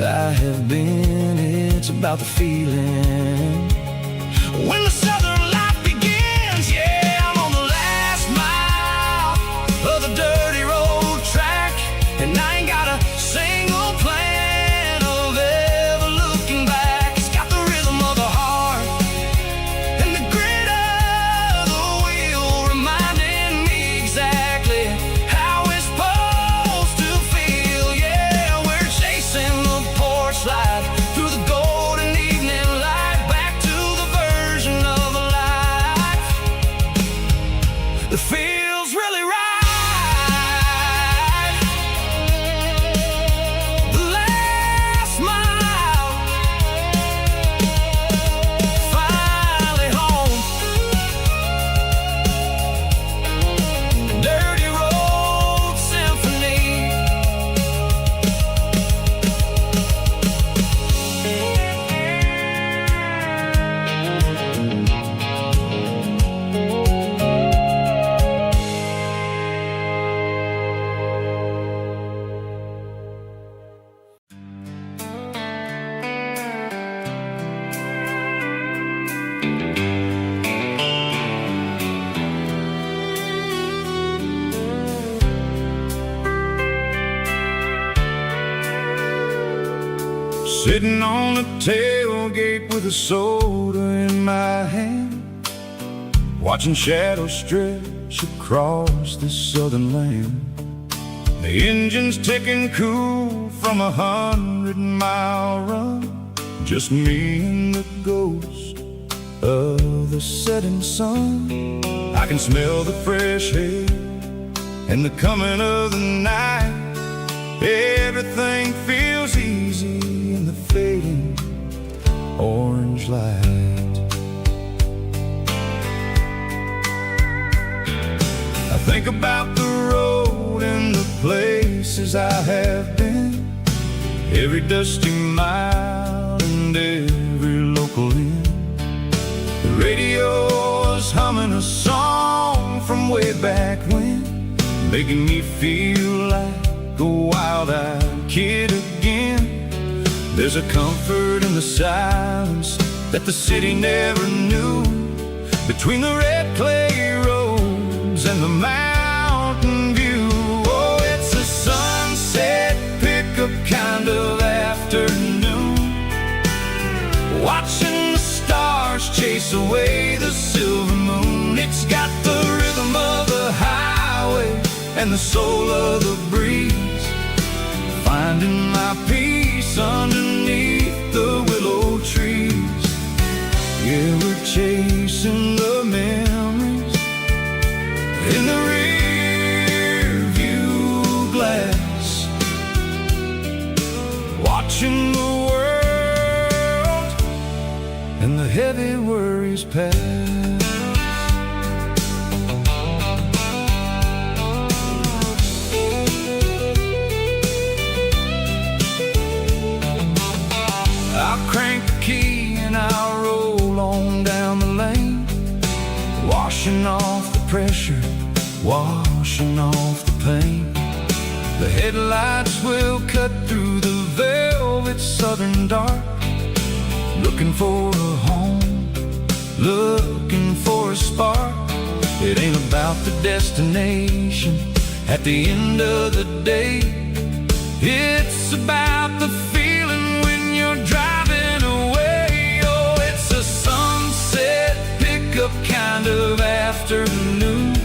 I have been. It's about the feeling. When the southern life begins, yeah, I'm on the last mile of the dirty road track, and I ain't got a single plan of ever looking back. It's got the rhythm of the heart and the grit of the wheel, reminding me exactly how it's supposed to feel. Yeah, we're chasing the porch light through the golden evening light, back to the version of a life that feels really right. The last mile, finally home. Dirty road symphony. Sitting on the tailgate with a soda in my hand, watching shadows stretch across this southern land. The engine's ticking cool from 100-mile run, just me and the ghost of the setting sun. I can smell the fresh air and the coming of the night. Everything feels easy in the fading orange light. I think about the road and the places I have been, every dusty mile and every local inn. The radio is humming a song from way back when, making me feel like a wild-eyed kid again. There's a comfort in the silence that the city never knew, between the red clay roads and the mountain view. Oh, it's a sunset pickup kind of afternoon, watching the stars chase away the silver moon. It's got the rhythm of the highway and the soul of the breeze, finding my peace underneath the willow trees. Yeah, we're chasing the memories in the rear view glass, watching the world and the heavy worries pass. I'll crank the key and I'll roll on down the lane, washing off the pressure, washing off the pain. The headlights will cut through the velvet southern dark, looking for a home, looking for a spark. It ain't about the destination at the end of the day, it's about the feeling when you're driving away. Oh, it's a sunset pickup kind of afternoon,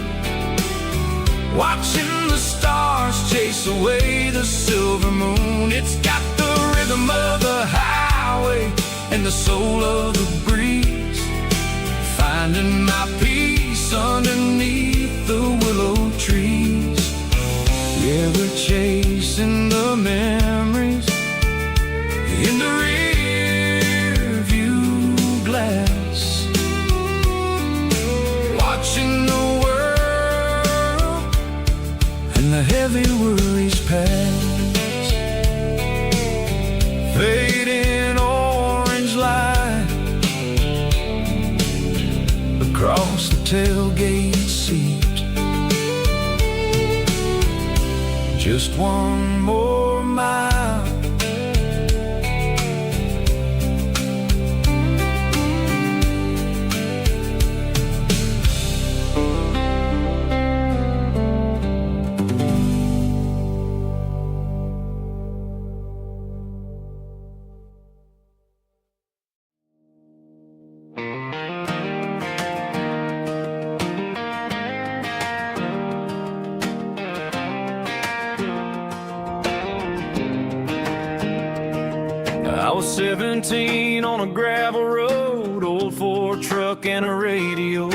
watching the stars chase away the silver moon. It's got the rhythm of the highway and the soul of the breeze, finding my peace underneath the willow trees. Yeah, we're chasing the memories in the rear view glass, watching the world and the heavy worries pass. Fading orange light across the tailgate seat, just one more mile 17 on a gravel road, old Ford truck and a radio,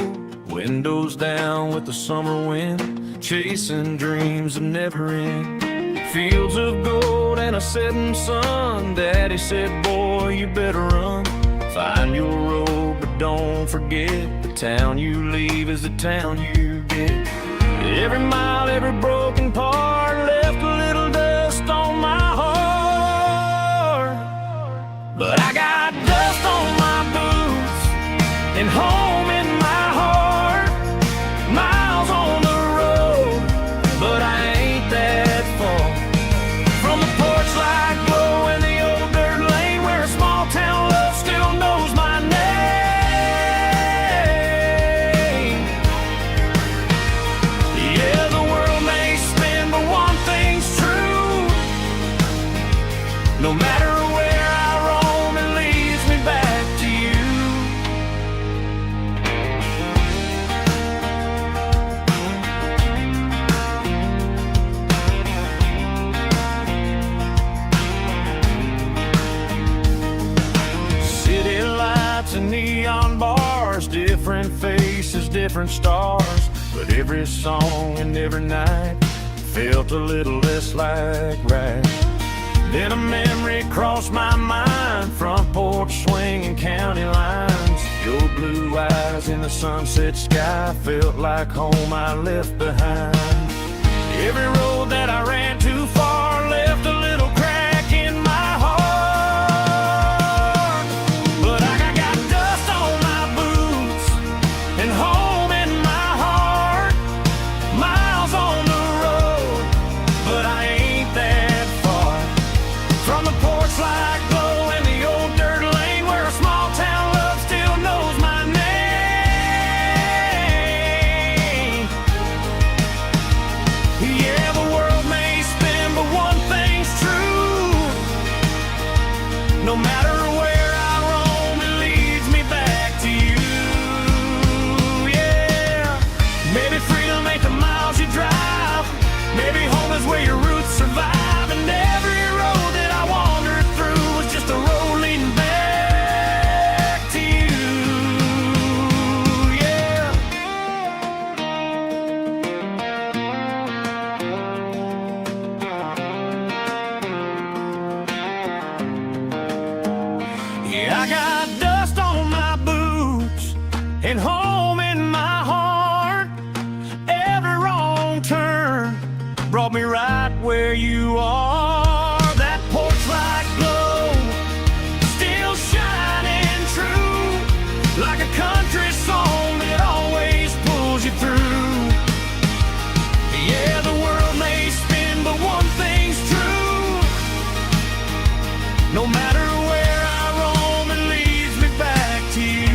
windows down with the summer wind, chasing dreams that never end. Fields of gold and a setting sun. Daddy said, boy, you better run. Find your road, but don't forget, the town you leave is the town you get. Every mile, every broken part left a little dust on my heart. But I got dust on my boots and home in my heart. Miles on the road, but I ain't that far from the porch light glow in the old dirt lane where a small town love still knows my name. Yeah, the world may spin, but one thing's true. No matter where I roam, it leads me back to you. City lights and neon bars, different faces, different stars, but every song and every night felt a little less like right. Then a memory crossed my mind, front porch swinging county lines. Your blue eyes in the sunset sky felt like home I left behind. Every road that I ran too far left a little crack in my heart. But I got dust on my boots and home in my heart. Miles on the road, but I ain't that far from the porch light glow in the old dirt lane where a small town love still knows my name. Yeah, the world may spin, but one thing's true. No matter where I roam, it leads me back to you. Yeah, maybe freedom ain't the miles you drive. Maybe home is where your roots survive. And every road that I wandered through was just a road leading back to you. Yeah. Yeah, I got dust on my boots and home in my heart. Every wrong turn brought me right where you are. That porch light glow still shining true, like a country song that always pulls you through. Yeah, the world may spin, but one thing's true. No matter where I roam, it leads me back to you.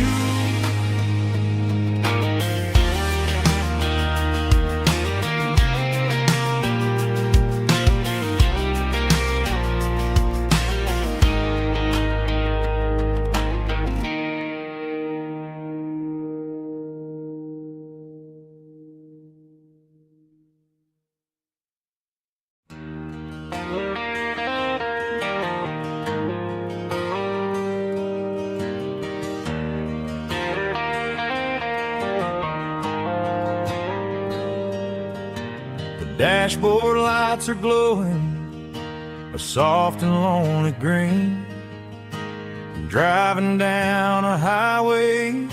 Dashboard lights are glowing a soft and lonely green. I'm driving down a highway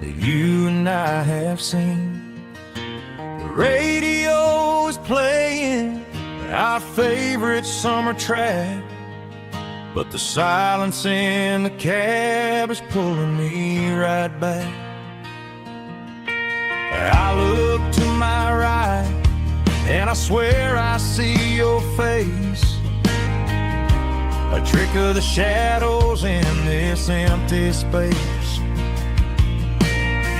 that you and I have seen. The radio is playing our favorite summer track, but the silence in the cab is pulling me right back. I look to my right and I swear I see your face, a trick of the shadows in this empty space.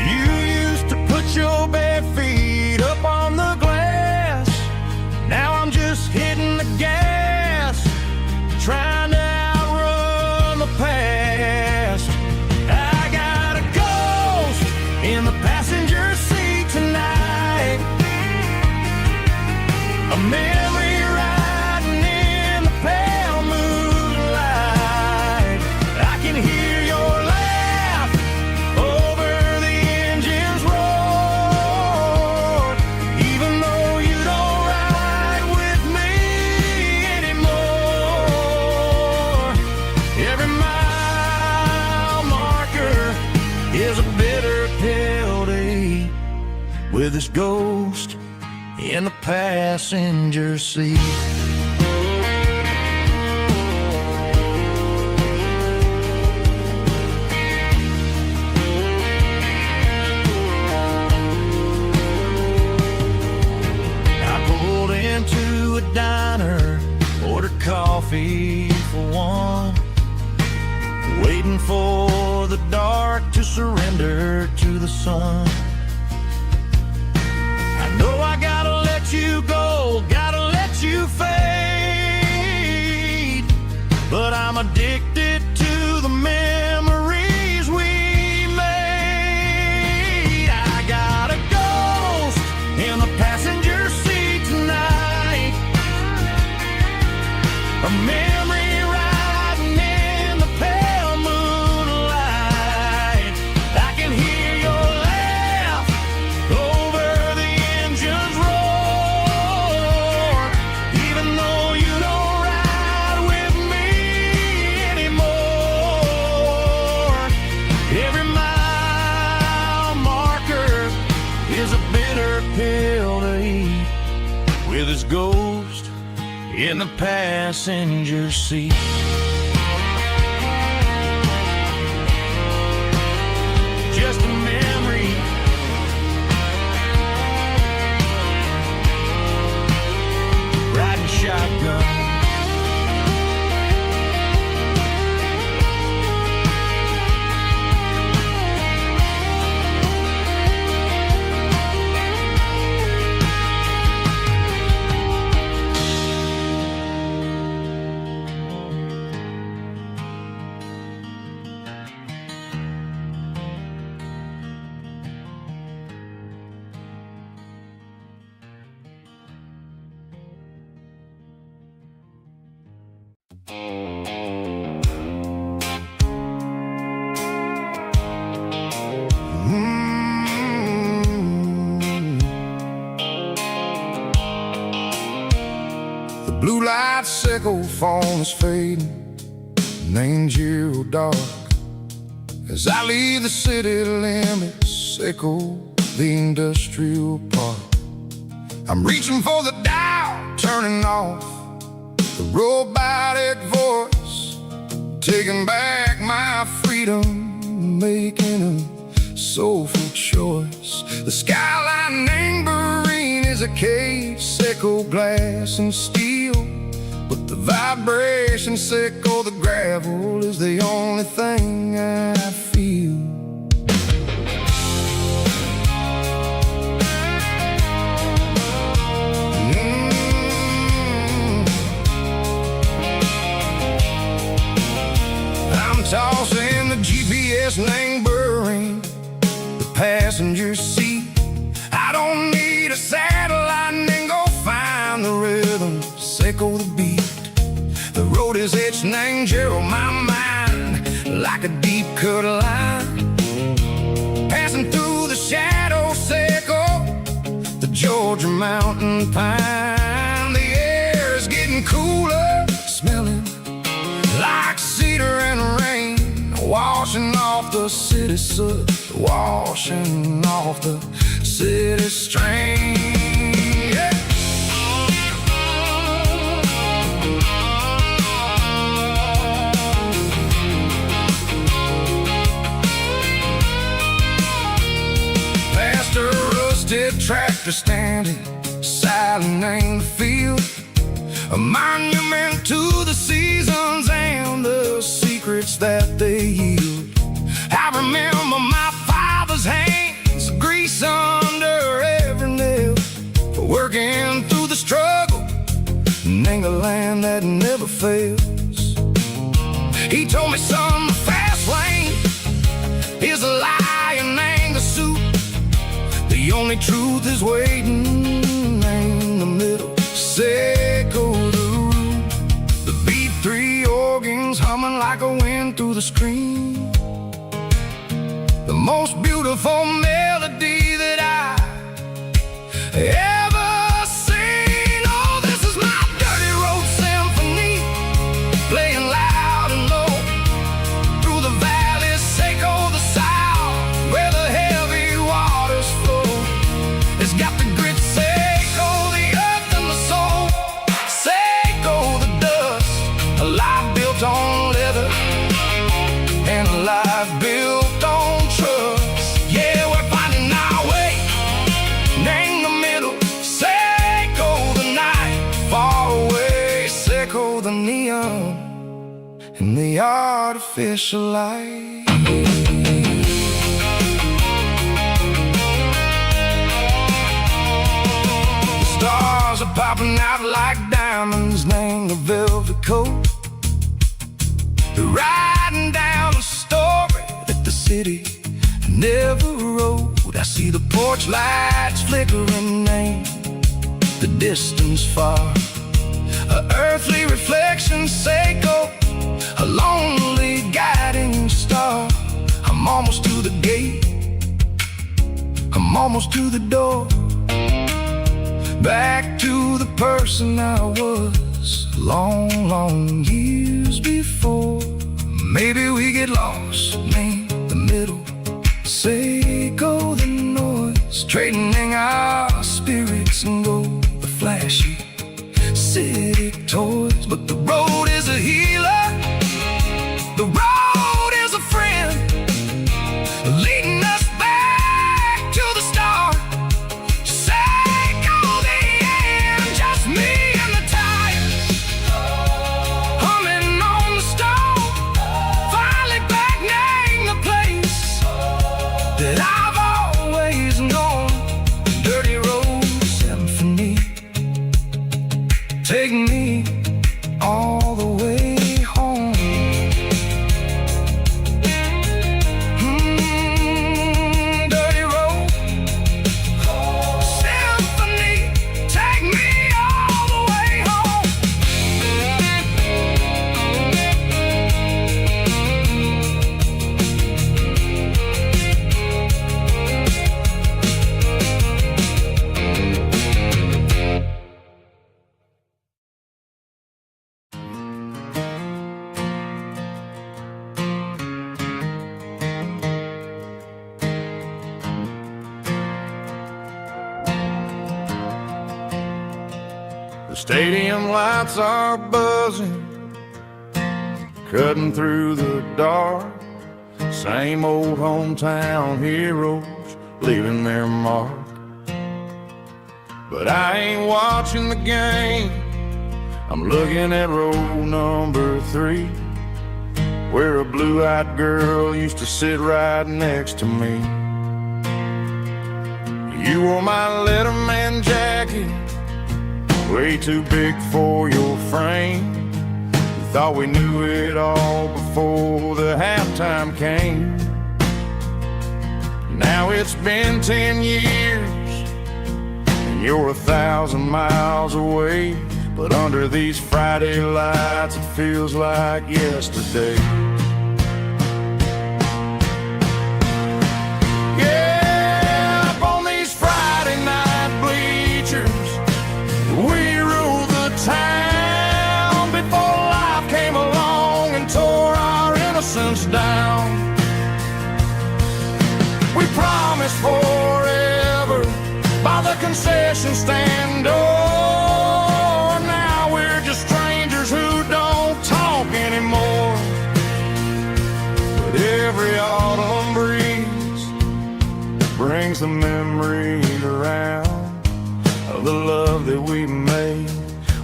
You used to put your bare feet up on the glass. Now I'm just hitting the gas, trying to outrun the past. I got a ghost in the passenger seat tonight, a memory riding in the pale moonlight. with his ghost in the passenger seat. I pulled into a diner, ordered coffee for one, waiting for the dark to surrender to the sun. I know I gotta let you go, gotta let you fade, but I'm addicted to the memories we made. I got a ghost in the passenger seat tonight, a memory riding in the pale moonlight. I can hear your laugh over the engine's roar, even though you don't ride with me anymore. Every mile marker is a bitter pill to eat, with his ghost in the passenger seat. Just a memory, riding shotgun. The blue light sickle phone is fading, named zero dark. As I leave the city limits, sickle the industrial park. I'm reaching for the dial, turning off the robotic voice, taking back my freedom, making a soulful choice. The skyline named Marine is a cage, sickle glass and steel, but the vibration sickle, the gravel, is the only thing I feel. I'm tossing the GPS named Burring, the passenger seat. I don't need a satellite and go find the rhythm, sickle the beat. The road is etched named Gerald, my mind, like a deep cut line, passing through the shadow sickle, the Georgia mountain pine. The air is getting cooler, smelling like cedar and rain, washing off the city soot, washing off the city strain. Yeah. Past a rusted tractor standing silent in the field, a monument to the seasons and the secrets that they yield. I remember my father's hands, grease under every nail, working through the struggle, and the land that never fails. He told me, son, the fast lane is a lie and anger suit. The only truth is waiting in the middle, sickle the root. The B3 organs humming like a wind through the screen, the most beautiful melody that I ever seen. Oh, this is my dirty road symphony, playing loud and low through the valleys, sickle the south, where the heavy waters flow. artificial light. Stars are popping out like diamonds, named the velvet coat. They're riding down the story that the city never wrote. I see the porch lights flickering in the distance far. A earthly reflection say go, a lonely guiding star. I'm almost to the gate, I'm almost to the door. Back to the person I was long, long years before. Maybe we get lost, meet the middle, say go the noise, trading our spirits and go the flashy city toys. But the road is a healer, the road is a friend, leading us back to the start. Say go the end, just me and the tires, humming on the stove, finally back name the place that I've always known. Dirty road symphony, take me all the way home. Dirty road symphony, take me all the way home. The stadium lights are buzzing, cutting through the dark. Same old hometown heroes leaving their mark. But I ain't watching the game, I'm looking at row number 3, where a blue-eyed girl used to sit right next to me. You wore my Letterman jacket, way too big for your frame. We thought we knew it all before the halftime came. Now it's been 10 years, and you're 1,000 miles away. But under these Friday lights, it feels like yesterday. Yeah, up on these Friday night bleachers, we rule the town before life came along and tore our innocence down. We promised forever by the concession stand door. Now we're just strangers who don't talk anymore. But every autumn breeze brings the memories around of the love that we made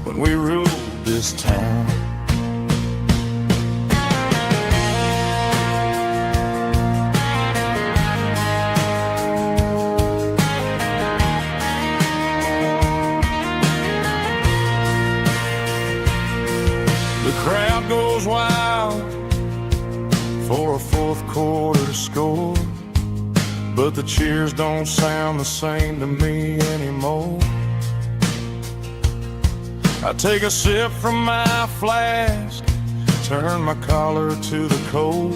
when we ruled this town. The crowd goes wild for a fourth quarter score, but the cheers don't sound the same to me anymore. I take a sip from my flask, turn my collar to the cold.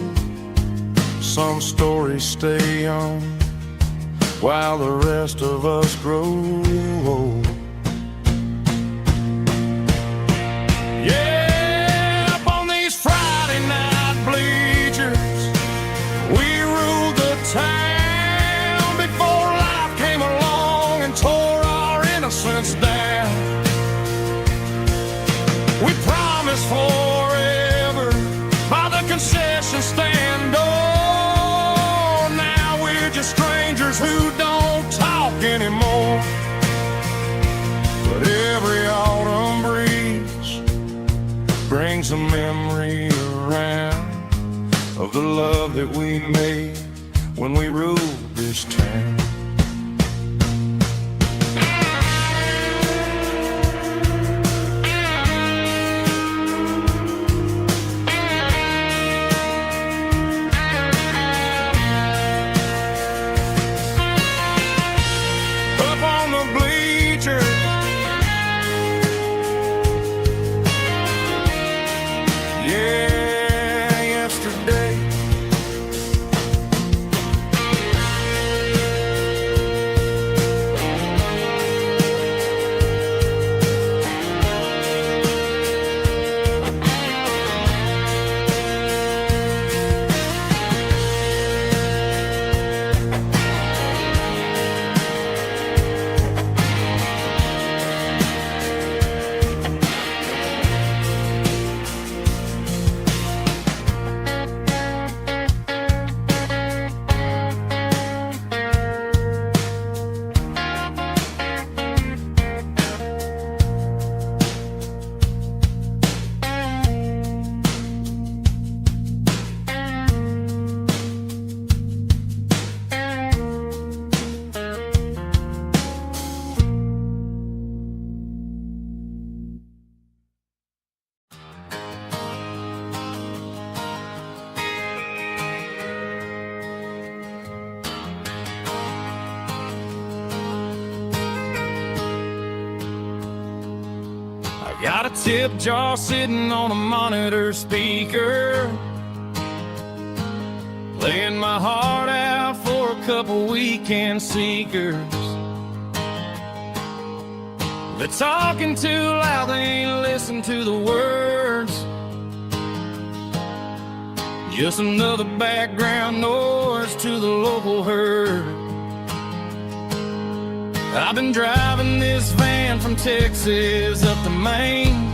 Some stories stay young while the rest of us grow old. Yeah, up on these Friday night bleachers, we ruled the town before life came along and tore our innocence down. We promised forever by the concession stand door. Now we're just strangers who don't talk anymore. But every autumn breeze brings a memory around of the love that we made when we ruled this town. Up on the bleachers, yeah, yesterday. Got a tip jar sitting on a monitor speaker, laying my heart out for a couple weekend seekers. They're talking too loud, they ain't listen to the words. Just another background noise to the local herd. I've been driving this van from Texas up to Maine,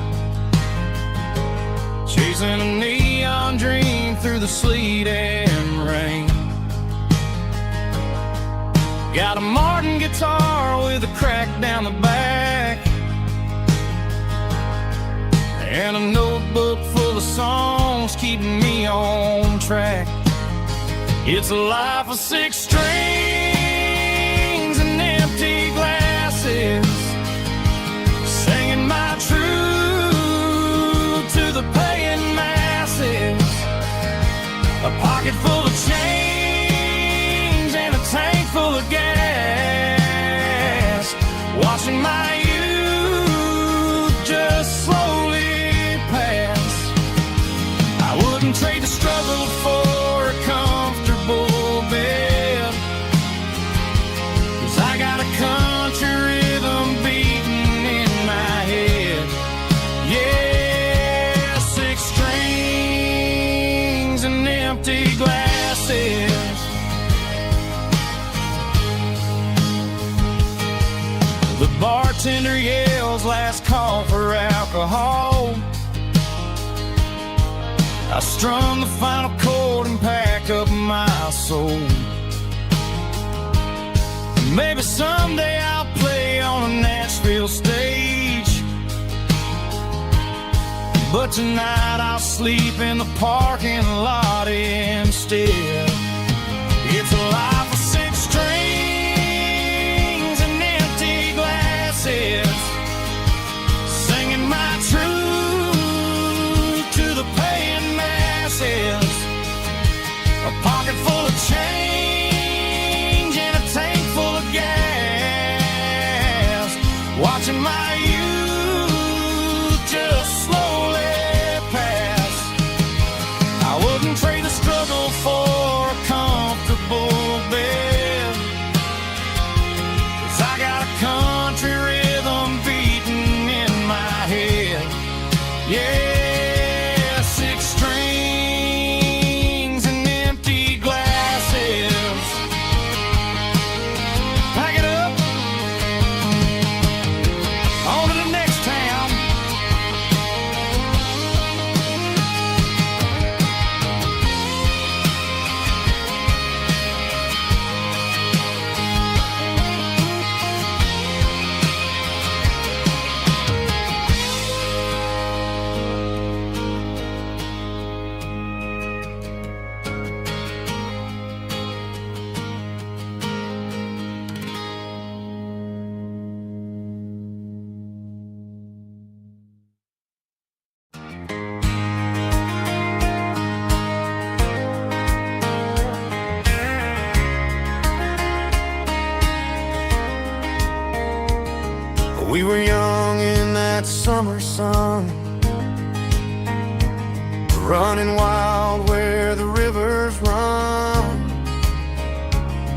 chasing a neon dream through the sleet and rain. Got a Martin guitar with a crack down the back, and a notebook full of songs keeping me on track. It's a life of 6 strings and empty glasses, singing my truth to the paying masses. A pocket full of change and a tank full of gas, watching my youth just slowly pass. I wouldn't trade the struggle for a comfortable bed, 'cause I got a country rhythm beating in my head. Yeah, 6 strings and empty glasses. The bartender yells last call for alcohol. I strum the final chord and pack up my soul. Maybe someday I'll play on a Nashville stage, but tonight I'll sleep in the parking lot instead. It's a life of 6 strings and empty glasses, singing my truth to the paying masses. A pocket full of change and a tank full of gas, watching my youth just slowly pass. I wouldn't trade the struggle for a comfortable bed, 'cause I got a country rhythm beating in my head. Yeah, 6 strings and empty glass. We were young in that summer sun, running wild where the rivers run.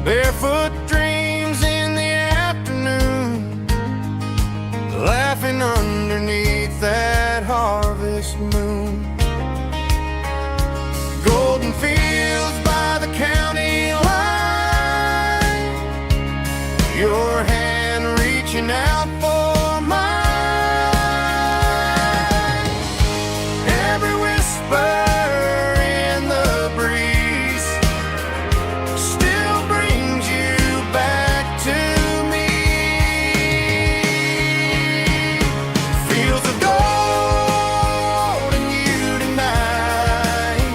Barefoot dreams in the afternoon, laughing underneath that harvest moon. Golden fields by the county line, your hand reaching out for mine. Every whisper in the breeze still brings you back to me. Fields of gold and you tonight,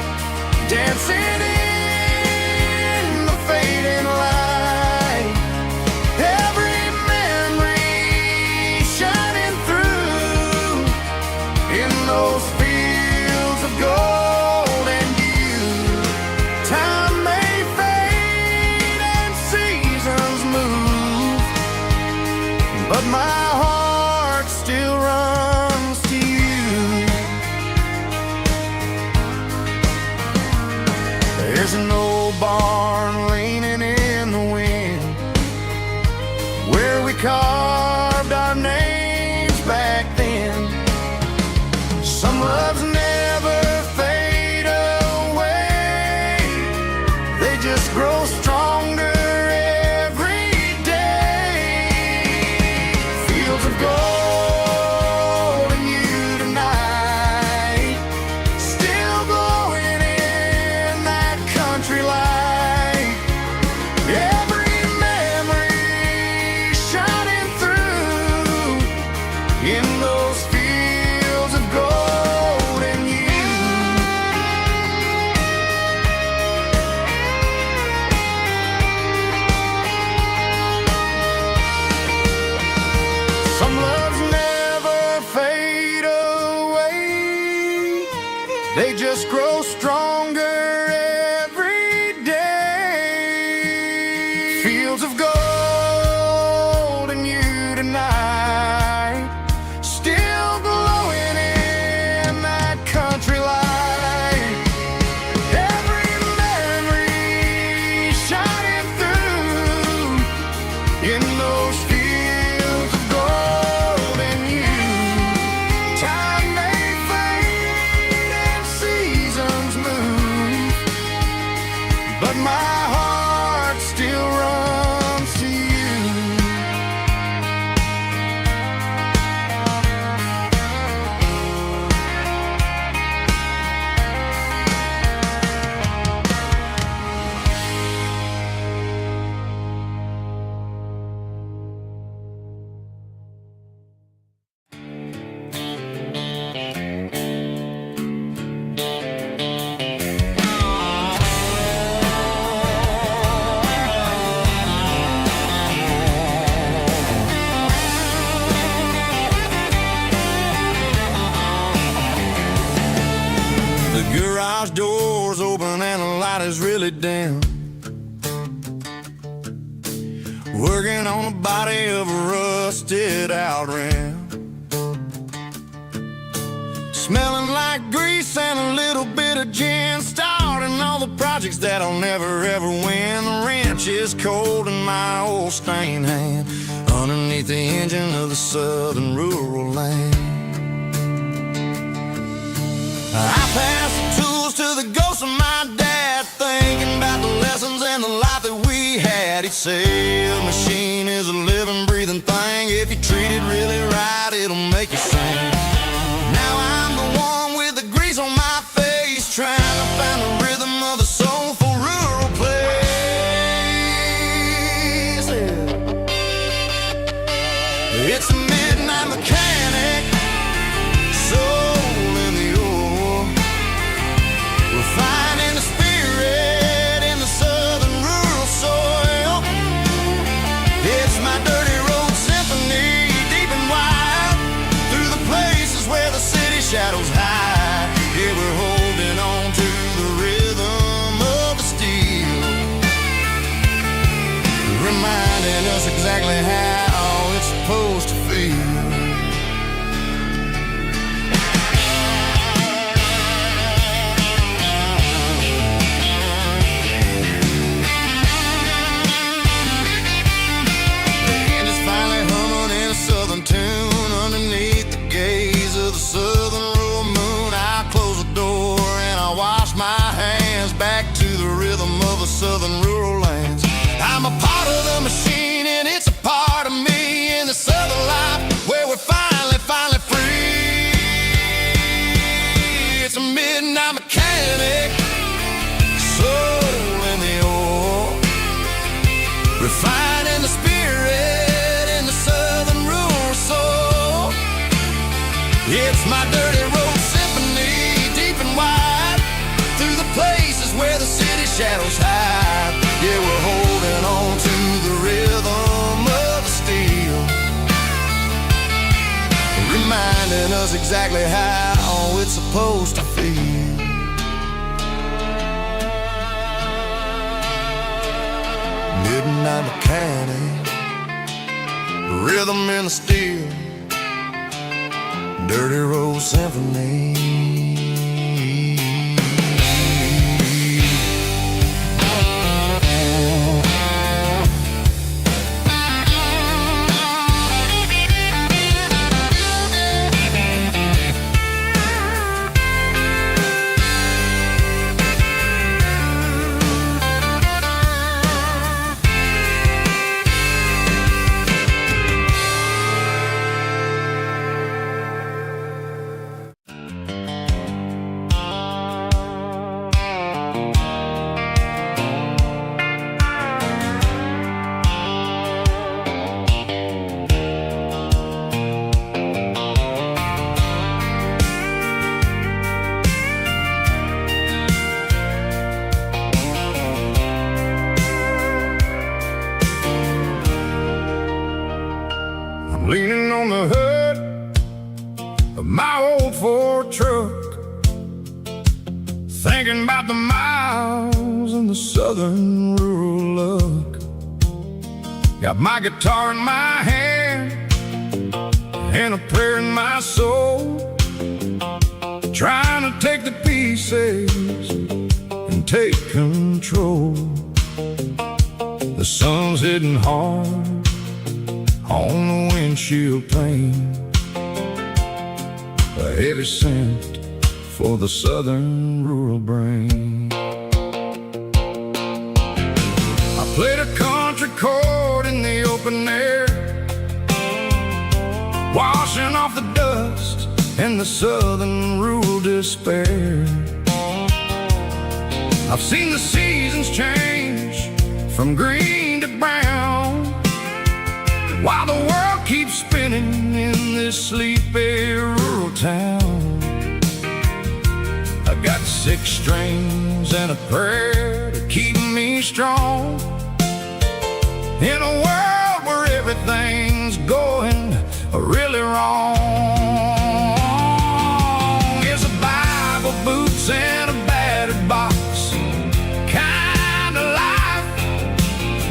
dancing in the fading light. Every memory shining through in those fields of gold and you. Time may fade and seasons move, but my heart still runs to you. There's an old barn leaning in the wind, where we carved our names back then. Some loves never fade away, they just grow stronger every day. Fields of gold and you tonight, still glowing in that country light. Every memory shining through in those fields of gold and you. Some loves never fade away, they just grow stronger every day. Fields of gold and you tonight, still glowing in that country light. Every memory shining through in those fields of gold and you. Time may fade and seasons move, but my heart still runs to you. The garage door's open and the light is really dim. Working on the body of a rusted out rim. Smelling like grease and a little bit of gin. Starting all the projects that I'll never ever win. The wrench is cold in my old stained hand, underneath the engine of the southern rural land. I pass the tools to the ghost of my dad, thinking about the lessons and the life that we had. He'd say a machine is a living, breathing thing. If you treat it really right, it'll make you sing. Now I'm the one with the grease on my face, trying to find the rhythm of a soulful rural place. It's a midnight mechanic, soul in the ore, refining the spirit in the southern rural soil. It's my dirty road symphony, deep and wide, through the places where the city shadows hide. Yeah, we're holding on to the rhythm of the steel, reminding us exactly how it's supposed to feel. southern rural lands. I'm a part of the machine and it's a part of me in the southern life where we're finally free. It's a midnight mechanic, soul in the ore, refining the spirit in the southern rural soul. It's my dirty road symphony, deep and wide, through the places where the city shadows hide. Yeah, we're holding on to the rhythm of the steel, reminding us exactly how it's supposed to feel. Midnight mechanic, rhythm in the steel, dirty road symphony. Leaning on the hood of my old Ford truck, thinking about the miles and the southern rural look. Got my guitar in my hand and a prayer in my soul, trying to take the pieces and take control. The sun's hitting hard on the windshield pane, a heavy scent for the southern rural brain. I played a country chord in the open air, washing off the dust and the southern rural despair. I've seen the seasons change from green to brown, while the world keeps spinning in this sleepy rural town. I got 6 strings and a prayer to keep me strong in a world where everything's going really wrong. It's a Bible, boots, and a battered box kind of life,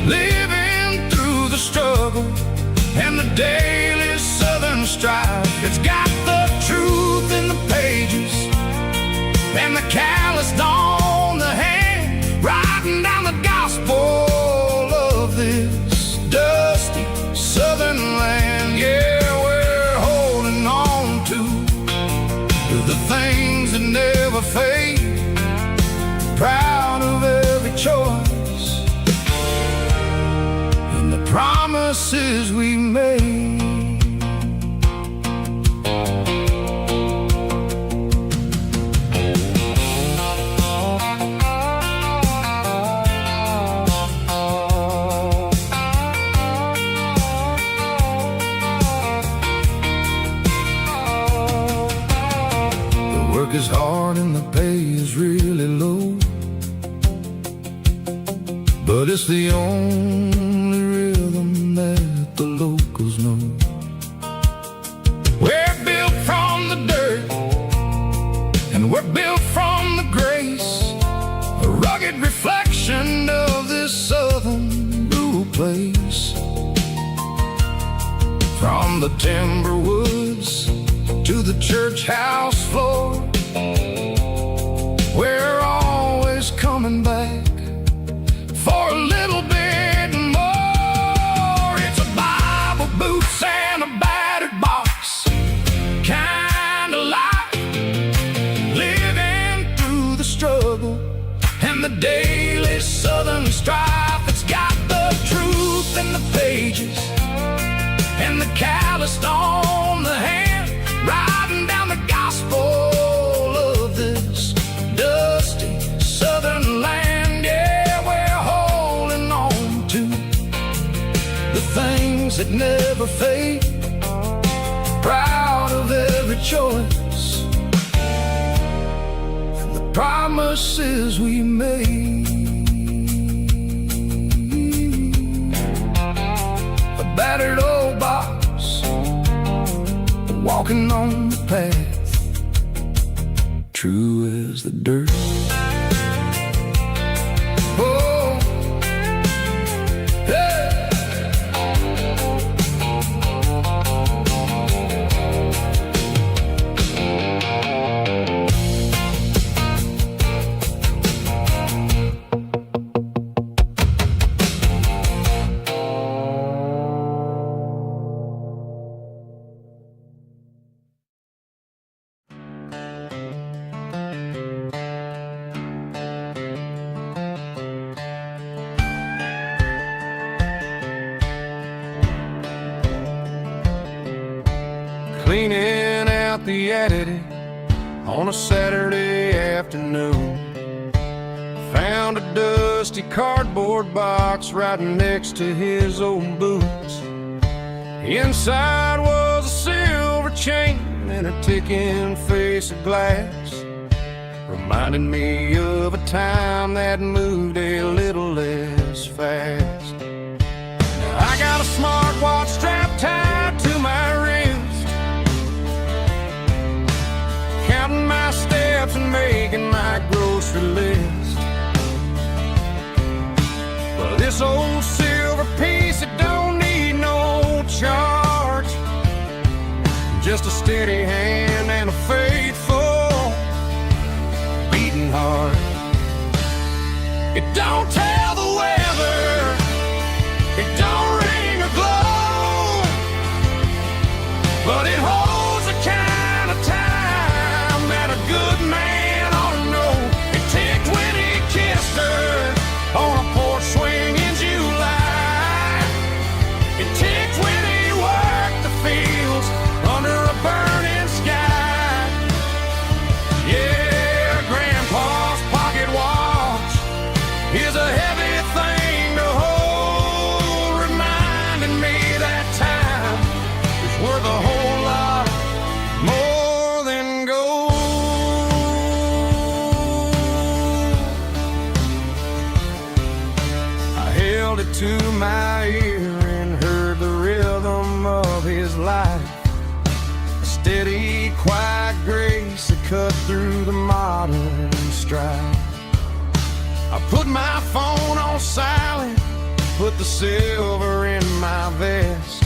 living through the struggle and the daily southern strife. It's got the truth in the pages and the calloused on the hand, writing down the gospel of this dusty southern land. Yeah, we're holding on to the things that never fade, proud of every choice and the promises we made. The work is hard and the pay is really low, but it's the only rhythm that the locals know. We're built from the dirt and we're built from the grace, a rugged reflection of this southern rural place. From the timber woods to the church house floor, we're always coming back for a little bit more. It's a Bible, boots, and a battered box kind of life, living through the struggle and the daily southern strife. It's got the truth in the pages and the calloused on the hand, riding down the gospel of this dusty southern land. Yeah, we're holding on to the things that never fade, proud of every choice and the promises we made. A battered old box, walking on the path, true as the dirt. Oh, yeah. Cleaning out the attic on a Saturday afternoon, found a dusty cardboard box right next to his old boots. Inside was a silver chain and a ticking face of glass, reminding me of a time that moved a little less fast. Now I got a smartwatch strapped tied to my wrist, counting my steps and making my grocery list. Well, this old silver piece, it don't need no charge, just a steady hand and a faithful beating heart. It don't tell the weather, it don't ring or glow, but it holds the kind of time that a good man ought to know. It ticked when he kissed her on a porch swing in July. It ticked when he worked the fields under a burning sky. Yeah, Grandpa's pocket watch is a heavy thing to hold, reminding me that time is worth a whole lot more than gold. I held it to my ear and heard the rhythm of his life, a steady, quiet grace that cut through the modern strife. I put my phone on silent, put the silver in my vest,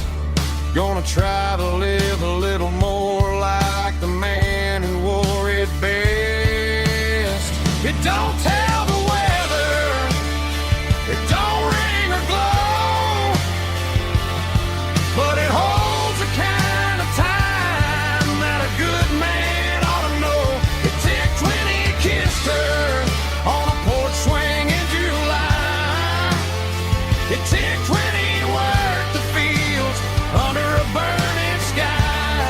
gonna try to live a little more like the man who wore it best. It don't tell the weather, it don't ring or glow, but it holds the kind of time that a good man ought to know. It ticked when he kissed her on a porch swing in July. It ticked when he worked the fields under a burning sky.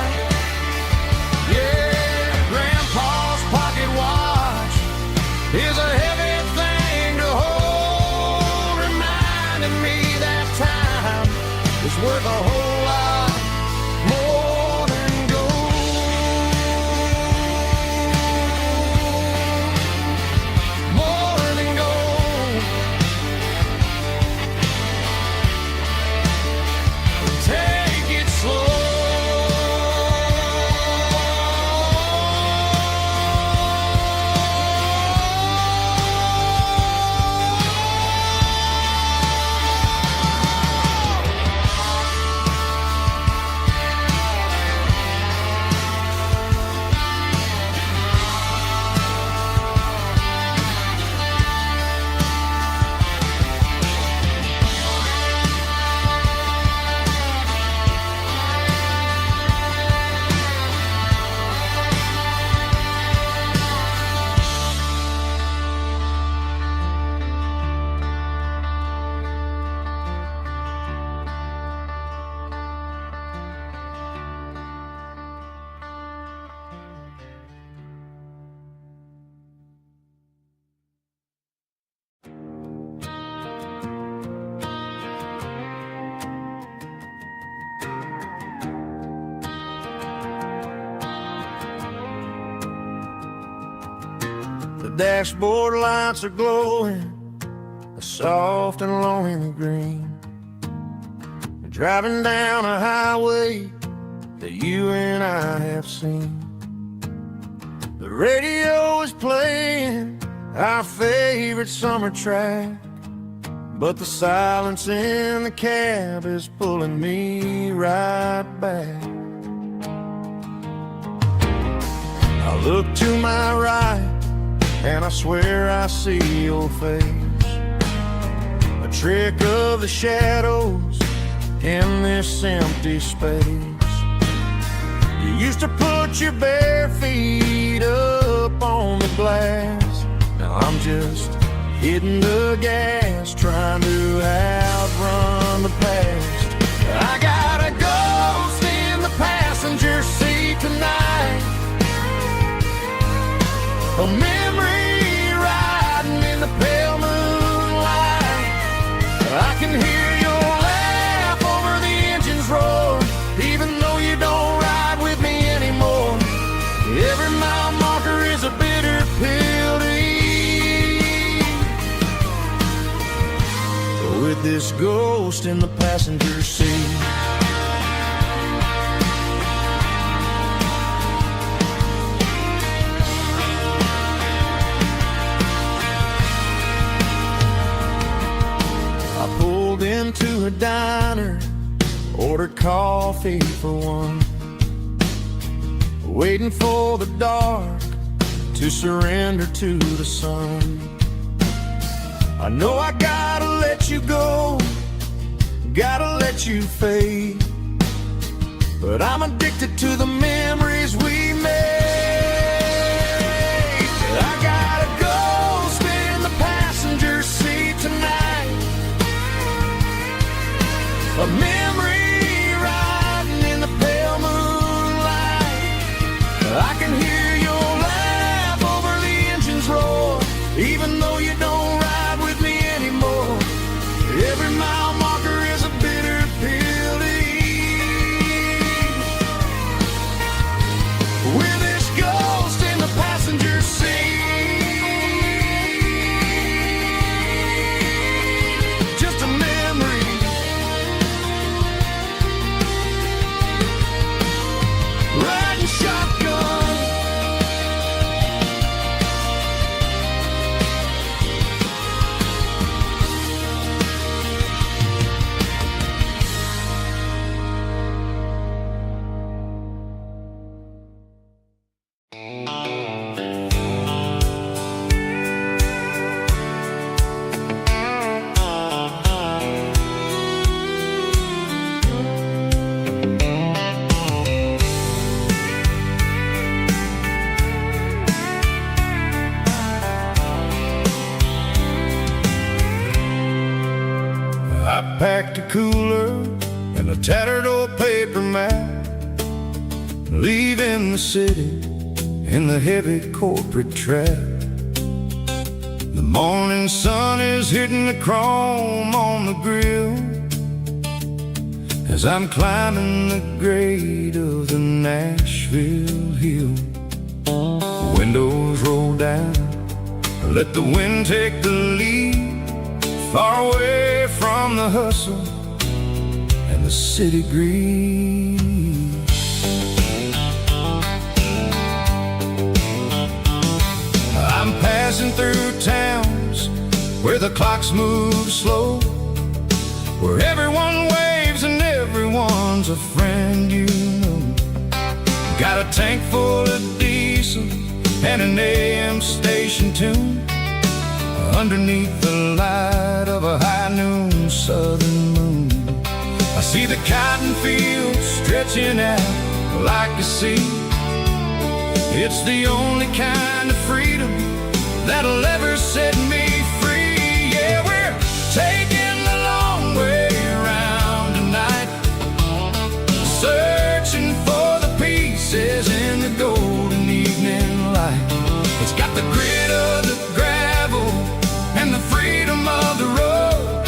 Yeah, Grandpa's pocket watch is a heavy thing to hold, reminding me that time is worth a whole lot more than gold. More than gold. Take it slow. dashboard lights are glowing a soft and lonely green. Driving down a highway that you and I have seen. The radio is playing our favorite summer track, but the silence in the cab is pulling me right back. I look to my right and I swear I see your face, a trick of the shadows in this empty space. You used to put your bare feet up on the glass. Now I'm just hitting the gas, trying to outrun the past. I got a ghost in the passenger seat tonight, a memory riding in the pale moonlight. I can hear your laugh over the engine's roar, even though you don't ride with me anymore. Every mile marker is a bitter pill to eat, with this ghost in the passenger seat. I pulled into a diner, ordered coffee for one, waiting for the dark to surrender to the sun. I know I gotta let you go, gotta let you fade, but I'm addicted to the memories we made. I got a ghost in the passenger seat tonight, a memory riding in the pale moonlight. I can hear your laugh over the engine's roar, even though you don't ride with me anymore. Every mile marker is a bitter pill to eat, with this ghost in the passenger seat. Just a memory, riding shotgun. I packed a cooler and a tattered old paper map, leaving the city in the heavy corporate trap. The morning sun is hitting the chrome on the grill as I'm climbing the grade of the Nashville hill. Windows roll down, let the wind take the lead, far away from the hustle and the city greed. I'm passing through towns where the clocks move slow, where everyone waves and everyone's a friend you know. Got a tank full of diesel and an AM station tune, underneath the light of a high noon southern moon. I see the cotton fields stretching out like a sea. It's the only kind of freedom that'll ever set me free. Yeah, we're taking the long way around tonight, searching for the pieces in the golden evening light. It's got the grit of the gravel and the freedom of the road,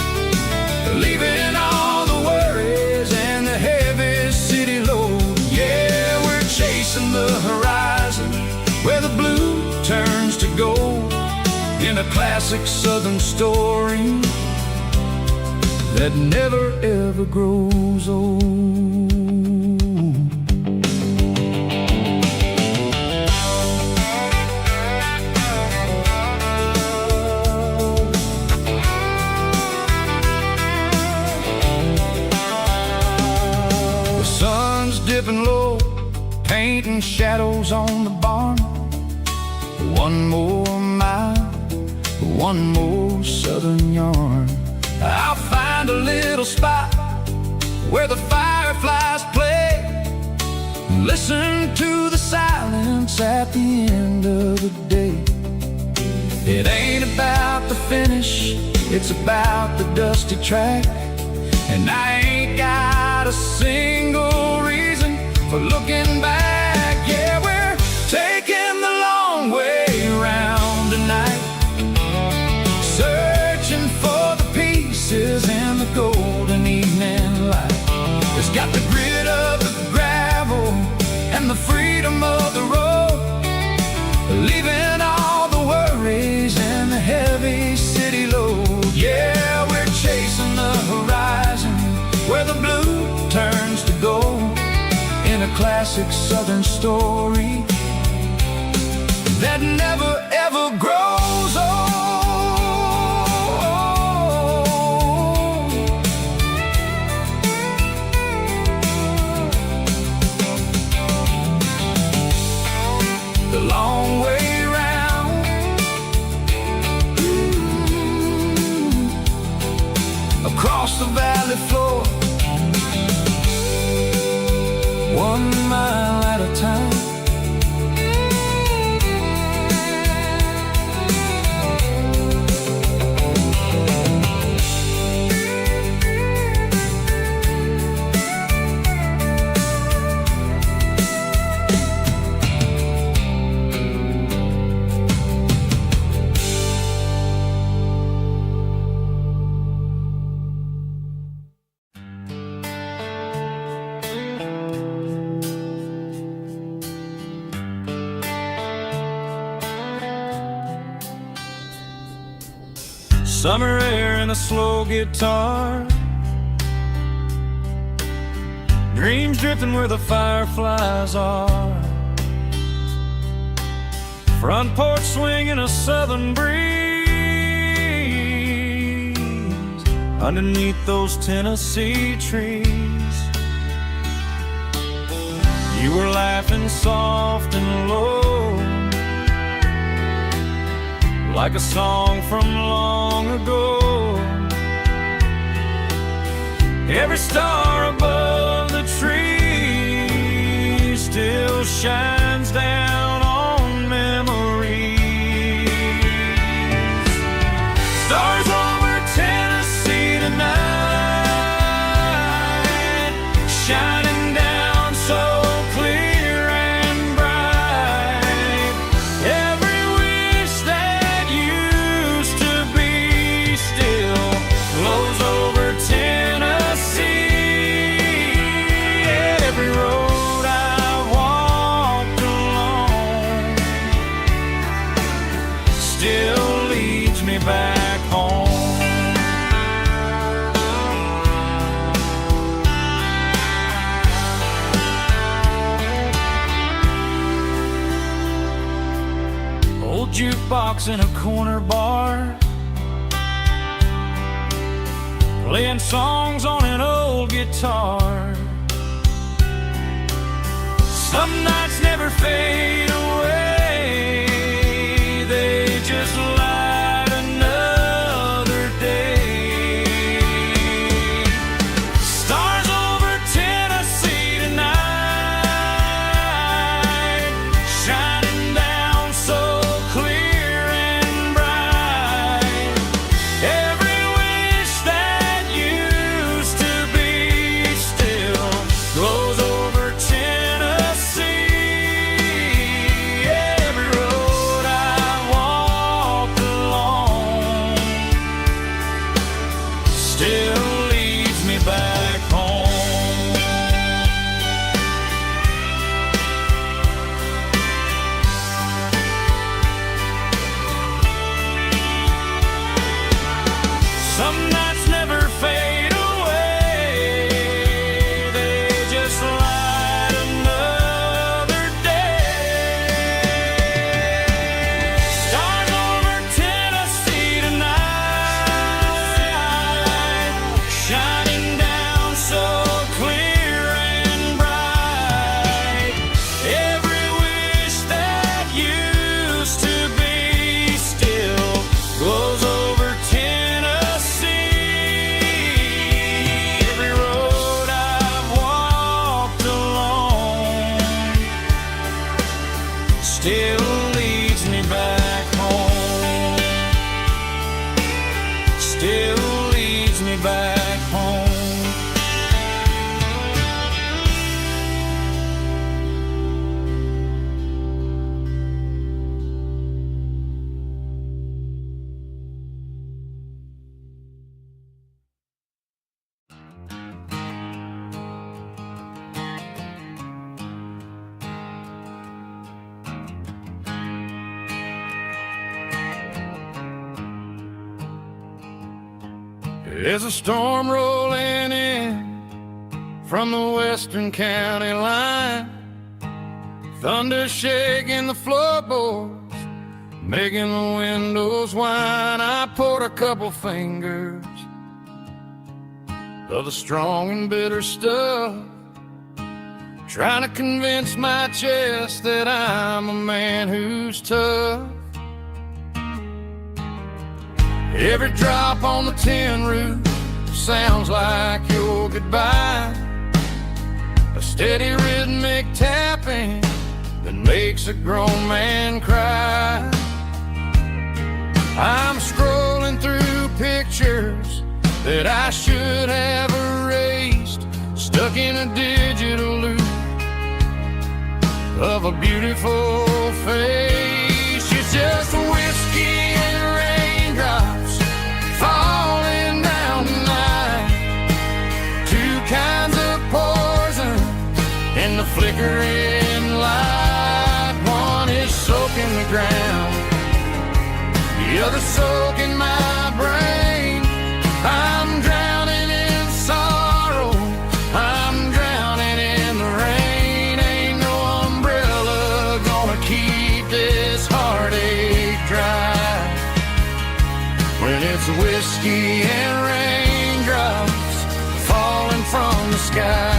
leaving all the worries and the heavy city load. Yeah, we're chasing the horizon where the blue turns to gold, classic Southern story that never ever grows old. The sun's dipping low, painting shadows on the barn. One more mile, one more Southern yarn. I'll find a little spot where the fireflies play, listen to the silence at the end of the day. It ain't about the finish, it's about the dusty track. And I ain't got a single reason for looking back. Yeah, we're taking the long way round tonight, searching for the pieces in the golden evening light. It's got the grit of the gravel and the freedom of the road, leaving all the worries and the heavy city load. Yeah, we're chasing the horizon where the blue turns to gold, in a classic Southern story that never ever grows old. The long way round, across the valley floor, 1 mile at a time. Summer air and a slow guitar, dreams drifting where the fireflies are, front porch swinging a southern breeze underneath those Tennessee trees. You were laughing soft and low, like a song from long ago. Every star above the tree still shines down on memories. Stars over Tennessee tonight, shining down so clear and bright. Every wish that used to be still glows over Tennessee. Every road I walked along still leads me back home. Old jukebox in a corner bar, playing songs on an old guitar. Some nights never fade away, they just light another day. Stars over Tennessee tonight, shining down so clear and bright. Every wish that used to be still glows over Tennessee. Every road I walked along still leads me back home. Some nights never fade away, they just light another day. Stars over Tennessee tonight, shining down so clear and bright. Every wish that used to be still glows over Tennessee. Every road I've walked alone still leads me back home. Still leads me back home. There's a storm rolling in from the western county line. Thunder shaking the floorboards, making the windows whine. I poured a couple fingers of the strong and bitter stuff, trying to convince my chest that I'm a man who's tough. Every drop on the tin roof sounds like your goodbye, a steady rhythmic tapping that makes a grown man cry. I'm scrolling through pictures that I should have erased, stuck in a digital loop of a beautiful face. It's just whiskey and raindrops falling down tonight, two kinds of poison in the flickering light. One is soaking the ground, the other soaking my brain. I'm drowning in sorrow, I'm drowning in the rain. Ain't no umbrella gonna keep this heartache dry when it's whiskey and raindrops falling from the sky.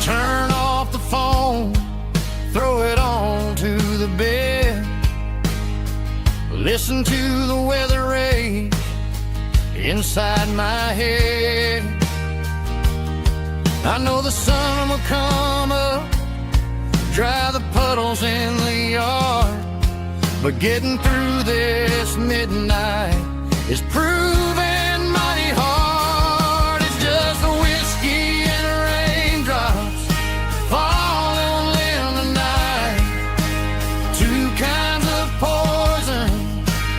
Turn off the phone, throw it on to the bed, listen to the weather rage inside my head. I know the sun will come up, dry the puddles in the yard, but getting through this midnight is proving mighty hard. It's just the whiskey and raindrops falling in the night, two kinds of poison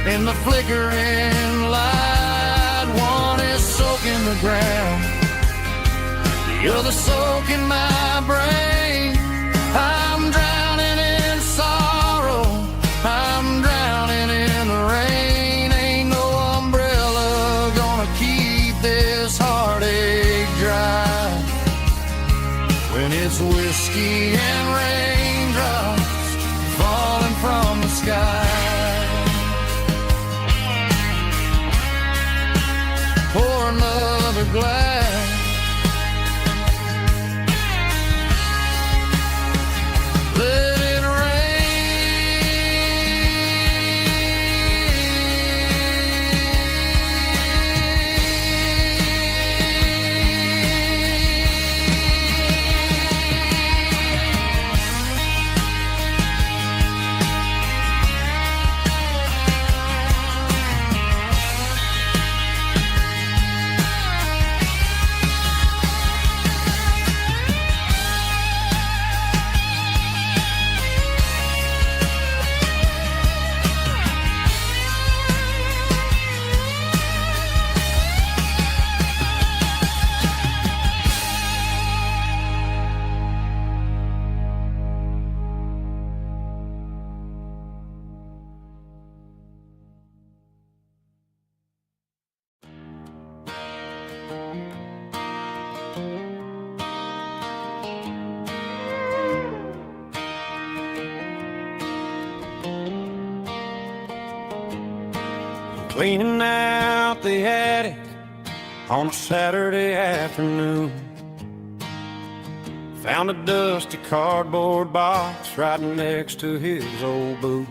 in the flickering light. One is soaking the ground, the other soaking my brain. I'm drowning in sorrow, I'm drowning in the rain. Ain't no umbrella gonna keep this heartache dry when it's whiskey and raindrops falling from the sky. Pour another glass, let it rain. cleaning out the attic on a Saturday afternoon. Found a dusty cardboard box right next to his old boots.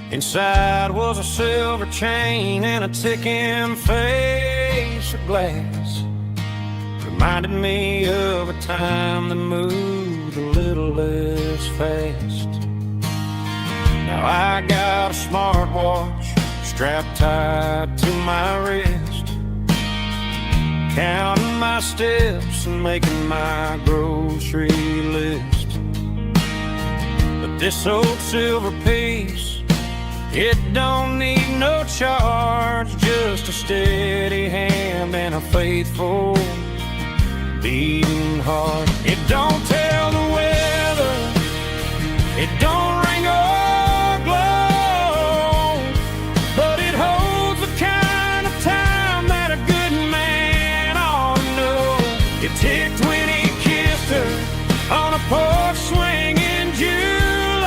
Inside was a silver chain and a ticking face of glass. Reminded me of a time that moved a little less fast. Now I got a smartwatch strapped tight to my wrist, counting my steps and making my grocery list. But this old silver piece, it don't need no charge, just a steady hand and a faithful beating heart. It don't tell the weather, it don't ring or glow, but it holds the kind of time that a good man ought to know. It ticked when he kissed her on a porch swing in July.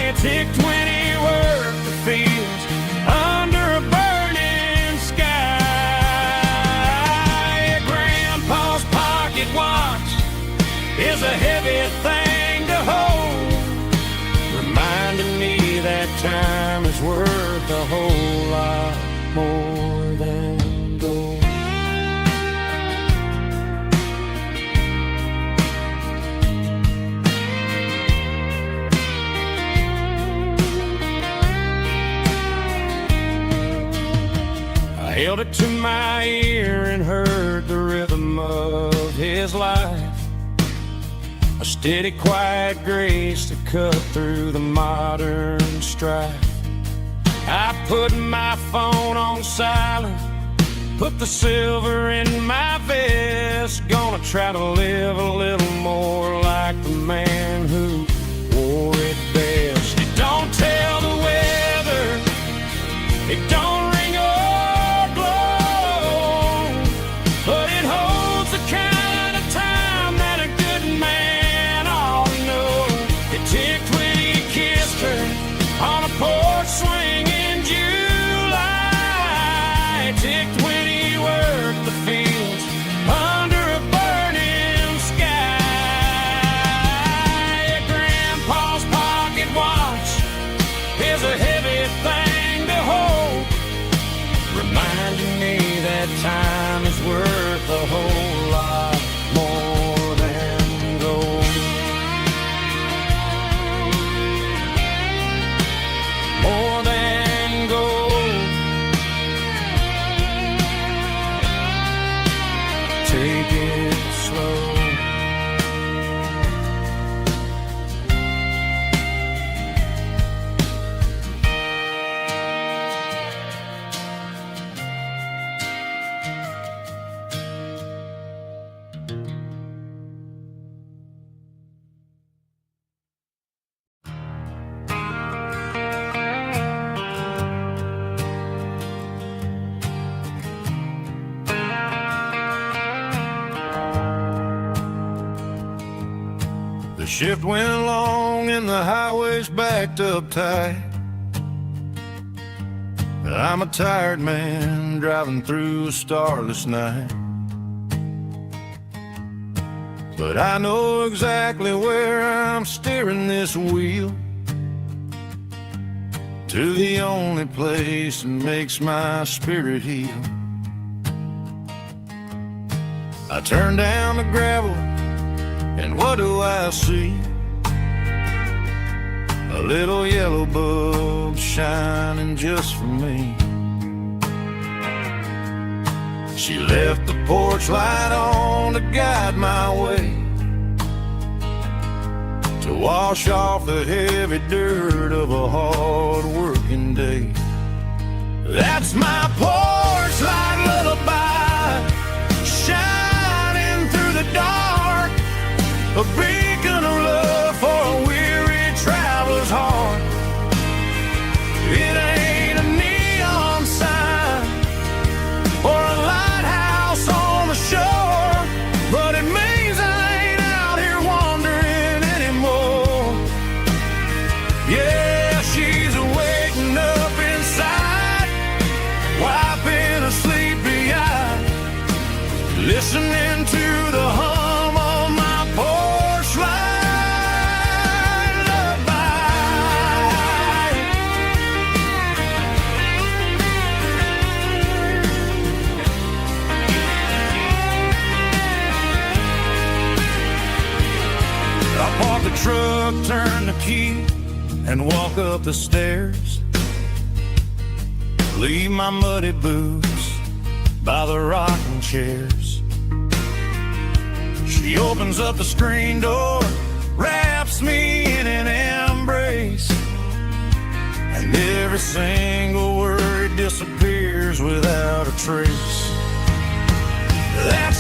It ticked when he worked the fields under a burning sky. Grandpa's pocket watch is a heavy thing to hold, reminding me that time is worth a whole lot more than gold. I held it to my ear and heard the rhythm of his life, a steady, quiet grace that cut through the modern strife. I put my phone on silent, put the silver in my vest. Gonna try to live a little more like the man who wore it best. It don't tell the weather, it don't ring or glow, but it holds the kind of time that a good man ought to know. It ticked when he kissed her on a porch swing in July. It ticked when he worked the fields under a burning sky. Grandpa's pocket watch is a heavy thing to hold, reminding me that time is worth a whole lot more than gold. More than gold. Take it slow. The shift went along and the highway's backed up tight. I'm a tired man driving through a starless night, but I know exactly where I'm steering this wheel, to the only place that makes my spirit heal. I turn down the gravel, and what do I see? A little yellow bulb shining just for me. She left the porch light on to guide my way, to wash off the heavy dirt of a hard-working day. That's my porch light lullaby, shining through the dark, a beacon of love for a weary traveler's heart. It ain't a neon sign or a lighthouse on the shore, but it means I ain't out here wandering anymore. Yeah, she's waiting up inside listening to the hum of my porch light lullaby. I park the truck, turn the key, and walk up the stairs. Leave my muddy boots by the rocking chairs. She opens up the screen door, wraps me in an embrace, and every single worry disappears without a trace. That